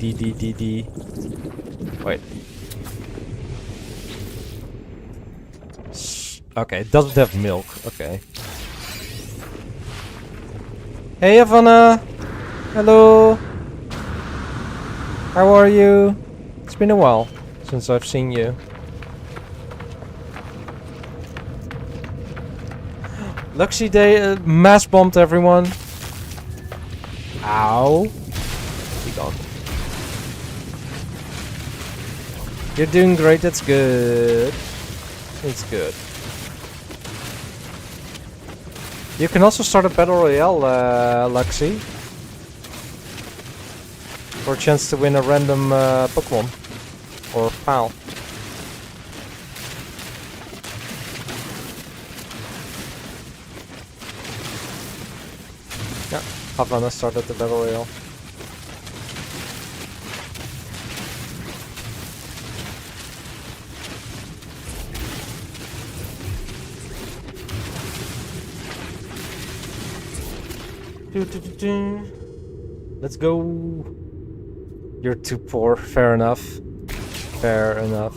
wait. Okay, it doesn't have milk. Okay. Hey, Ivana. Hello. How are you? It's been a while since I've seen you. Luxie, they mass bombed everyone. Ow. Be gone. You're doing great, that's good. It's good. You can also start a battle royale, Luxie. For a chance to win a random Pokemon. Or pal. Yeah, Havana started the battle royale. Let's go. You're too poor. Fair enough. Fair enough.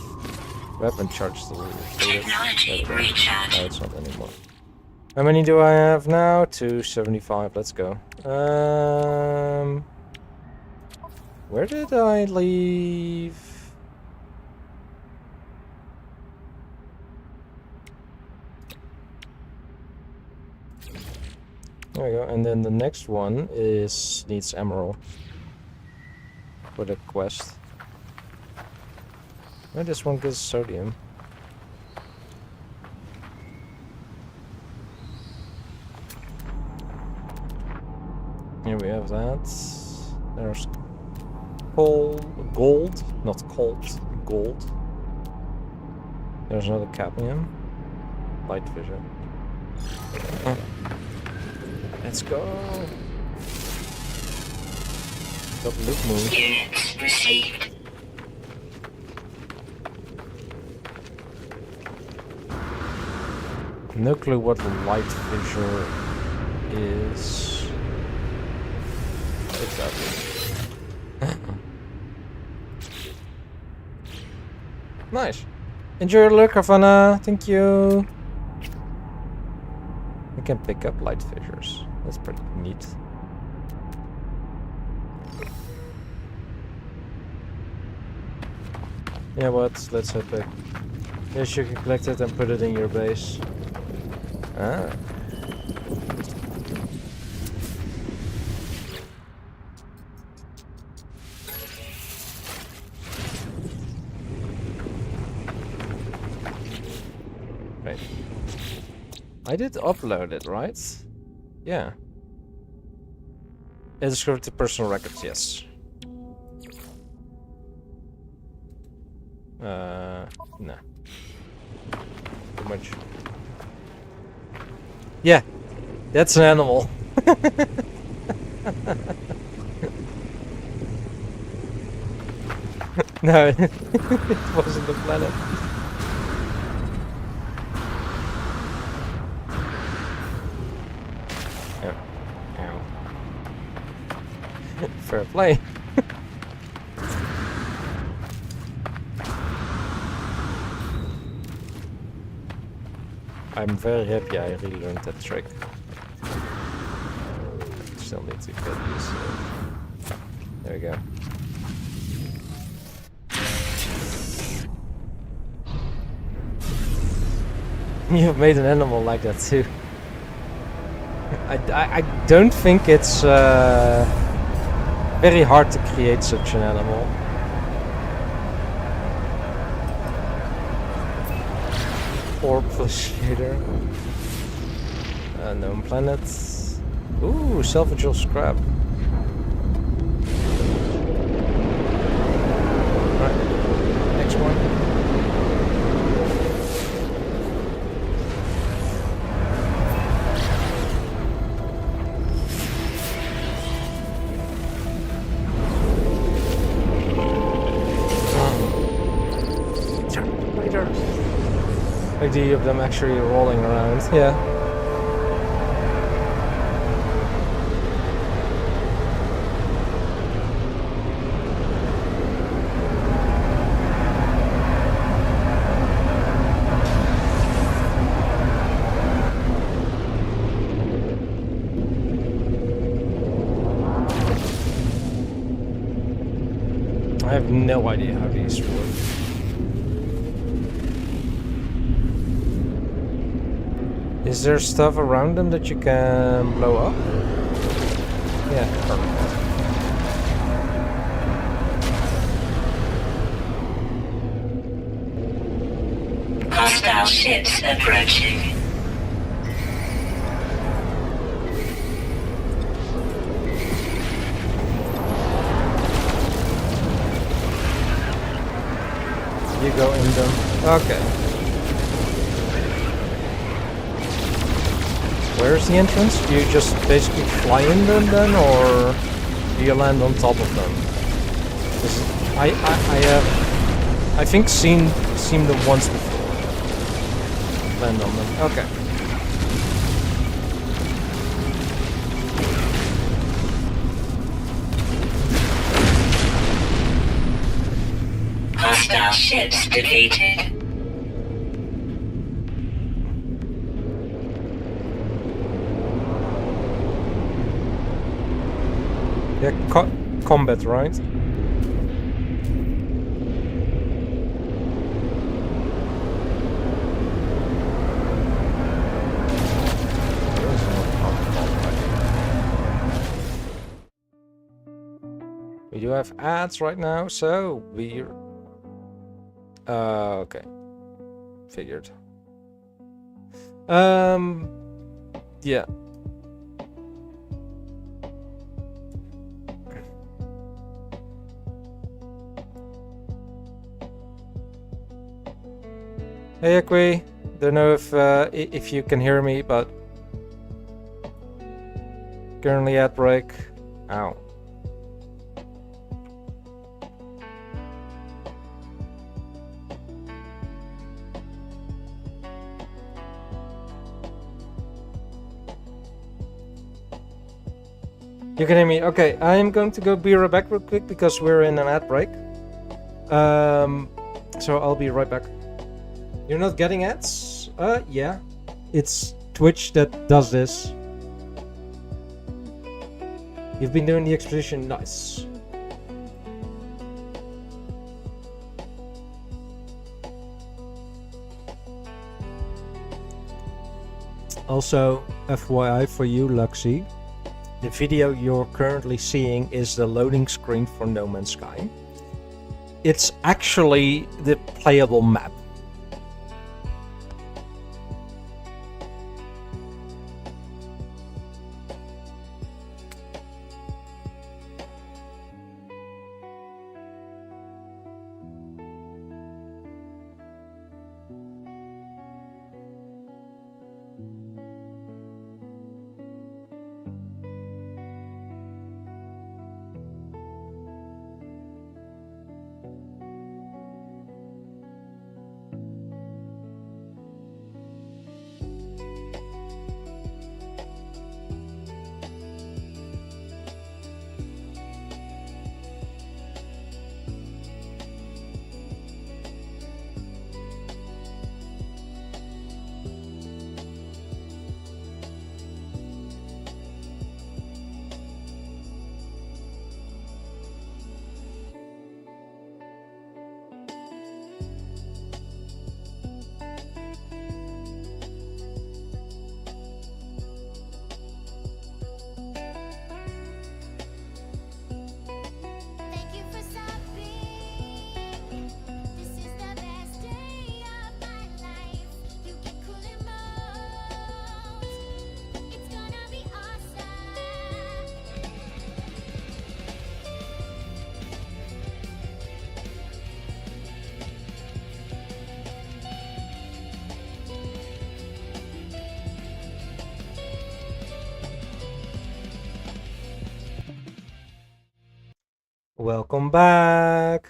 Weapon charge still. Technology recharge. No, it's not anymore. How many do I have now? 275. Let's go. Where did I leave? There we go. And then the next one needs emerald for the quest. Well, this one gives sodium. Here we have that. There's gold, not cold, gold. There's another cadmium. Light vision. Let's go. Got loop move. Units received. No clue what the light fissure is. Exactly. Nice. Enjoy your luck, Havana. Thank you. You can pick up light fissures. That's pretty neat. Yeah, what? Let's head back. Yes, you can collect it and put it in your base. Ah. Right. I did upload it, right? Yeah. It's going to personal records, yes. No. Too much. Yeah, that's an animal. No, it wasn't the planet. Ow. Fair play. I'm very happy I relearned that trick. Still need to get this. There we go. You've made an animal like that too. I don't think it's very hard to create such an animal. Orb shader. Known planets. Ooh, salvageable scrap. Right. Next one. Idea of them actually rolling around. Yeah. I have no idea how these work. Is there stuff around them that you can blow up? Yeah, perfect. Hostile ships approaching. You go in them. Okay. Where's the entrance? Do you just basically fly in them then, or do you land on top of them? 'Cause I have, I think seen them once before. Land on them. Okay. Hostile ships defeated. Yeah, combat, right? We do have ads right now, so we're... okay. Figured. Yeah. Hey Equi, don't know if you can hear me, but currently at break. Ow. You can hear me? Okay, I am going to go be right back real quick because we're in an ad break. So I'll be right back. You're not getting ads? Yeah. It's Twitch that does this. You've been doing the expedition, nice. Also, FYI for you, Luxy, the video you're currently seeing is the loading screen for No Man's Sky. It's actually the playable map. Welcome back.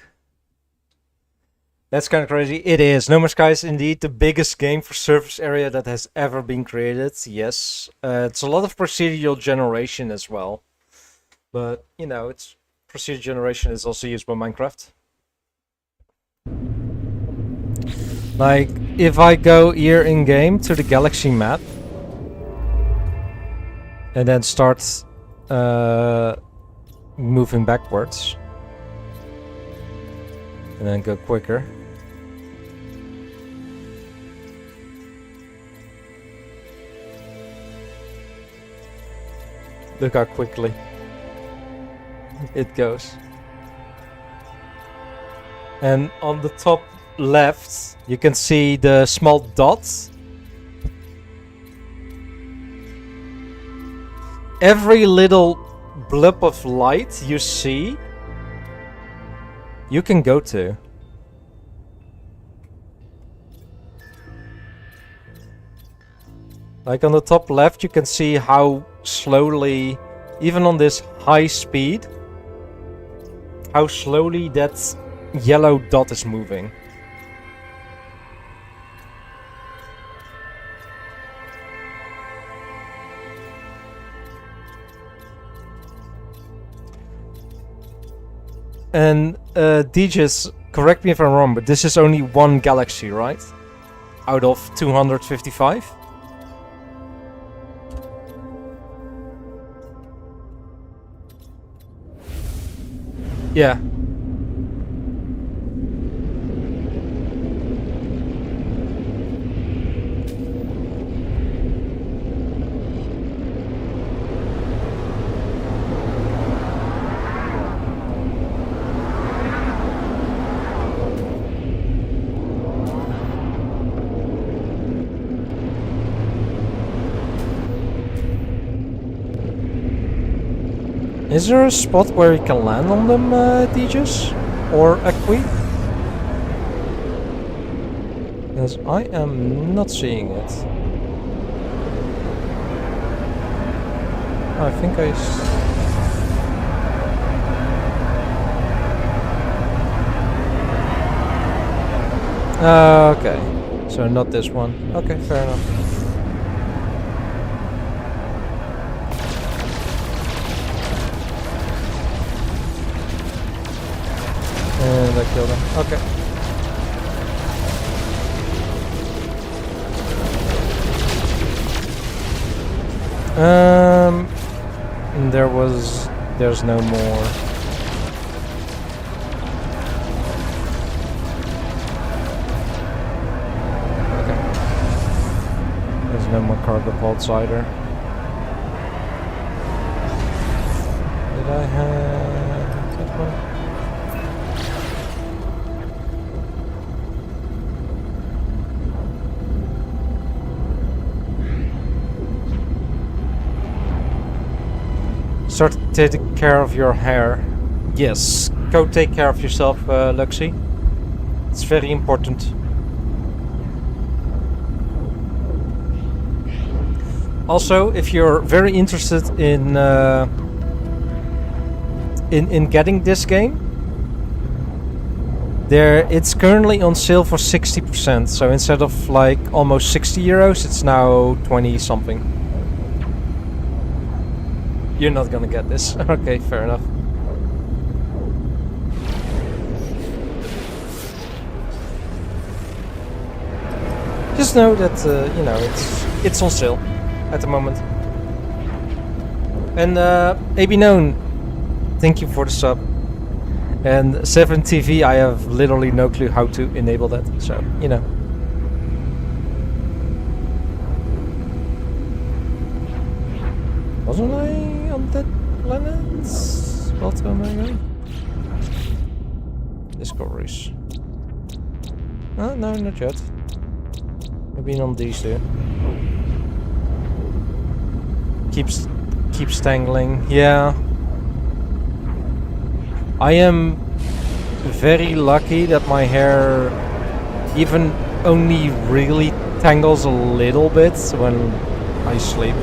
That's kind of crazy. It is. No Man's Sky is indeed the biggest game for surface area that has ever been created. Yes. It's a lot of procedural generation as well. But, you know, it's procedural generation is also used by Minecraft. Like, if I go here in game to the galaxy map and then start moving backwards and then go quicker. Look how quickly it goes. And on the top left you can see the small dots. Every little blip of light you see, you can go to. Like on the top left you can see how slowly, even on this high speed, how slowly that yellow dot is moving. And DJs, correct me if I'm wrong, but this is only one galaxy, right? Out of 255? Yeah. Is there a spot where you can land on them, DJs? Or Equi? Because I am not seeing it. I think I... okay. So not this one. Okay, fair enough. And I killed him. Okay. There's no more. Okay. There's no more cargo pods either. Did I have that one? Start taking care of your hair. Yes, go take care of yourself, Luxie. It's very important. Also, if you're very interested in getting this game, it's currently on sale for 60%. So instead of like almost 60 euros, it's now 20 something. You're not gonna get this. Okay, fair enough. Just know that you know it's on sale at the moment. And AB Known, thank you for the sub. And 7TV, I have literally no clue how to enable that. So you know. Wasn't I on that planet? What am I going? Discoveries. Oh, no, not yet. I've been on these two. Keeps tangling. Yeah. I am very lucky that my hair even only really tangles a little bit when I sleep.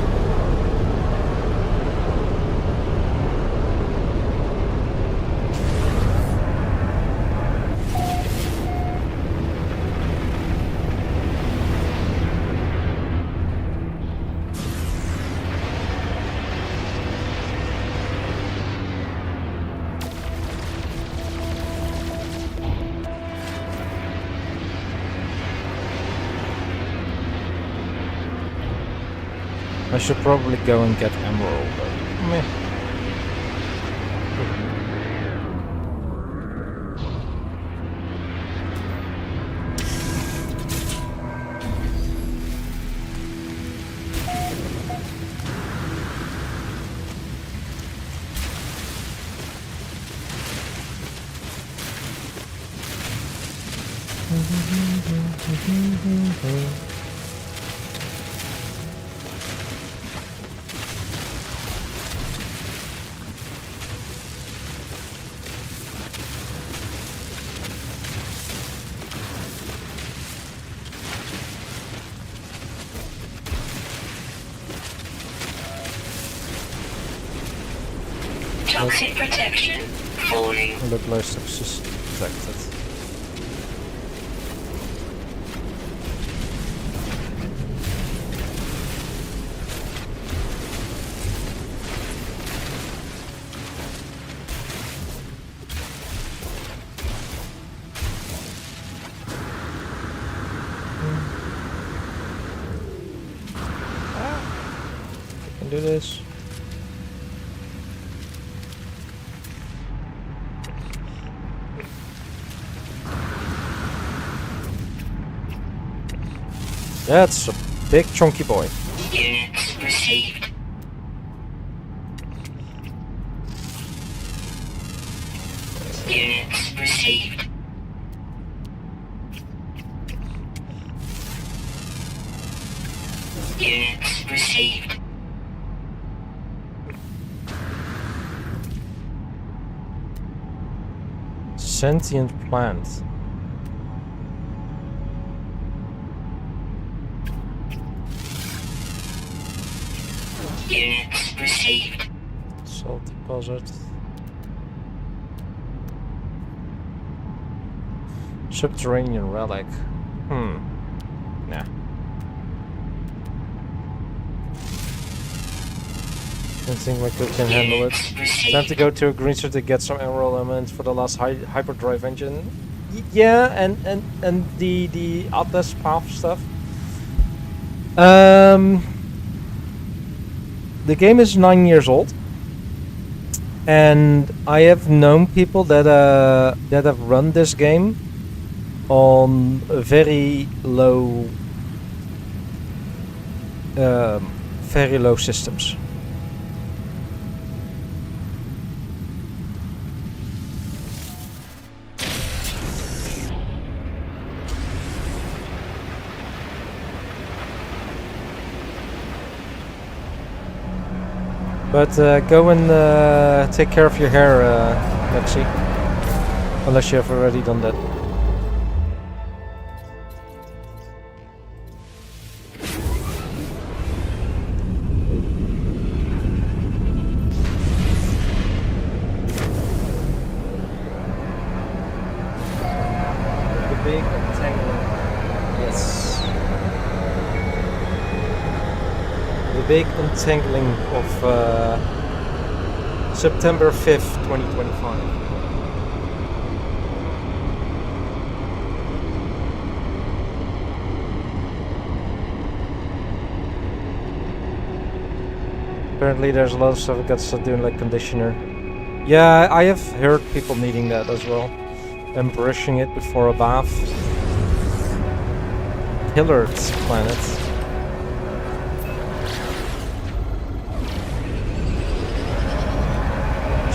I should probably go and get Emerald, but meh. Toxic protection falling. Look like success detected. I can do this. That's a big chunky boy. Units received. Units received. Units received. Sentient plant. Units received. Salt deposit. Subterranean relic. Nah. don't think my code can handle it. Time to go to a green store to get some emerald elements for the last hyperdrive engine. Yeah, and the Atlas Path stuff. The game is 9 years old, and I have known people that have run this game on very low systems. But go and take care of your hair, Lexi. Unless you have already done that. The big entanglement. Yes. The big untangling of September 5th, 2025. Apparently there's a lot of stuff I got to start doing, like conditioner. Yeah, I have heard people needing that as well. And brushing it before a bath. Pillared planet.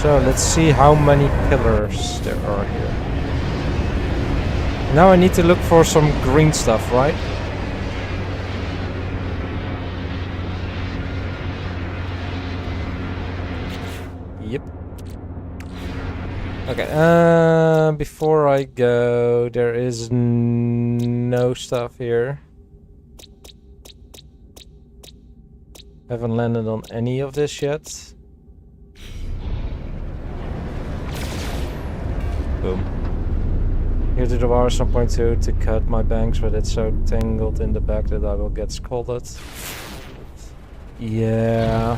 So let's see how many pillars there are here. Now I need to look for some green stuff, right? Yep. Okay, before I go, there is no stuff here. Haven't landed on any of this yet. Boom. Here to the bar some point to cut my bangs, but it's so tangled in the back that I will get scolded. Yeah.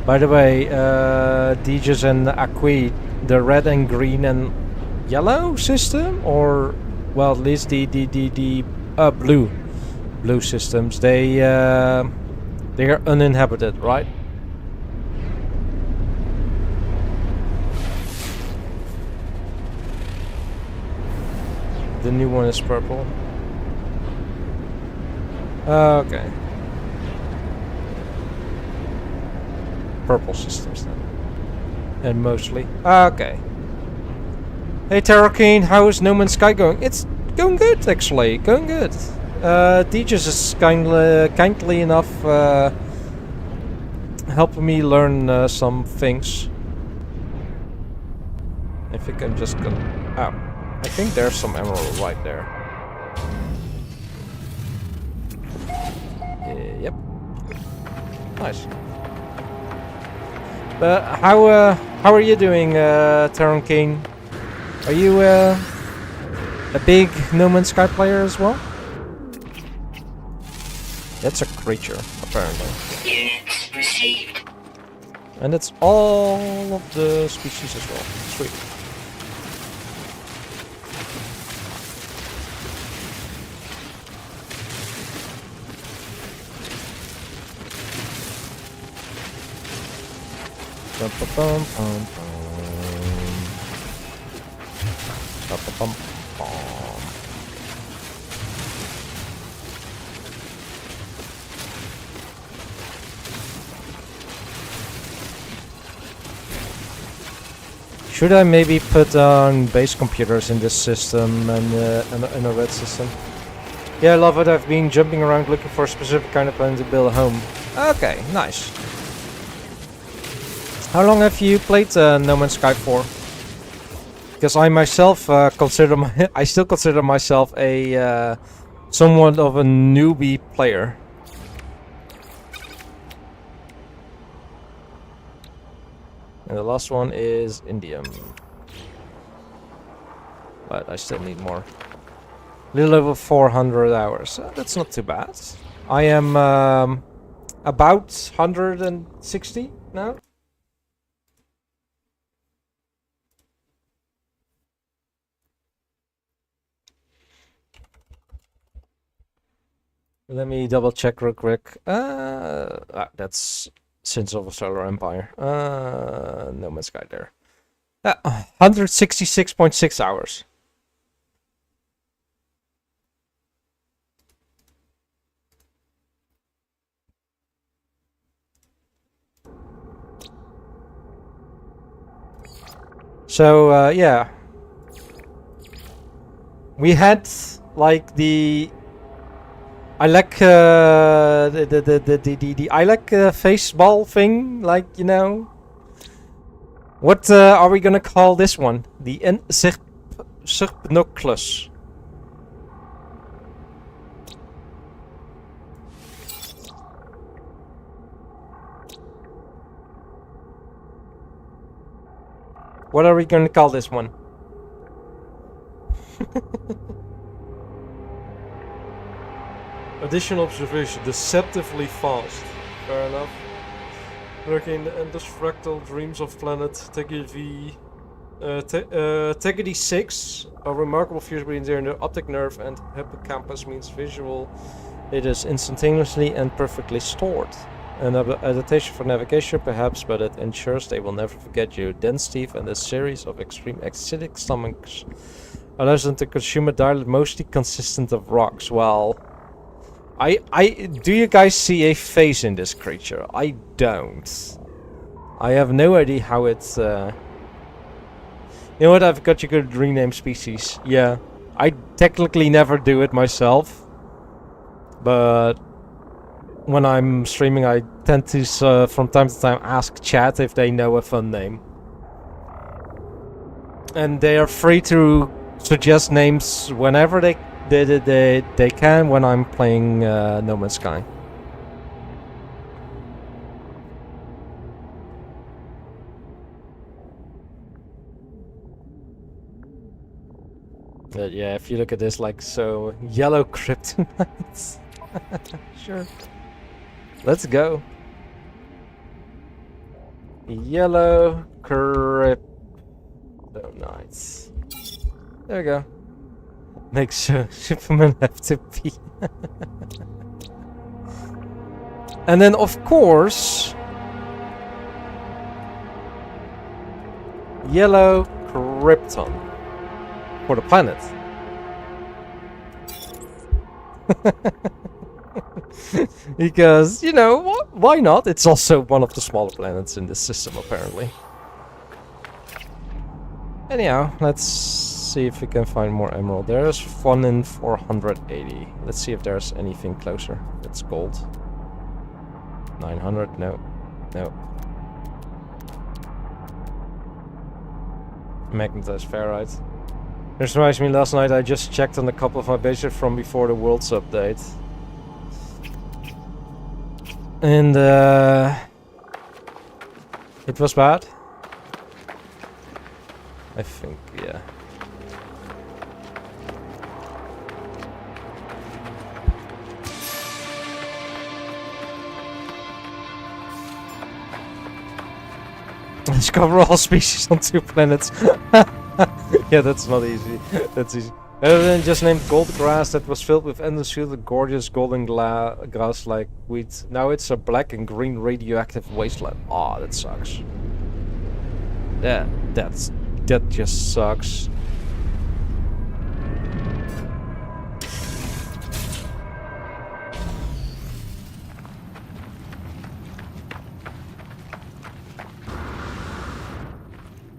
By the way, Dejas and Acqui, the red and green and yellow system, or well, at least the blue systems, they are uninhabited, right? The new one is purple. Okay. Purple systems then. And mostly. Okay. Hey Terrakeen, how is No Man's Sky going? It's going good actually, going good. Dejas is kindly enough helping me learn some things. If I can just go... Oh. I think there's some emerald right there. Yep. Nice. But how are you doing, Terrakeen? Are you a big No Man's Sky player as well? That's a creature, apparently. Units received. And it's all of the species as well. Sweet. Bum, bum, bum, bum, bum. Bum, bum, bum. Should I maybe put on base computers in this system and in a red system? Yeah, I love it. I've been jumping around looking for a specific kind of planet to build a home. Okay, nice. How long have you played No Man's Sky for? Because I myself I still consider myself a somewhat of a newbie player. And the last one is indium. But I still need more. A little over 400 hours. That's not too bad. I am about 160 now. Let me double check real quick. That's Sins of a Solar Empire. No Man's Sky there. 166.6 hours. So yeah, we had like the ILEC the ILEC face ball thing, like, you know. What are we gonna call this one? The Serpnoclus. What are we gonna call this one? Additional observation, deceptively fast. Fair enough. Lurking in the endless fractal dreams of planet Tegedi Tegedi 6, a remarkable fuse between the optic nerve and hippocampus means visual. It is instantaneously and perfectly stored. An adaptation for navigation perhaps, but it ensures they will never forget you. Dense teeth and a series of extreme acidic stomachs allows them to consume a diet mostly consistent of rocks. Well, do you guys see a face in this creature? I don't. I have no idea how it's, You know what, I've got you good rename species. Yeah, I technically never do it myself. But when I'm streaming, I tend to, from time to time, ask chat if they know a fun name. And they are free to suggest names whenever they can when I'm playing No Man's Sky. But yeah, if you look at this, like, so yellow kryptonites. Sure. Let's go. Yellow kryptonites. There we go. Make sure Superman have to pee. And then, of course, yellow Krypton for the planet. Because, you know, why not? It's also one of the smaller planets in this system, apparently. Anyhow, let's see if we can find more emerald. There's one in 480. Let's see if there's anything closer. It's gold. 900? No. No. Magnetized ferrite. This reminds me, last night I just checked on a couple of my bases from before the Worlds update. And it was bad. I think, yeah. Discover all species on 2 planets. Yeah, that's not easy. That's easy. Other than just named gold grass that was filled with endless field of gorgeous golden grass like wheat. Now it's a black and green radioactive wasteland. Aw, oh, that sucks. That just sucks.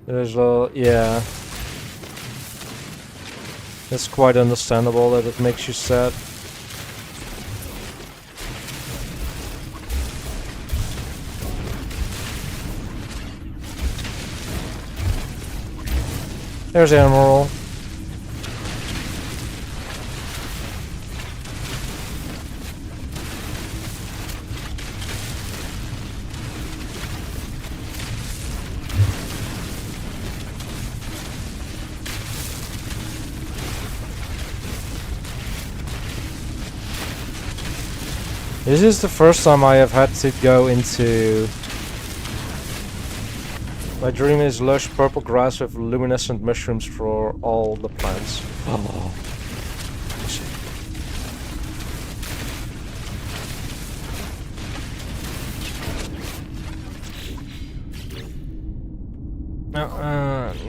There's yeah. It's quite understandable that it makes you sad. There's the emerald. This is the first time I have had to go into... My dream is lush purple grass with luminescent mushrooms for all the plants. Oh.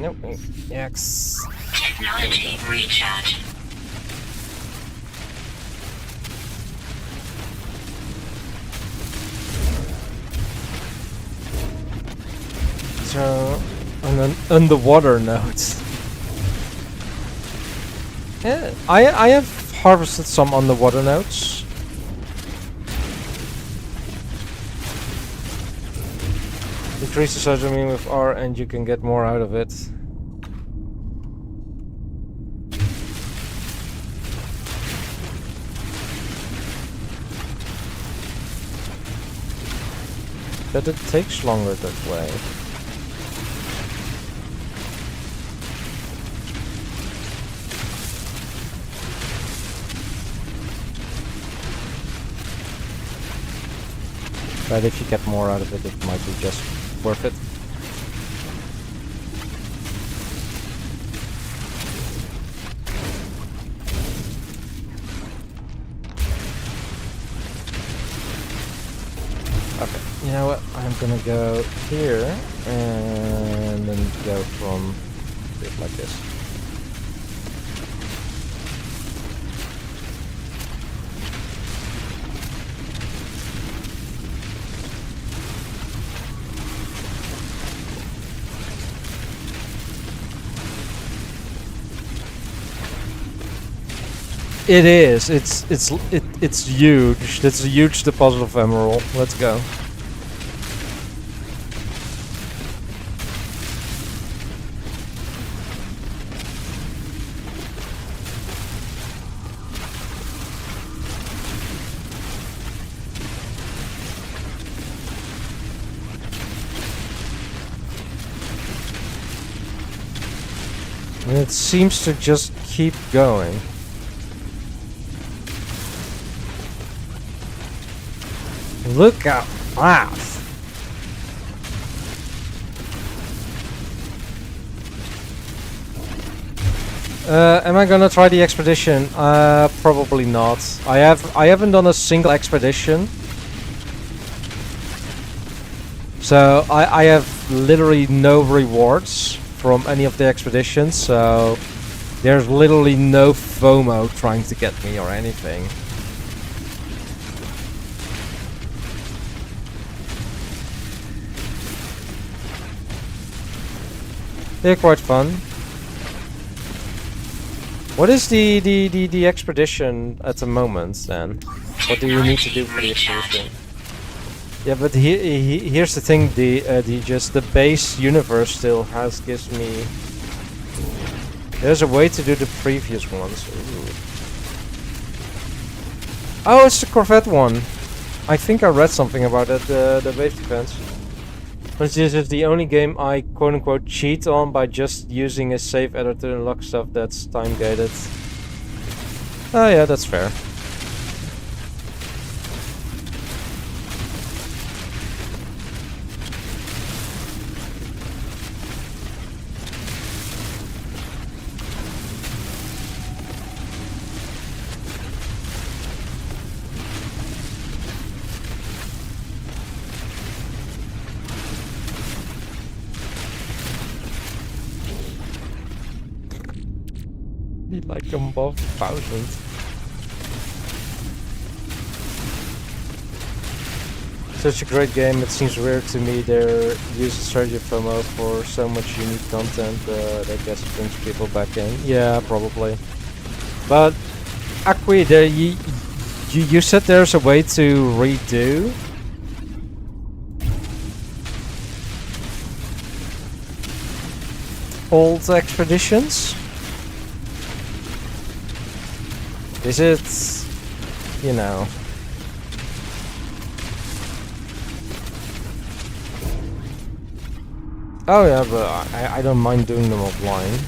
Nope. X. Technology recharge. So, on an underwater note. Yeah, I have harvested some underwater notes. Increase the size of mean with R and you can get more out of it. But it takes longer that way. But if you get more out of it, it might be just worth it. Okay, you know what? I'm gonna go here and then go from it like this. It is. It's huge. That's a huge deposit of emerald. Let's go. And it seems to just keep going. Look at that! Am I gonna try the expedition? Probably not. I haven't done a single expedition. So I have literally no rewards from any of the expeditions, so there's literally no FOMO trying to get me or anything. They're quite fun. What is the expedition at the moment then? What do you need to do for the expedition? Yeah, but here's the thing: the base universe still gives me. There's a way to do the previous ones. Ooh. Oh, it's the Corvette one. I think I read something about it. The wave defense. But this is the only game I quote-unquote cheat on by just using a save editor to unlock stuff that's time-gated. Oh yeah, that's fair. Be like above 1,000. Such a great game. It seems weird to me their use of strategy FOMO for so much unique content. I guess it brings people back in. Yeah, probably. But Akui, you said there's a way to redo. Old expeditions? Is it, you know... Oh yeah, but I don't mind doing them offline.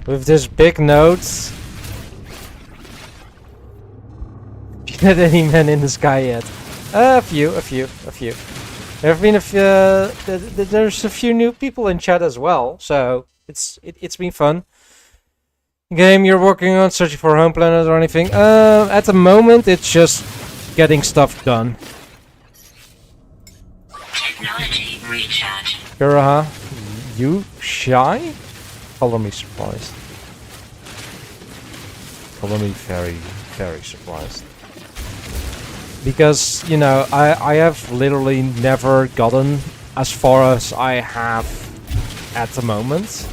with this big note. Get any men in the sky yet? A few. There have been there's a few new people in chat as well, so it's been fun. Game you're working on, searching for a home planet or anything? At the moment, it's just getting stuff done. Technology recharge. Kuraha, you shy? Follow me surprised. Follow me very surprised. Because, you know, I have literally never gotten as far as I have at the moment.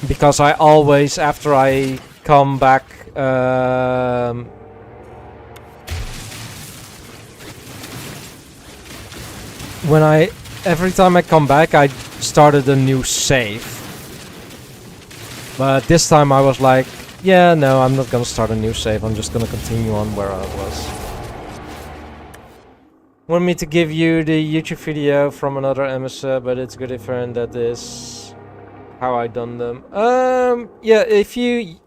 Because I always, after I come back, every time I come back, I started a new save. But this time I was like, yeah, no, I'm not gonna start a new save. I'm just gonna continue on where I was. Want me to give you the YouTube video from another MSA, but it's good if that is how I done them. Yeah, if you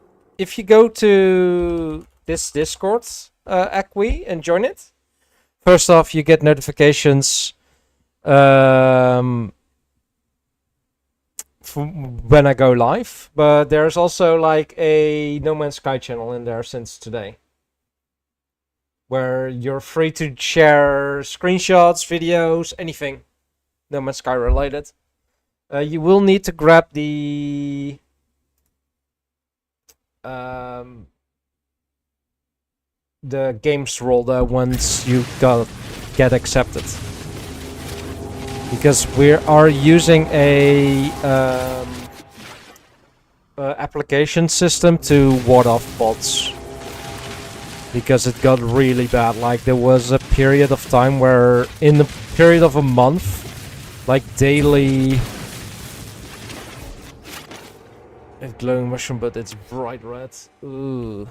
go to this Discord, Acqui, and join it. First off, you get notifications when I go live, but there's also like a No Man's Sky channel in there since today, where you're free to share screenshots, videos, anything No Man's Sky related. You will need to grab the games roller once you get accepted. Because we are using a application system to ward off bots. Because it got really bad. Like there was a period of time where, in the period of a month, like daily. It's glowing mushroom, but it's bright red. Ooh.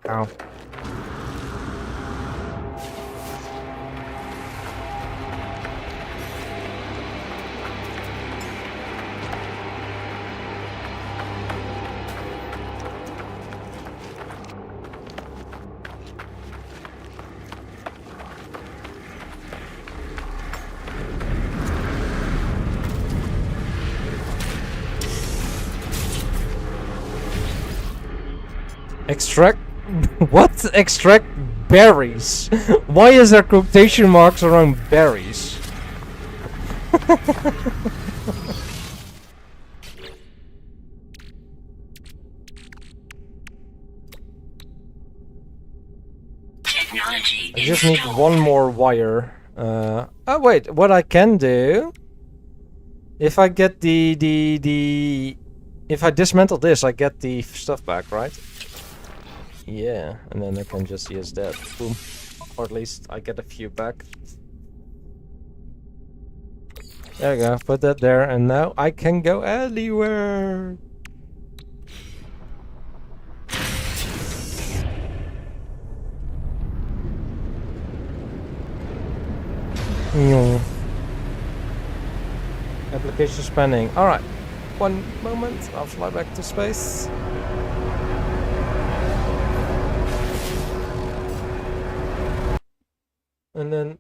Ow. Extract? What? Extract berries? Why is there quotation marks around berries? Technology I just need installed. one more wire. Oh wait, what I can do, if I get if I dismantle this, I get the stuff back, right? Yeah, and then I can just use that. Boom. Or at least I get a few back. There we go, put that there, and now I can go anywhere. Application spanning. Alright. One moment, I'll fly back to space. And then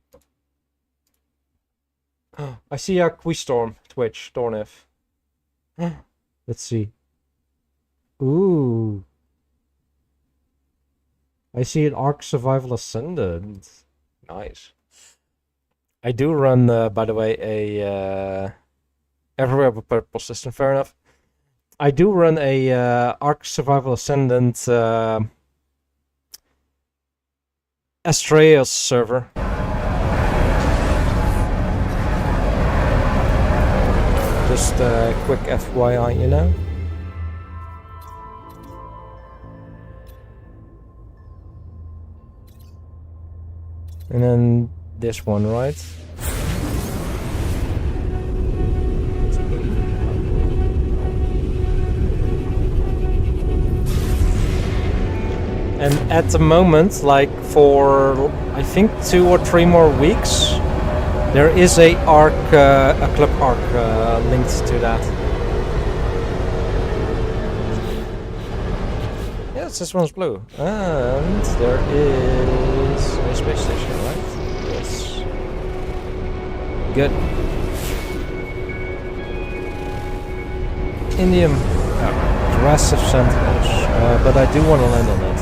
I see a Quistorm Twitch, Dornif. Let's see. Ooh. I see an Ark Survival Ascendant. Nice. I do run, by the way, a everywhere but purple system. Fair enough. I do run a Ark Survival Ascendant Astraeus server. Just a quick FYI, you know. And then this one, right? And at the moment, like for I think 2 or 3 more weeks, there is a club arc linked to that. Yes, this one's blue, and there is a space station, right? Yes. Good. Indium. Aggressive sentinels, but I do want to land on it.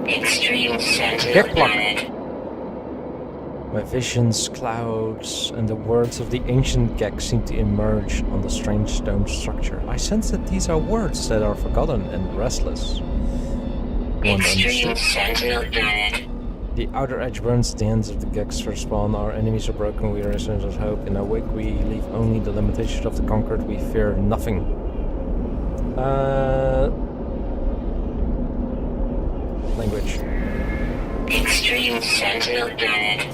Extreme Sentinel Kepler. unit. My visions, clouds, and the words of the ancient Gek seem to emerge on the strange stone structure. I sense that these are words that are forgotten and restless. One Extreme understood. Sentinel unit. The outer edge burns at the ends of the Gek's first spawn. Our enemies are broken, we are innocent of hope. In our wake we leave only the limitations of the conquered, we fear nothing. Language. Extreme Sentinel unit.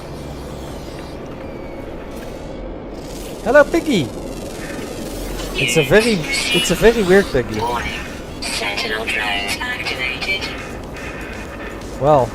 Hello, Piggy! It's a very weird Piggy. Warning. Sentinel drones activated. Well.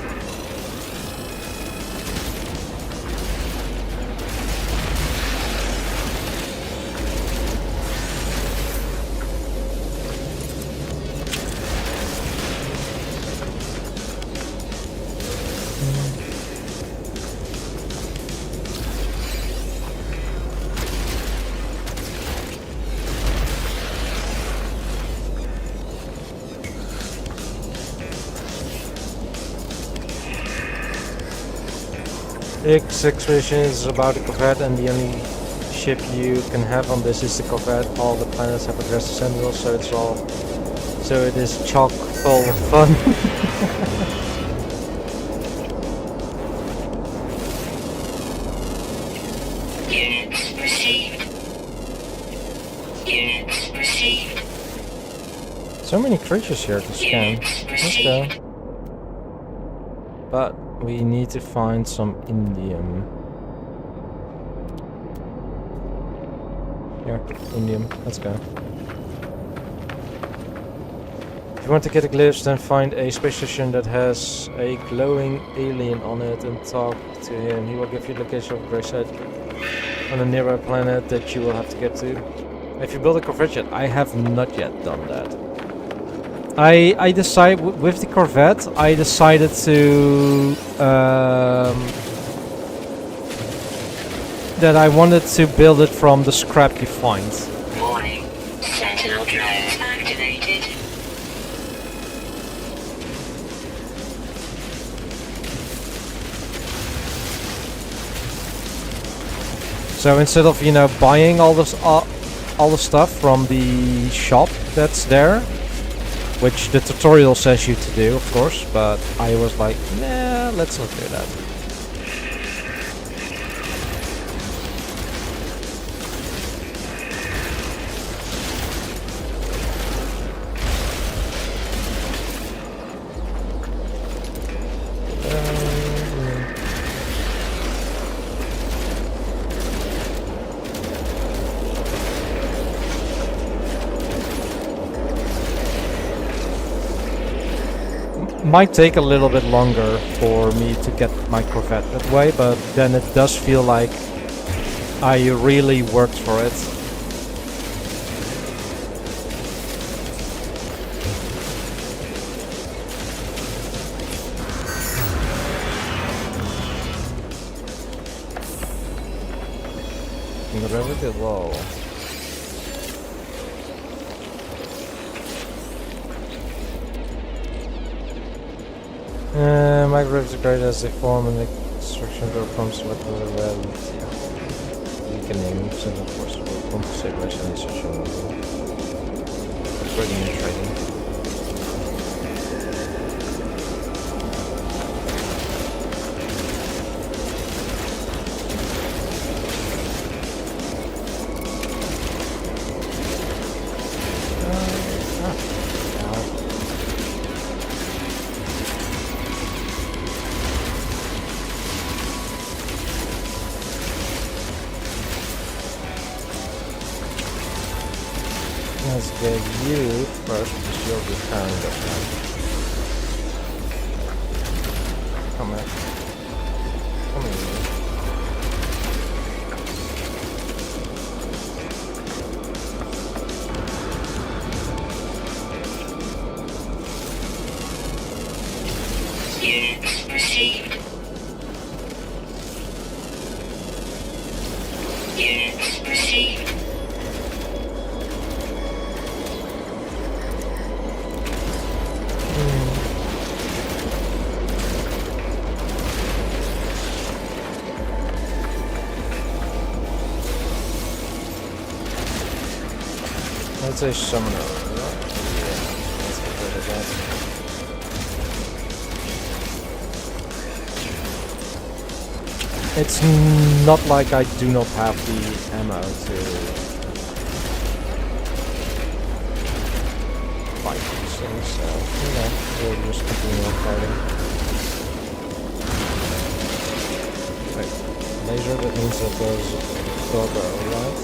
X expedition is about a Corvette, and the only ship you can have on this is the Corvette. All the planets have aggressive sentinels, so it is chock full of fun. Units received. Units received. So many creatures here to scan. Units Let's received. go. But we need to find some indium. Here, indium. Let's go. If you want to get a glimpse, then find a space station that has a glowing alien on it and talk to him. He will give you the location of a gray site on a nearby planet that you will have to get to. If you build a Corvette yet, I have not yet done that. I decided with the Corvette, I decided to that I wanted to build it from the scrap you find. Warning. Sentinel drones activated. So instead of buying all the stuff from the shop that's there, which the tutorial says you to do, of course, but I was like, nah, let's not do that. Might take a little bit longer for me to get my Corvette that way, but then it does feel like I really worked for it. Gravity low. Microwaves are great as they form and the construction door pumps with the reality. weakening, Sentinel forces will compensate by any such removal. Upgrading and trading. Let's get you first because you'll be carrying that one. Come here. Come here. Units received. Units received. That's a summoner. Yeah, let's get rid of that. It's not like I do not have the ammo to fight these things, so you know, we'll just continue on fighting. Wait, laser, that means that there's doggo, right?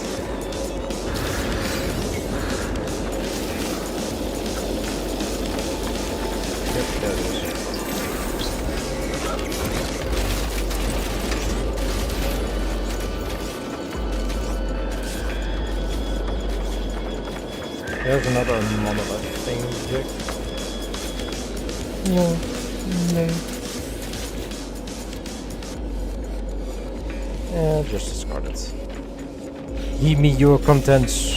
There it is. There's another monolith thing. No. Yeah, just discard it. Give me your contents.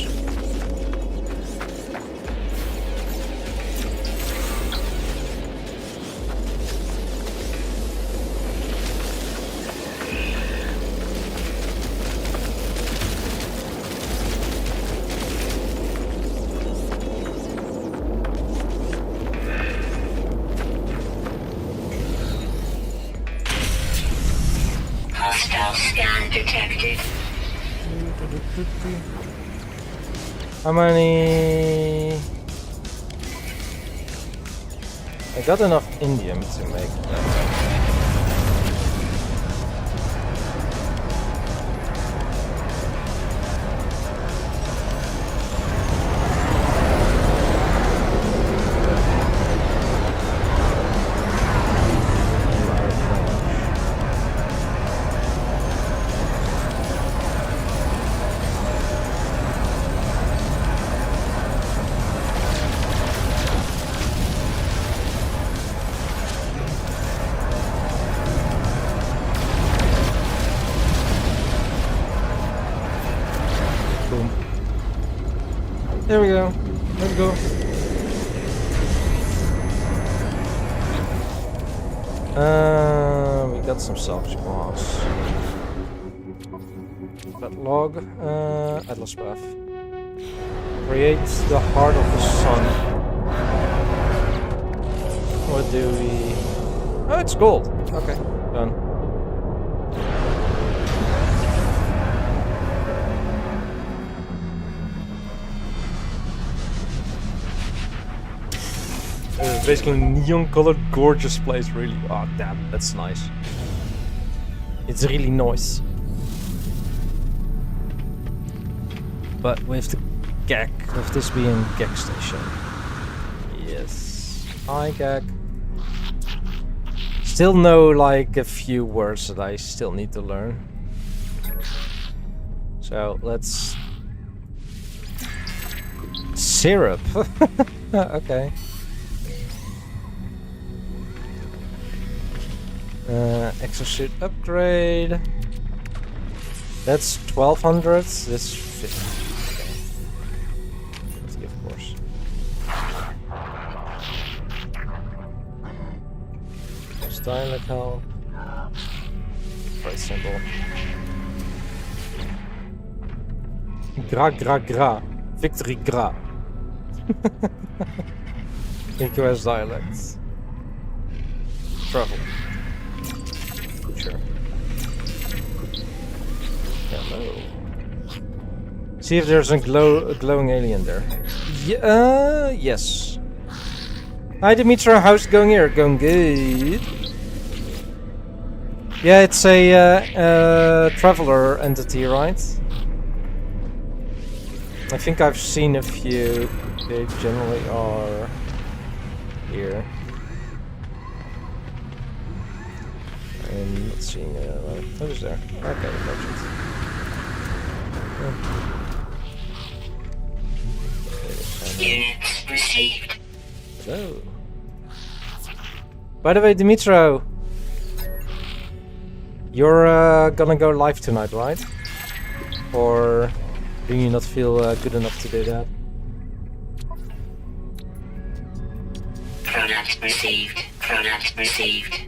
Hostile scan detected. How many? I got enough indium to make that. There we go. There we go. We got some salvageables. That log. Atlas Path. Create the heart of the sun. What do we? Oh, it's gold. Okay, done. It's basically a neon-colored, gorgeous place. Really. Oh, damn, that's nice. It's really nice. But with the GAG, with this being GAG station. Yes. Hi, GAG. Still know like a few words that I still need to learn. So let's. Syrup. Okay. Exosuit upgrade. That's 1200. This 50. Okay. 50, of course. Stylic help. Price symbol. Gra gra gra. Victory gra. EQS dialects. Travel. Sure. Hello. See if there's a glowing alien there. Yes. Hi Dimitra, how's it going here? Going good. Yeah, it's a traveler entity, right? I think I've seen a few. They generally are here. I'm not seeing what is there? Okay, merchant. Units received. Hello. By the way, Dimitro, you're gonna go live tonight, right? Or do you not feel good enough to do that? Product received. Product received.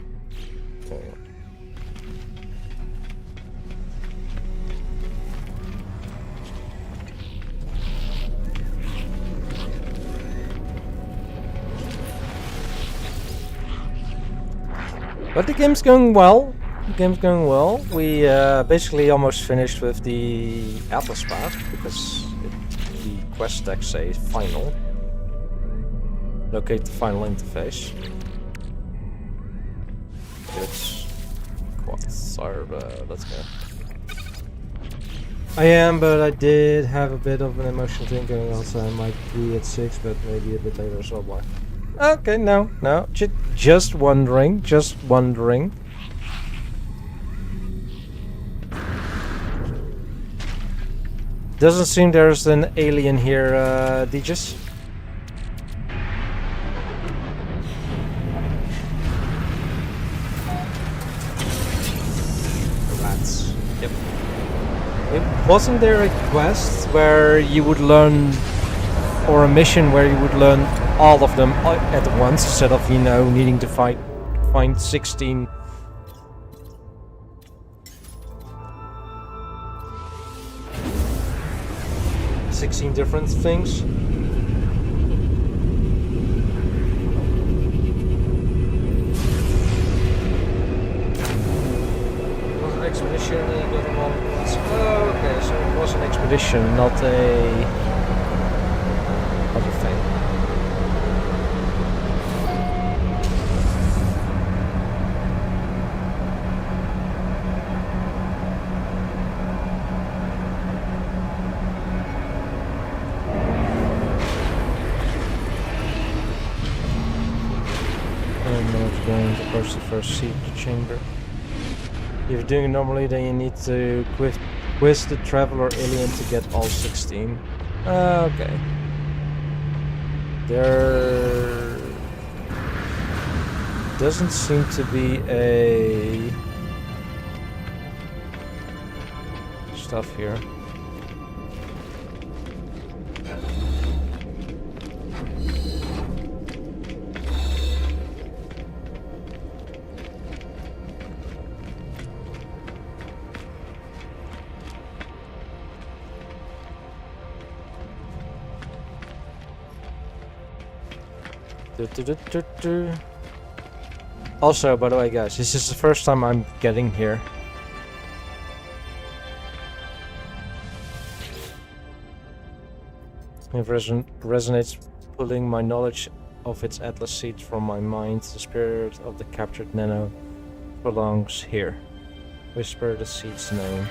But the game's going well. The game's going well. We basically almost finished with the Atlas path because the quest decks say final. Locate the final interface. It's quad let's go. I am, but I did have a bit of an emotional thing going on, so I might be at 6, but maybe a bit later as well. Why? Okay, no, just wondering, Doesn't seem there's an alien here, Digis. Rats. Yep. Wasn't there a quest where you would learn, or a mission where you would learn all of them at once instead of, you know, needing to find 16 different things? It was an expedition and you got them all at once. Oh, okay, so it was an expedition, not a other thing. Going to approach the first seed chamber. If you're doing it normally, then you need to quiz the traveler alien to get all 16. Okay. There doesn't seem to be a stuff here. Also, by the way, guys, this is the first time I'm getting here. It resonates, pulling my knowledge of its Atlas seed from my mind. The spirit of the captured Nano belongs here. Whisper the seed's name.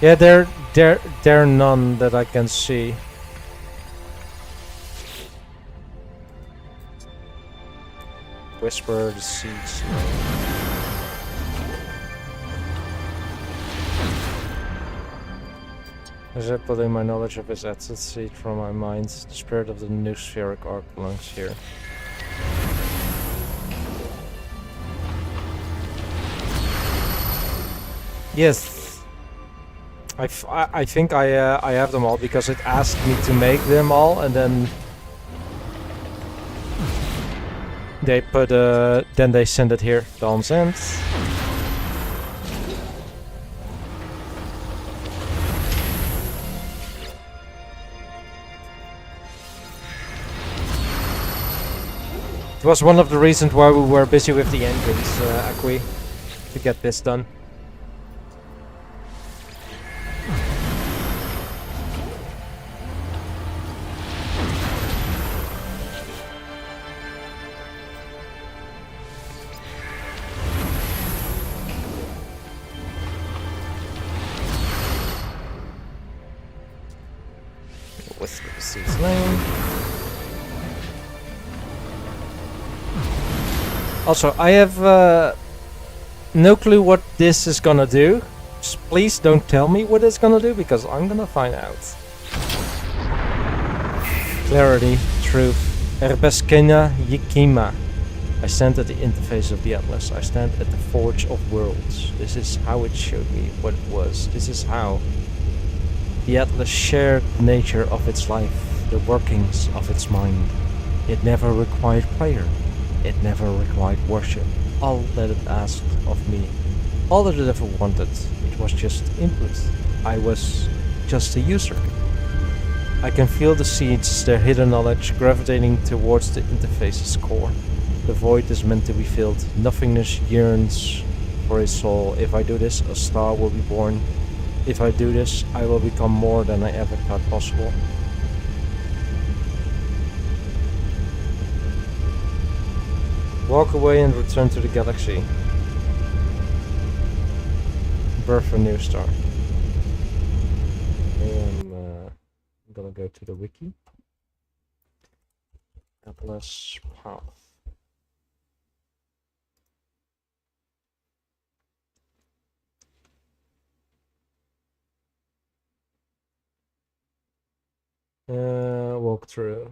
Yeah, there are none that I can see. Whisper the seeds. As I put in my knowledge of his Atlas seed from my mind, the spirit of the new spheric arc belongs here. Yes. I think I have them all because it asked me to make them all, and then They put then they send it here. Dawn's End. It was one of the reasons why we were busy with the engines, Akui, to get this done. With the seats lane. Also, I have no clue what this is gonna do. Just please don't tell me what it's gonna do, because I'm gonna find out. Clarity, truth. Erbeskena Yikima. I stand at the interface of the Atlas. I stand at the forge of worlds. This is how it showed me what it was. This is how the Atlas shared the nature of its life, the workings of its mind. It never required prayer. It never required worship. All that it asked of me, all that it ever wanted, it was just input. I was just a user. I can feel the seeds, their hidden knowledge, gravitating towards the interface's core. The void is meant to be filled. Nothingness yearns for a soul. If I do this, a star will be born. If I do this, I will become more than I ever thought possible. Walk away and return to the galaxy. Birth a new star. I'm gonna go to the wiki. Atlas path. Walkthrough.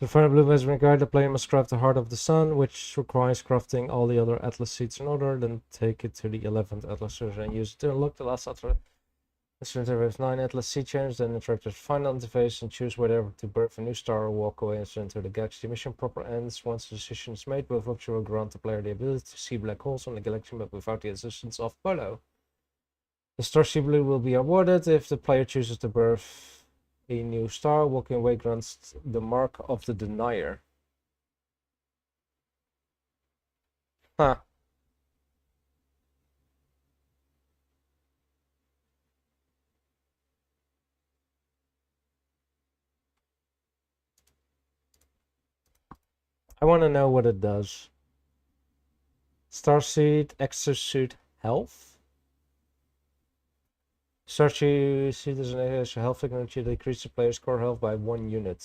To find a blue measurement guide, the player must craft the Heart of the Sun, which requires crafting all the other Atlas seeds in order, then take it to the 11th Atlas server and use it to unlock the last Atlas. With 9 Atlas seed channels, then interact with the final interface and choose whether to birth a new star or walk away and enter the galaxy. Mission proper ends once the decision is made. Both options will grant the player the ability to see black holes on the galaxy map without the assistance of Polo. The Starship Blue will be awarded if the player chooses to birth a new star. Walking away grants the Mark of the Denier. Huh. I want to know what it does. Starseed Exosuit Health. Starseed is an extra health technology that increases the player's core health by 1 unit.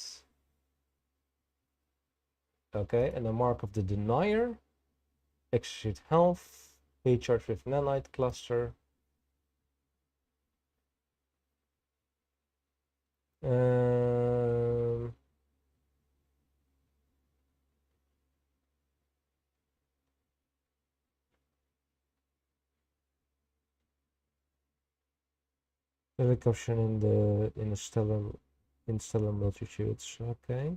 Okay, and the Mark of the Denier. Exosuit Health. Recharge with Nanite Cluster. Recursion in the stellar multitudes. Okay.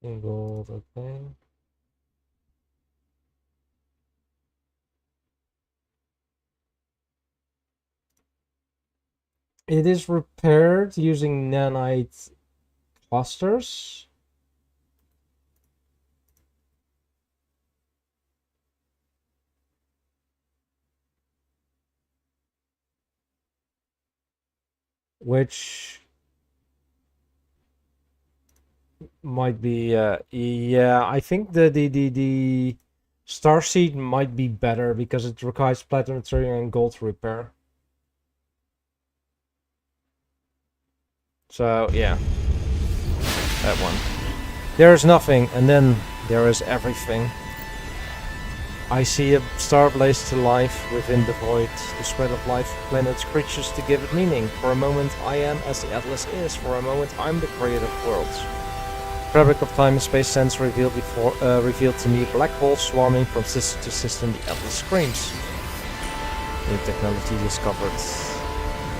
In gold. Okay. It is repaired using nanite clusters. Which might be yeah, I think the Starseed might be better because it requires platinum, material, and gold to repair. So yeah, that one. There is nothing, and then there is everything. I see a star blaze to life within the void, the spread of life, planets, creatures to give it meaning. For a moment I am as the Atlas is, for a moment I'm the creator of worlds. Fabric of time and space sense revealed to me black holes swarming from system to system. The Atlas screams. New technology discovered.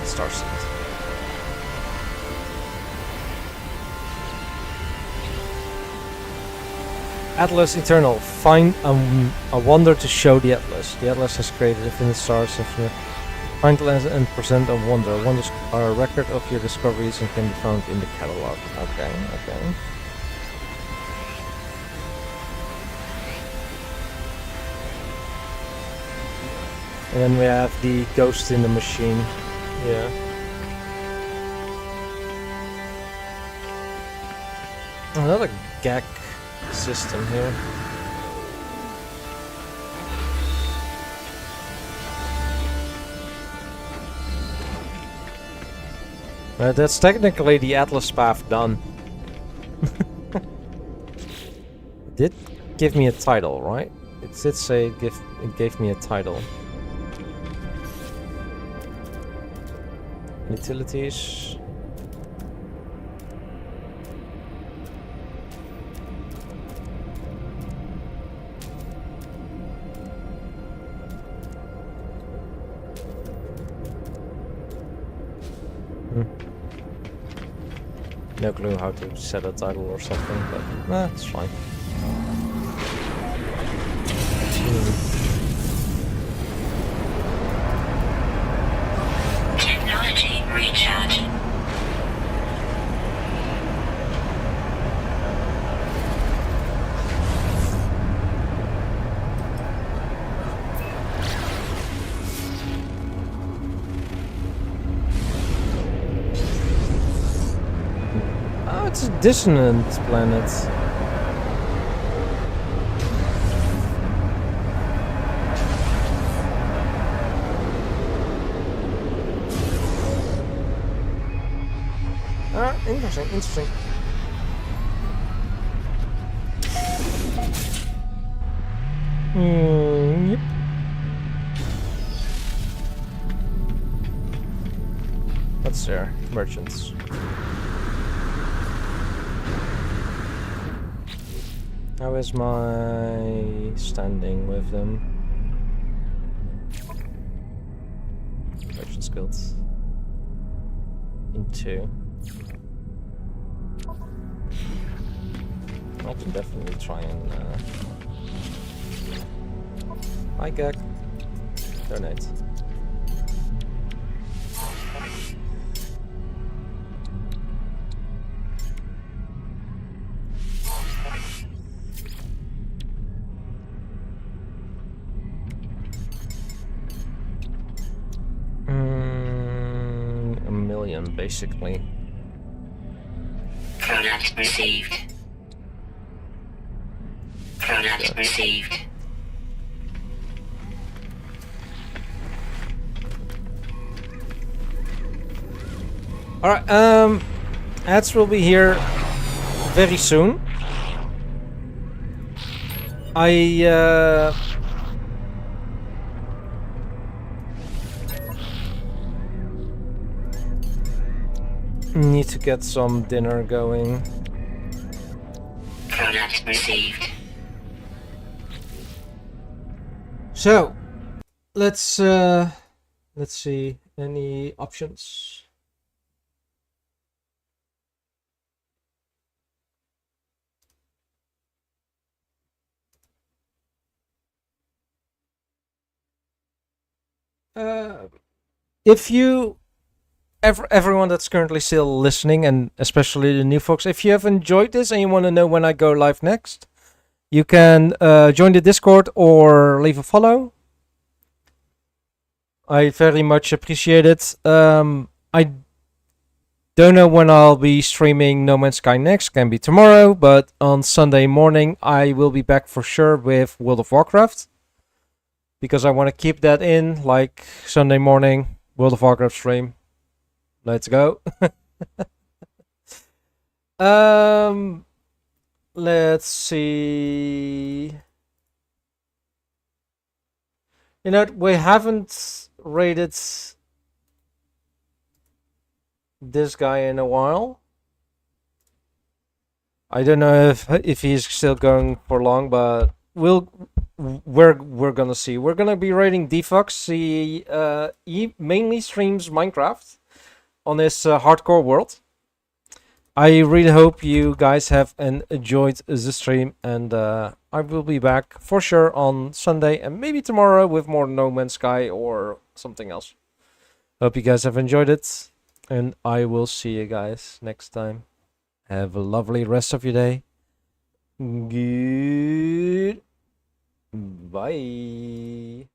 Starseed. Atlas Eternal. Find a wonder to show the Atlas. The Atlas has created infinite stars, infinite. Find and present a wonder. Wonders are a record of your discoveries and can be found in the catalog. Okay, okay. And then we have the ghost in the machine. Yeah. Another gag system here. That's technically the Atlas path done. It did give me a title, right? It did say it gave me a title. Utilities. No clue how to set a title or something, but it's fine. Technology recharge. Oh, it's a dissonant planet. Interesting, interesting. Yep. What's there? Merchants. How is my standing with them? Merchants Guild. In 2. I can definitely try and hi Gag. Donate. A million basically. Product received. Product received. Alright, ads will be here very soon. I need to get some dinner going. Product received. So, let's see any options. If you, everyone that's currently still listening, and especially the new folks, if you have enjoyed this and you want to know when I go live next, you can join the Discord or leave a follow. I very much appreciate it. I don't know when I'll be streaming No Man's Sky next. Can be tomorrow, but on Sunday morning I will be back for sure with World of Warcraft. Because I want to keep that in, like Sunday morning, World of Warcraft stream. Let's go. Let's see. You know, we haven't rated this guy in a while. I don't know if he's still going for long, but we're gonna see. We're gonna be rating Defox. He mainly streams Minecraft on his hardcore world. I really hope you guys have enjoyed the stream, and I will be back for sure on Sunday and maybe tomorrow with more No Man's Sky or something else. Hope you guys have enjoyed it, and I will see you guys next time. Have a lovely rest of your day. Good. Bye.